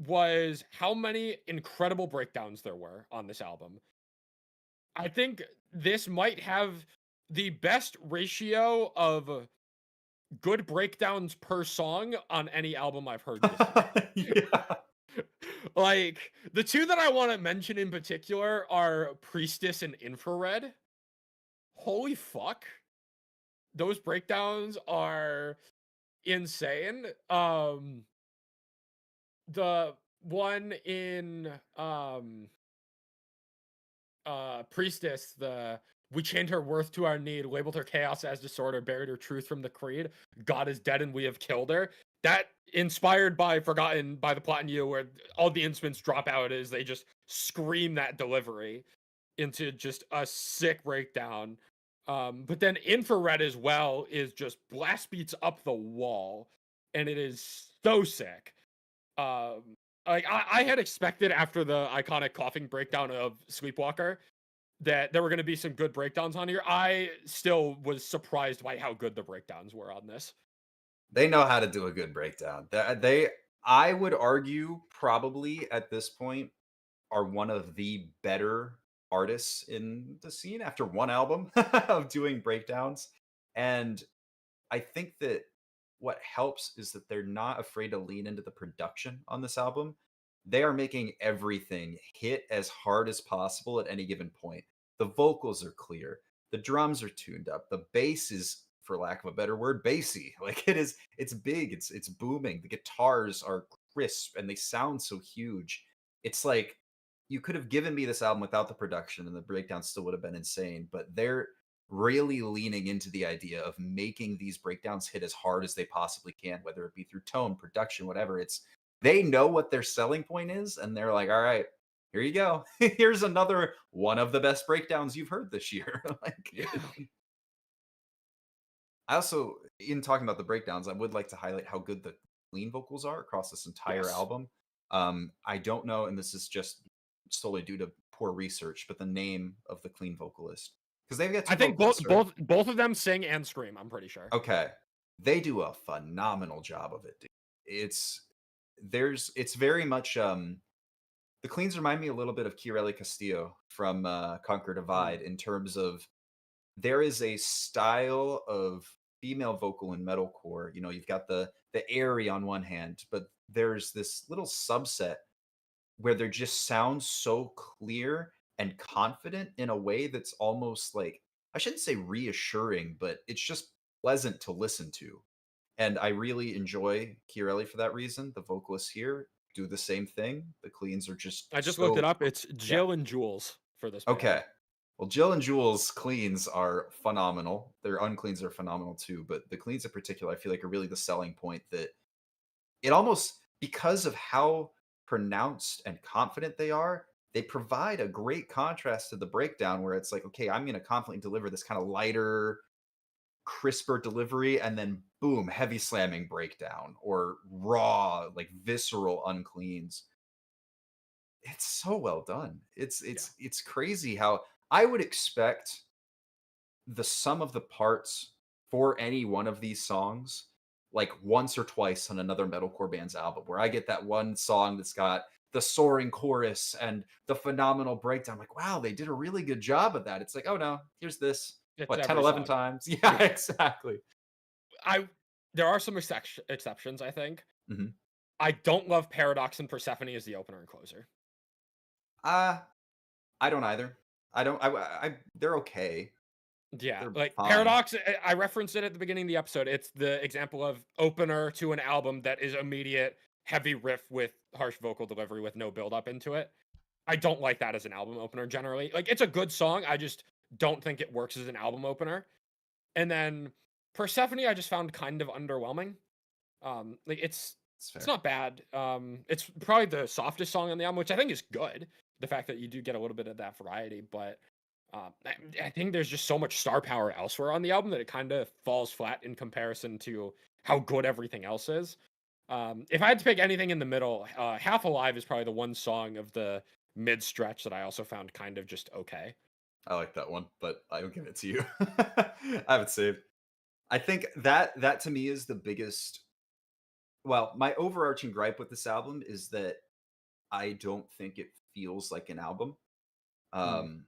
was how many incredible breakdowns there were on this album. I think this might have the best ratio of good breakdowns per song on any album I've heard this year. Yeah. Like, the two that I want to mention in particular are Priestess and Infrared. Holy fuck. Those breakdowns are insane. The one in Priestess, the we chained her worth to our need, labeled her chaos as disorder, buried her truth from the creed. God is dead and we have killed her. That inspired by Forgotten by the Plot in You, where all the instruments drop out as they just scream that delivery into just a sick breakdown. But then Infrared as well is just blast beats up the wall, and it is so sick. Like I had expected after the iconic coughing breakdown of Sleepwalker that there were going to be some good breakdowns on here. I still was surprised by how good the breakdowns were on this. They know how to do a good breakdown. I would argue, probably at this point, are one of the better artists in the scene after one album of doing breakdowns. And I think that what helps is that they're not afraid to lean into the production on this album. They are making everything hit as hard as possible at any given point. The vocals are clear, the drums are tuned up, the bass is, for lack of a better word, bassy. Like it's big, it's booming. The guitars are crisp and they sound so huge. It's like you could have given me this album without the production and the breakdown still would have been insane, but they're really leaning into the idea of making these breakdowns hit as hard as they possibly can, whether it be through tone, production, whatever. It's they know what their selling point is, and they're like, all right, here you go. Here's another one of the best breakdowns you've heard this year. Like, Yeah. I also, in talking about the breakdowns, I would like to highlight how good the clean vocals are across this entire Yes. album. I don't know, and this is just solely due to poor research, but the name of the clean vocalist, because they've got two I think vocalists, right? both of them sing and scream, I'm pretty sure. Okay. They do a phenomenal job of it, dude. It's very much the cleans remind me a little bit of Kireli Castillo from Conquer Divide in terms of there is a style of female vocal in metalcore. You know, you've got the airy on one hand, but there's this little subset where they just sound so clear and confident in a way that's almost like, I shouldn't say reassuring, but it's just pleasant to listen to. And I really enjoy Kirelli for that reason. The vocalists here do the same thing. The cleans are just I just looked it so up. It's Jill and Jules for this band. okay. Well, Jill and Jules cleans are phenomenal. Their uncleans are phenomenal too, but the cleans in particular, I feel like are really the selling point. That it almost, because of how pronounced and confident they provide a great contrast to the breakdown where it's like, okay, I'm going to confidently deliver this kind of lighter, crisper delivery, and then boom, heavy slamming breakdown or raw, like visceral uncleans. It's so well done. It's crazy how I would expect the sum of the parts for any one of these songs like once or twice on another metalcore band's album, where I get that one song that's got the soaring chorus and the phenomenal breakdown. Like, wow, they did a really good job of that. It's like, oh no, here's this. It's What, 10, every 11 song. times? Yeah, exactly. There are some exceptions, I think. Mhm. I don't love Paradox and Persephone as the opener and closer. I don't either. They're okay. Yeah, They're like fine. Paradox, I referenced it at the beginning of the episode. It's the example of opener to an album that is immediate heavy riff with harsh vocal delivery with no build up into it. I don't like that as an album opener generally. Like it's a good song, I just don't think it works as an album opener. And then Persephone I just found kind of underwhelming. Like it's fair. not bad. It's probably the softest song on the album, which I think is good. The fact that you do get a little bit of that variety, but I think there's just so much star power elsewhere on the album that it kind of falls flat in comparison to how good everything else is. If I had to pick anything in the middle, Half Alive is probably the one song of the mid stretch that I also found kind of just okay. I like that one, but I will give it to you. I have it saved. I think that to me is the biggest. Well, my overarching gripe with this album is that I don't think it feels like an album. Um,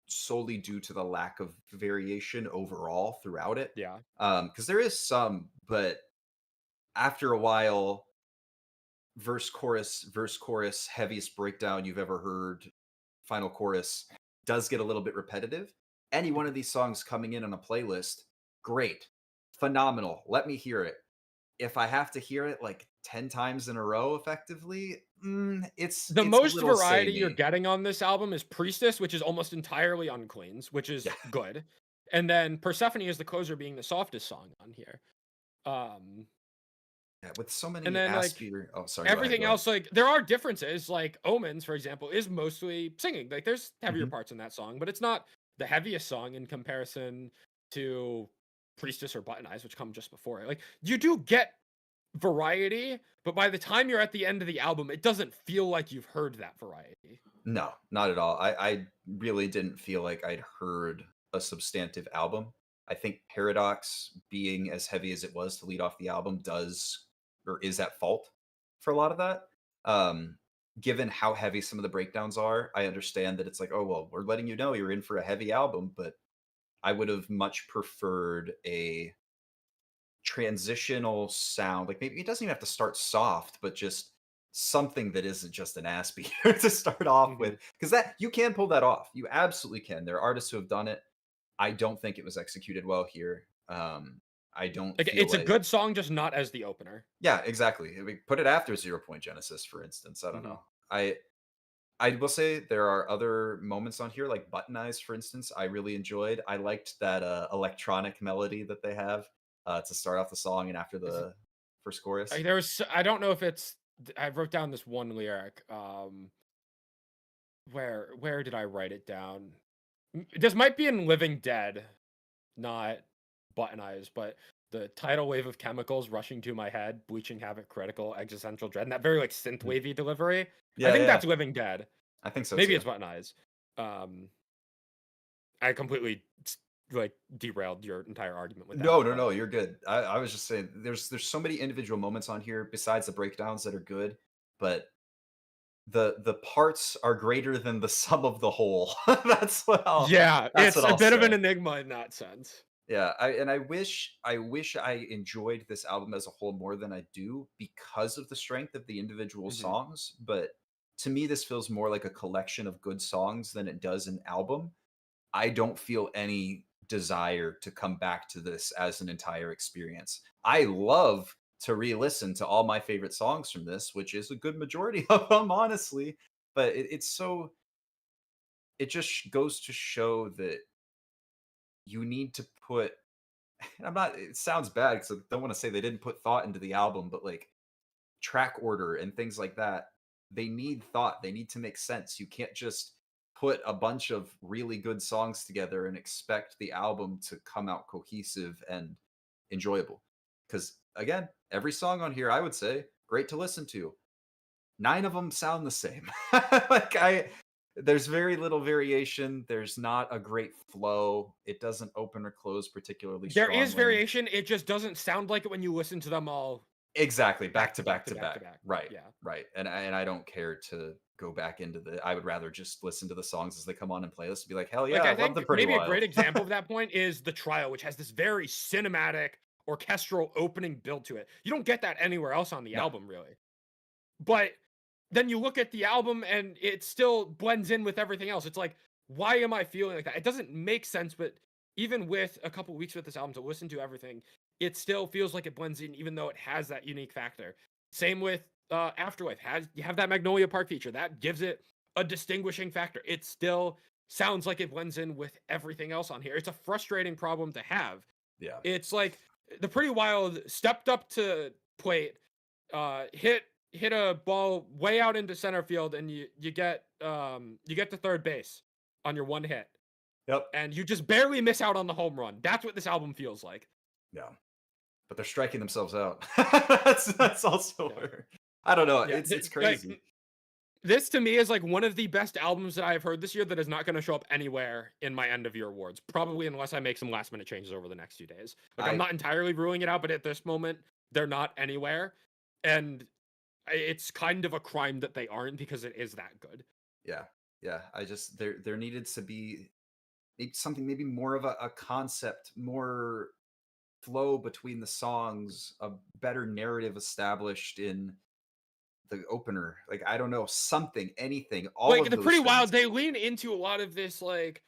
Solely due to the lack of variation overall throughout it. Yeah. Because there is some, but after a while, verse, chorus, heaviest breakdown you've ever heard, final chorus does get a little bit repetitive. Any one of these songs coming in on a playlist, great, phenomenal. Let me hear it. If I have to hear it like 10 times in a row effectively, it's The a most little variety you're samey. getting on this album is Priestess, which is almost entirely uncleans, which is Yeah. good. And then Persephone is the closer being the softest song on here. Yeah, with so many And then ass like beater. Oh, sorry. Go ahead, everything go ahead. else, like there are differences. Like Omens, for example, is mostly singing. Like there's heavier Mhm. parts in that song, but it's not the heaviest song in comparison to Priestess or Button Eyes, which come just before it. Like you do get variety, but by the time you're at the end of the album, it doesn't feel like you've heard that variety. No, not at all. I really didn't feel like I'd heard a substantive album. I think Paradox being as heavy as it was to lead off the album does or is at fault for a lot of that. Um, Given how heavy some of the breakdowns are, I understand that it's like, oh well, we're letting you know you're in for a heavy album, but I would have much preferred a transitional sound. Like maybe it doesn't even have to start soft, but just something that isn't just an ass beater to start off with. Because that you can pull that off. You absolutely can. There are artists who have done it. I don't think it was executed well here. I don't Like feel it's a like good song, just not as the opener. yeah, exactly. I mean, put it after 0 Point Genesis, for instance. I don't Mhm. know. I will say there are other moments on here, like Button Eyes, for instance. I really enjoyed. I liked that electronic melody that they have to start off the song and after Is it- the first chorus. I don't know if it's. I wrote down this one lyric. Where did I write it down? This might be in Living Dead, not Button Eyes, but the tidal wave of chemicals rushing to my head, bleaching havoc, critical, existential dread, and that very like synth wavy delivery. I Yeah, think yeah, that's Living Dead. I think so Maybe too. it's Button Eyes. I completely like derailed your entire argument with that. No, no, but- no, you're good. I was just saying there's so many individual moments on here besides the breakdowns that are good, but the parts are greater than the sum of the whole. Yeah, that's it's what a I'll bit of an say. enigma in that sense. Yeah, I wish I enjoyed this album as a whole more than I do because of the strength of the individual Mhm. songs, but to me this feels more like a collection of good songs than it does an album. I don't feel any desire to come back to this as an entire experience. I love to re-listen to all my favorite songs from this, which is a good majority of them, honestly. But it's so it just goes to show that you need to put. I'm not. It sounds bad because I don't want to say they didn't put thought into the album, but like track order and things like that, they need thought. They need to make sense. You can't just put a bunch of really good songs together and expect the album to come out cohesive and enjoyable. Because again, every song on here, I would say, great to listen to. 9 of them sound the same. like there's very little variation. There's not a great flow. It doesn't open or close particularly There is strongly. variation. It just doesn't sound like it when you listen to them all. Exactly, back to back to back. Right, Yeah. right. And I don't care to go back into I would rather just listen to the songs as they come on in playlists and be like, hell yeah, Like, I I love think the Pretty maybe a Wild. great example of that point is The Trial, which has this very cinematic orchestral opening build to it. You don't get that anywhere else on the No. album, really. But then you look at the album and it still blends in with everything else. It's like, why am I feeling like that? It doesn't make sense, but even with a couple weeks with this album to listen to everything, it still feels like it blends in, even though it has that unique factor. Same with Afterlife. You have that Magnolia Park feature that gives it a distinguishing factor. It still sounds like it blends in with everything else on here. It's a frustrating problem to have. Yeah. It's like the Pretty Wild stepped up to plate, hit a ball way out into center field, and you get to third base on your one hit. Yep. And you just barely miss out on the home run. That's what this album feels like. Yeah. But they're striking themselves out. that's also where I don't know. Yeah, It's crazy. Like, this to me is like one of the best albums that I've heard this year that is not going to show up anywhere in my end of year awards. Probably unless I make some last minute changes over the next few days. Like I'm not entirely ruling it out, but at this moment, they're not anywhere. And it's kind of a crime that they aren't because it is that good. Yeah. Yeah. I just there needed to be something maybe more of a concept, more flow between the songs, a better narrative established in the opener. Like I don't know, something, anything, all like of the those Pretty things. Wild, they lean into a lot of this like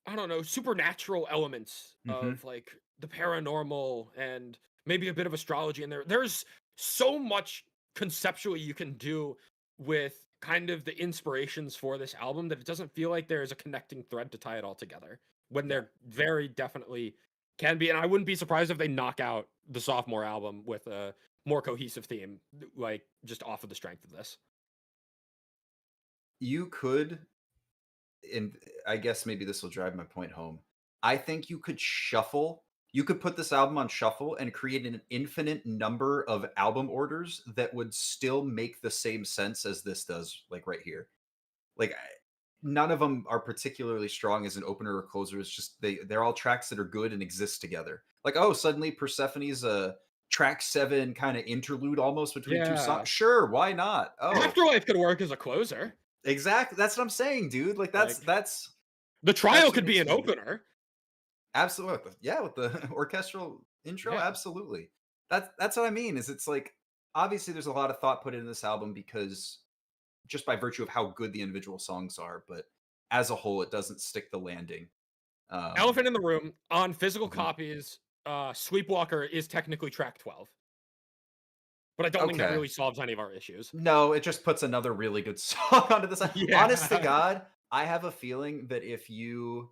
I don't know, supernatural elements of like the paranormal and maybe a bit of astrology in there. There's so much conceptually you can do with kind of the inspirations for this album that it doesn't feel like there's a connecting thread to tie it all together when there very definitely can be. And I wouldn't be surprised if they knock out the sophomore album with a more cohesive theme, like just off of the strength of this. You could, and I guess maybe this will drive my point home. I think you could put this album on shuffle and create an infinite number of album orders that would still make the same sense as this does, like right here. Like none of them are particularly strong as an opener or closer. It's just they're all tracks that are good and exist together. Like, oh, suddenly Persephone's a track 7 kind of interlude almost between two songs. Sure, why not? Oh, Afterlife could work as a closer. exactly. That's what I'm saying, dude. Like that's the Trial what could be makes an me- opener. Absolutely. Yeah, with the orchestral intro, Yeah. absolutely. That's what I mean. Is it's like obviously there's a lot of thought put into this album because just by virtue of how good the individual songs are, but as a whole, it doesn't stick the landing. Elephant in the Room on physical copies. Sleepwalker is technically track 12, but I don't think that really solves any of our issues. No, it just puts another really good song onto this. Yeah. Honest to God, I have a feeling that if you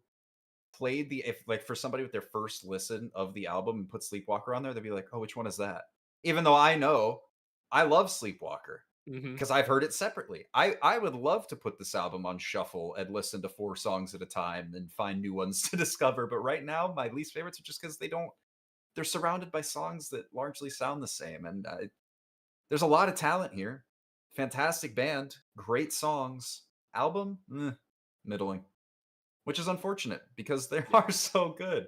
played if like for somebody with their first listen of the album and put Sleepwalker on there, they'd be like, "Oh, which one is that?" Even though I know I love Sleepwalker because I've heard it separately. I would love to put this album on shuffle and listen to 4 songs at a time and find new ones to discover. But right now, my least favorites are just because they're surrounded by songs that largely sound the same. And there's a lot of talent here. Fantastic band, great songs. Album, middling, which is unfortunate because they are so good.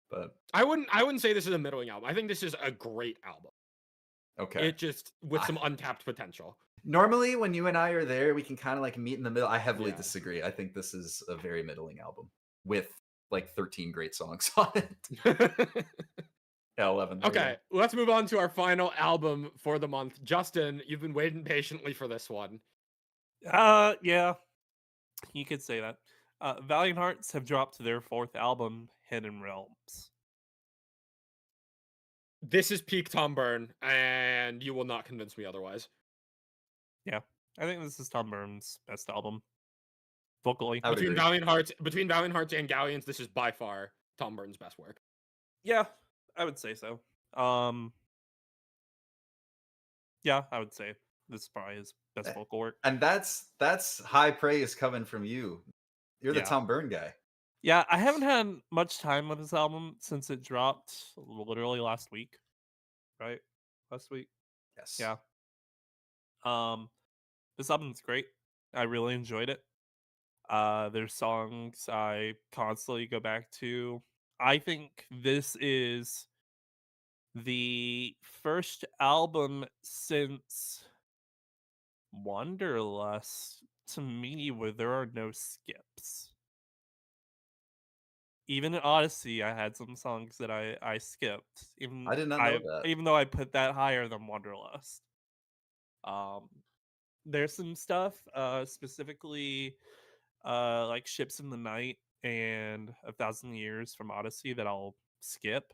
But I wouldn't say this is a middling album. I think this is a great album. Okay. It just with some untapped potential. Normally, when you and I are there, we can kind of like meet in the middle. I heavily disagree. I think this is a very middling album with like 13 great songs on it. Yeah, 11. Okay, let's move on to our final album for the month. Justin, you've been waiting patiently for this one. Yeah, you could say that. Valiant Hearts have dropped their 4th album, Hidden Realms. This is peak Tom Byrne, and you will not convince me otherwise. Yeah, I think this is Tom Byrne's best album, vocally. Between Valiant Hearts and Galleons, this is by far Tom Byrne's best work. Yeah, I would say so. Yeah, I would say this is probably his best vocal work. And that's high praise coming from you. You're the Tom Byrne guy. Yeah, I haven't had much time with this album since it dropped literally last week. Right? Last week? Yes. Yeah. This album's great. I really enjoyed it. There's songs I constantly go back to. I think this is the first album since Wanderlust to me where there are no skips. Even in Odyssey, I had some songs that I skipped. I did not know that. Even though I put that higher than Wanderlust. Um, there's some stuff, specifically like Ships in the Night and A Thousand Years from Odyssey that I'll skip.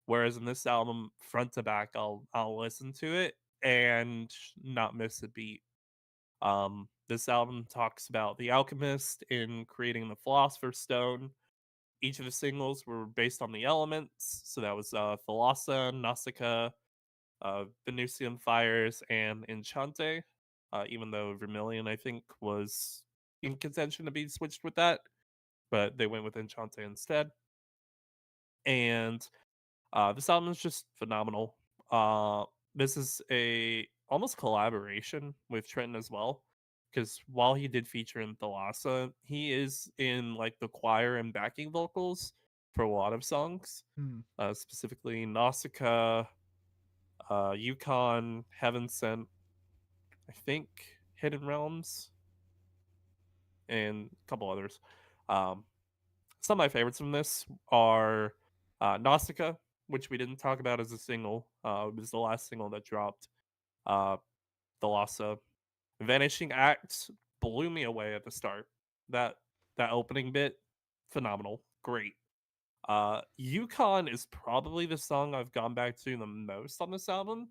Whereas in this album, front to back, I'll listen to it and not miss a beat. This album talks about the alchemist in creating the Philosopher's Stone. Each of the singles were based on the elements, so that was Thalassa, Nausicaa, Venusian Fires, and Enchante. Even though Vermilion, I think, was in contention to be switched with that, but they went with Enchante instead. And this album is just phenomenal. This is a almost collaboration with Trenton as well, because while he did feature in Thalassa, he is in like the choir and backing vocals for a lot of songs, specifically Nausicaa, Yukon, Heaven Sent, I think Hidden Realms, and a couple others. Some of my favorites from this are Nausicaa, which we didn't talk about as a single. It was the last single that dropped. Thalassa. Vanishing Act blew me away at the start. That opening bit, phenomenal. Great. Yukon is probably the song I've gone back to the most on this album,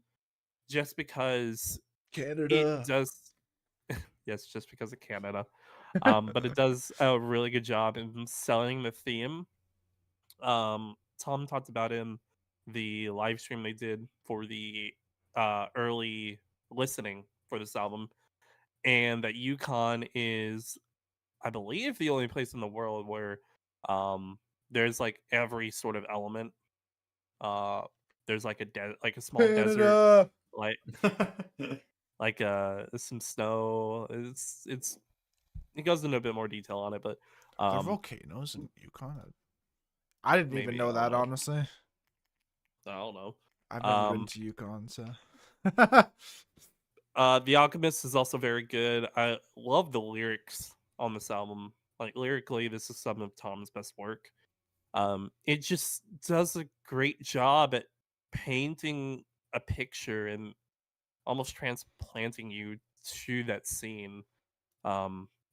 just because Canada. it does. Yes, just because of Canada. But it does a really good job in selling the theme. Tom talked about in the live stream they did for the early listening for this album, and that Yukon is, I believe, the only place in the world where there's like every sort of element. There's like like a small desert, Canada. like some snow. It goes into a bit more detail on it, but There are volcanoes in Yukon. I didn't even maybe, know I that, don't know. honestly. I don't know. I've never been to Yukon, so. The Alchemist is also very good. I love the lyrics on this album. Like lyrically, this is some of Tom's best work. It just does a great job at painting a picture and almost transplanting you to that scene.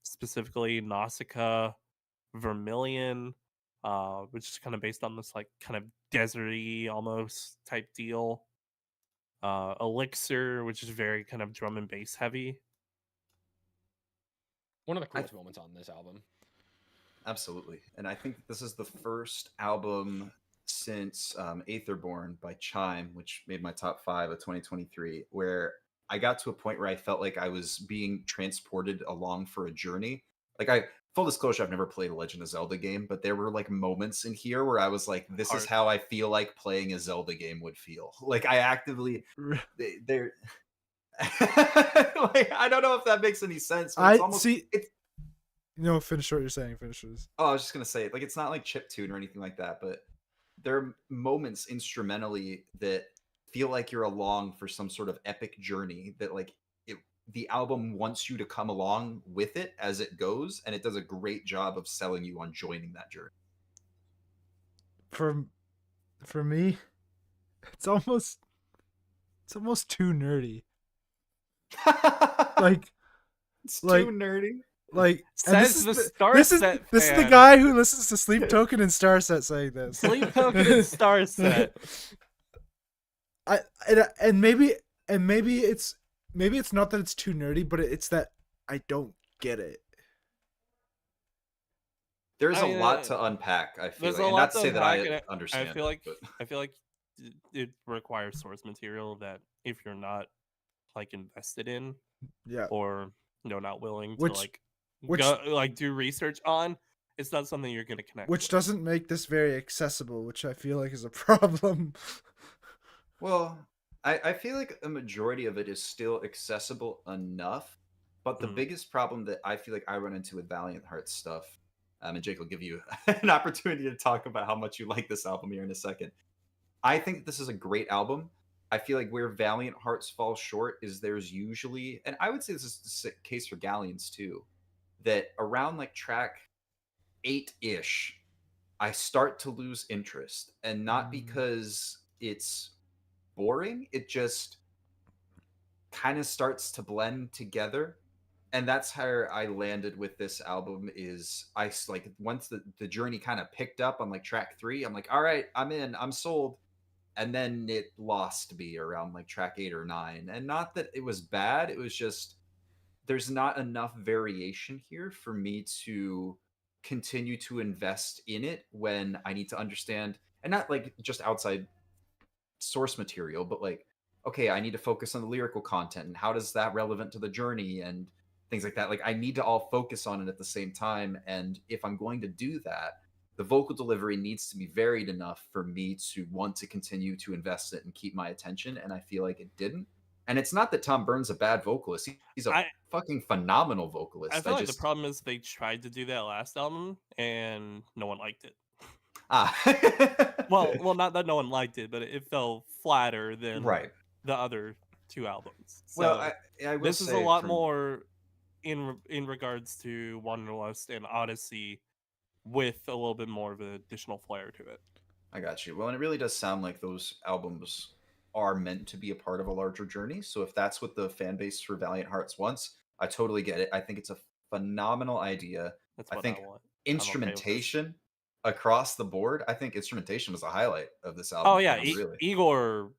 Specifically Nausicaa, Vermilion, which is kind of based on this like kind of deserty almost type deal. Elixir, which is very kind of drum and bass heavy. One of the coolest moments on this album. Absolutely. And I think this is the first album since Aetherborn by Chime, which made my top 5 of 2023, where I got to a point where I felt like I was being transported along for a journey. Like, full disclosure, I've never played a Legend of Zelda game, but there were like moments in here where I was like, this is how I feel like playing a Zelda game would feel. Like I actively, they're like, I don't know if that makes any sense. But it's almost, No, finish what you're saying. Finish this. Oh, I was just gonna say, like, it's not like chiptune or anything like that, but there are moments instrumentally that feel like you're along for some sort of epic journey that, like, the album wants you to come along with it as it goes, and it does a great job of selling you on joining that journey. For me, it's almost too nerdy. It's too nerdy. Like, this is the guy who listens to Sleep Token and Starset saying this. Sleep Token and Starset. Maybe it's not that it's too nerdy, but it's that I don't get it. There's a lot to unpack. I feel like, and not to say that I understand. I feel like it requires source material that if you're not like invested in, or not willing to go, do research on, it's not something you're gonna connect. Which doesn't make this very accessible, which I feel like is a problem. Well, I feel like a majority of it is still accessible enough, But the Mhm. biggest problem that I feel like I run into with Valiant Hearts stuff, and Jake will give you an opportunity to talk about how much you like this album here in a second. I think this is a great album. I feel like where Valiant Hearts falls short is there's usually, and I would say this is the case for Galleons too, that around like track 8-ish, I start to lose interest. And not because it's boring, it just kind of starts to blend together. And that's how I landed with this album. Is like once the journey kind of picked up on like track 3, I'm like, all right, I'm in, I'm sold. And then it lost me around like track 8 or 9. And not that it was bad, it was just there's not enough variation here for me to continue to invest in it when I need to understand, and not like just outside source material, but like, okay, I need to focus on the lyrical content and how does that relevant to the journey and things like that. Like I need to all focus on it at the same time. And if I'm going to do that, the vocal delivery needs to be varied enough for me to want to continue to invest it and keep my attention. And I feel like it didn't. And it's not that Tom Burns a bad vocalist. He's a I fucking phenomenal I vocalist. feel like the problem is they tried to do that last album and no one liked it. Ah. Well, not that no one liked it, but it fell flatter than Right. the other 2 albums. Well, So I will this is a say lot from more in regards to Wanderlust and Odyssey, with a little bit more of an additional flair to it. I got you. Well, and it really does sound like those albums are meant to be a part of a larger journey. So if that's what the fan base for Valiant Hearts wants, I totally get it. I think it's a phenomenal idea. That's I what think I want. instrumentation across the board, I think instrumentation was the highlight of this album. Oh yeah, for me, really. Igor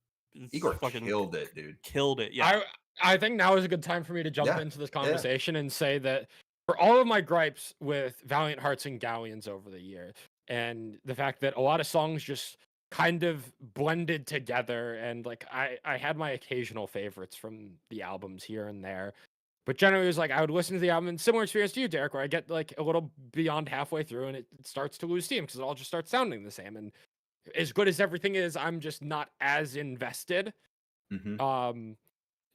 fucking killed it, dude. killed it. Yeah. I think now is a good time for me to jump Yeah, into this yeah. conversation and say that for all of my gripes with Valiant Hearts and Galleons over the year, and the fact that a lot of songs just kind of blended together, and like I had my occasional favorites from the albums here and there, but generally it was like I would listen to the album, and similar experience to you, Derek, where I get like a little beyond halfway through and it starts to lose steam because it all just starts sounding the same. And as good as everything is, I'm just not as invested. Mhm.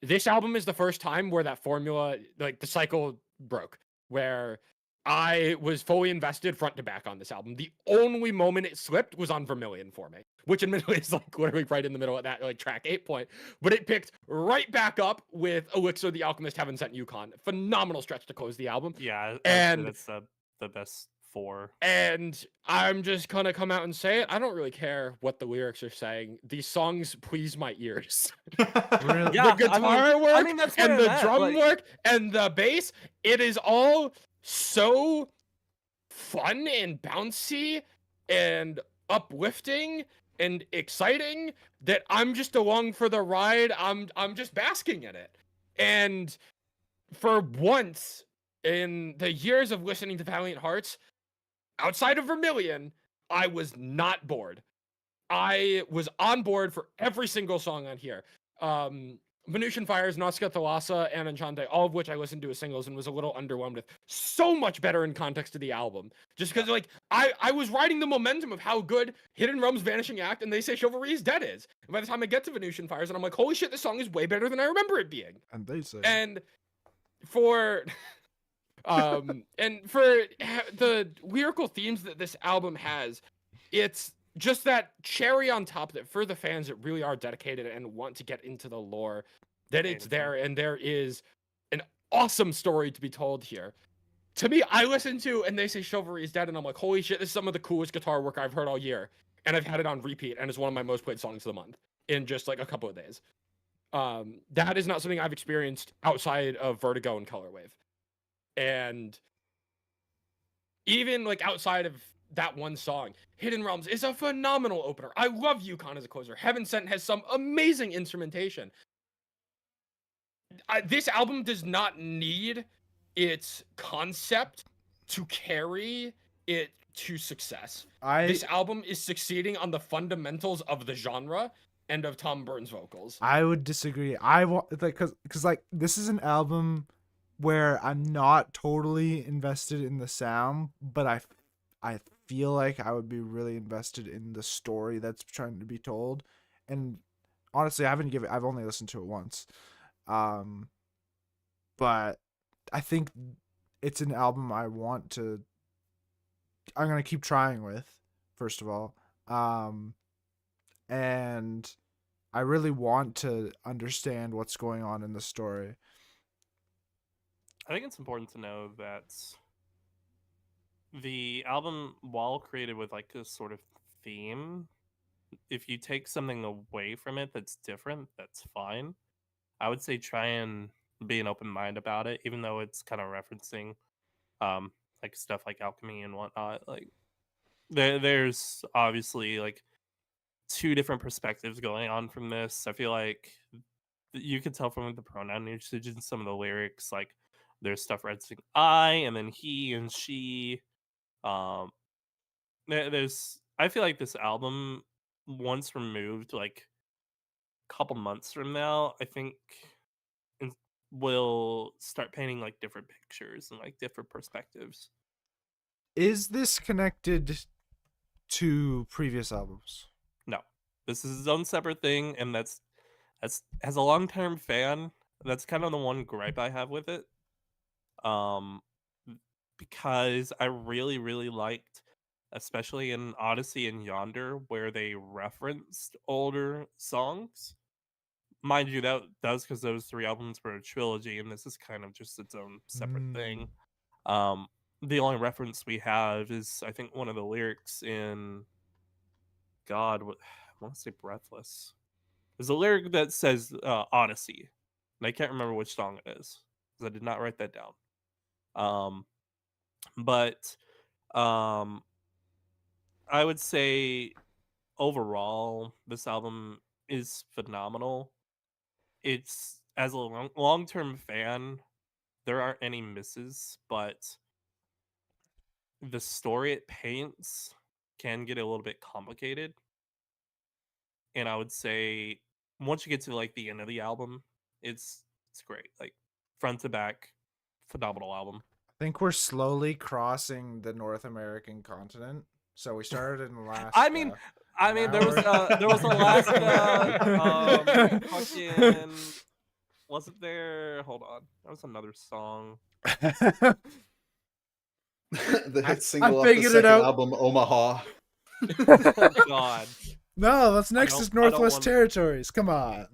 This album is the first time where that formula, like the cycle broke, where I was fully invested front to back on this album. The only moment it slipped was on Vermilion for me, which admittedly is like literally right in the middle of that like track 8 point, but it picked right back up with Elixir the Alchemist Heaven Sent Yukon. Phenomenal stretch to close the album. Yeah, And that's the best 4. And I'm just gonna come out and say it. I don't really care what the lyrics are saying. These songs please my ears. Really? Yeah, The guitar work that's and where the I'm at, drum like- work and the bass, it is all so fun and bouncy and uplifting and exciting that I'm just along for the ride. I'm just basking in it. And for once in the years of listening to Valiant Hearts, outside of Vermilion, I was not bored. I was on board for every single song on here. Venusian Fires, Nausica Thalassa, and Enchante, all of which I listened to as singles and was a little underwhelmed with. So much better in context of the album. Just because, like, I was riding the momentum of how good Hidden Realm's Vanishing Act and They Say Chivalry is Dead is. And by the time I get to Venusian Fires, and I'm like, holy shit, this song is way better than I remember it being. And they say. And for and for the lyrical themes that this album has, it's just that cherry on top that for the fans that really are dedicated and want to get into the lore, that it's there and there is an awesome story to be told here. To me, I listen to And They Say Chivalry is Dead and I'm like, holy shit, this is some of the coolest guitar work I've heard all year. And I've had it on repeat and it's one of my most played songs of the month in just like a couple of days. That is not something I've experienced outside of Vertigo and Colorwave. And even like outside of that one song, Hidden Realms is a phenomenal opener. I love Yukon as a closer. Heaven Sent has some amazing instrumentation. This album does not need its concept to carry it to success. This album is succeeding on the fundamentals of the genre and of Tom Burns' vocals. I would disagree. I want like because like this is an album where I'm not totally invested in the sound, but I feel like I would be really invested in the story that's trying to be told. And honestly, I've only listened to it once. But I think it's an album I'm gonna keep trying with, first of all. And I really want to understand what's going on in the story. I think it's important to know that the album, while created with like a sort of theme, if you take something away from it that's different, that's fine. I would say try and be an open mind about it, even though it's kind of referencing like stuff like alchemy and whatnot. Like there's obviously like two different perspectives going on from this. I feel like you can tell from the pronoun usage in some of the lyrics, like there's stuff referencing I and then he and she. Um, there's I feel like this album, once removed, like a couple months from now, I think in- will start painting like different pictures and like different perspectives. Is this connected to previous albums? No, this is its own separate thing, and that's as a long term fan, that's kind of the one gripe I have with it. Um, because I really, really liked, especially in Odyssey and Yonder, where they referenced older songs. Mind you, that's because those three albums were a trilogy, and this is kind of just its own separate thing. The only reference we have is, I think, one of the lyrics in God, I want to say Breathless. There's a lyric that says Odyssey, and I can't remember which song it is because I did not write that down. But I would say overall, this album is phenomenal. It's as a long term fan, there aren't any misses, but the story it paints can get a little bit complicated. And I would say once you get to like the end of the album, it's great. Like front to back, phenomenal album. I think we're slowly crossing the North American continent. So we started in Alaska. I mean, there was Alaska. Fucking, wasn't there? Hold on, there was another song. The I hit single off the figured it second out. album, Omaha. Oh God. No, that's next is I don't Northwest want- Territories. Come on.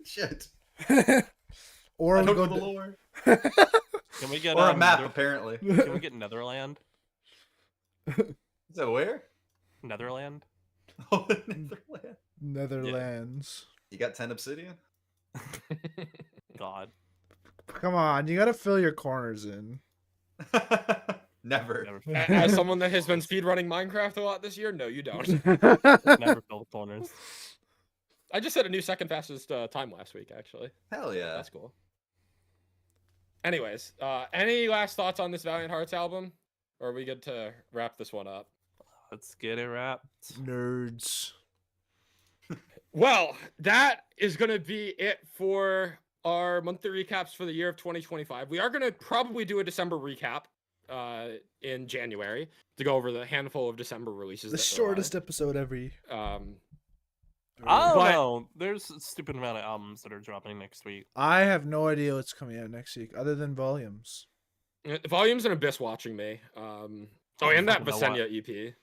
Shit. Or I we don't go know the to- lore. Can we get Or a map, Nether- apparently. Can we get Netherland? Is that where? Netherland? Oh, Netherland. Netherlands. You got 10 obsidian? God. Come on, you gotta fill your corners in. Never. Never, As someone that has been speedrunning Minecraft a lot this year, no, you don't. never fill the corners. I just set a new second fastest time last week, actually. Hell yeah. That's cool. Anyways, any last thoughts on this Valiant Hearts album? Or are we good to wrap this one up? Let's get it wrapped. Nerds. Well, that is going to be it for our monthly recaps for the year of 2025. We are going to probably do a December recap in January to go over the handful of December releases. The that there shortest episode every. are. I don't But- know. There's a stupid amount of albums that are dropping next week. I have no idea what's coming out next week, other than Volumes. Volumes and Abyss watching me. And that fucking know Visenya EP.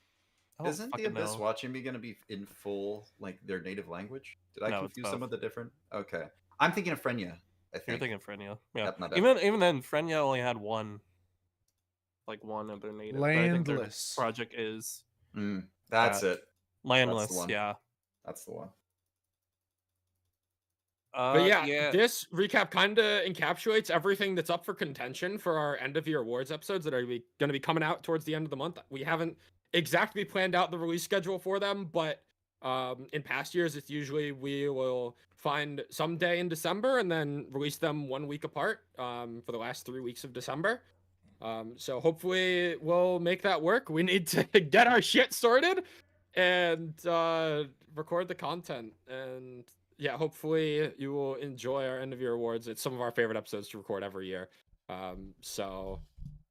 I don't Isn't the fucking Abyss know. watching me going to be in full, like, their native language? Did I No, it's confuse some both. of the different? Okay. I'm thinking of Frenya, I You're think. thinking Frenya. Yeah. Yep, my bad. Even then, Frenya only had one of their native. But I think their Landless. project is That's it. Landless. one. Yeah. That's the one. But yeah, this recap kind of encapsulates everything that's up for contention for our end of year awards episodes that are going to be coming out towards the end of the month. We haven't exactly planned out the release schedule for them, but in past years, it's usually we will find some day in December and then release them 1 week apart for the last 3 weeks of December. So hopefully we'll make that work. We need to get our shit sorted and record the content. And yeah, hopefully you will enjoy our end of year awards. It's some of our favorite episodes to record every year. So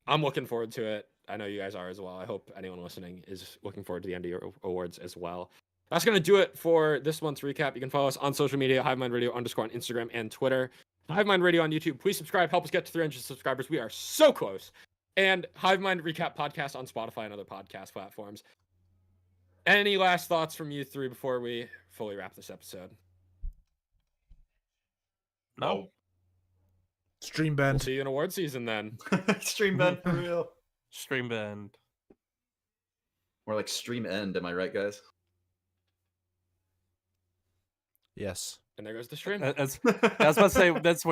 I'm looking forward to it. I know you guys are as well. I hope anyone listening is looking forward to the end of year awards as well. That's going to do it for this month's recap. You can follow us on social media, HiveMindRadio_ on Instagram and Twitter. Hivemind Radio on YouTube. Please subscribe. Help us get to 300 subscribers. We are so close. And Hivemind Recap Podcast on Spotify and other podcast platforms. Any last thoughts from you three before we fully wrap this episode? No. Stream We'll bend. see you in award season then. Stream bend for real. Stream bend. More like stream end, am I right, guys? Yes. And there goes the stream. I was about to say that's where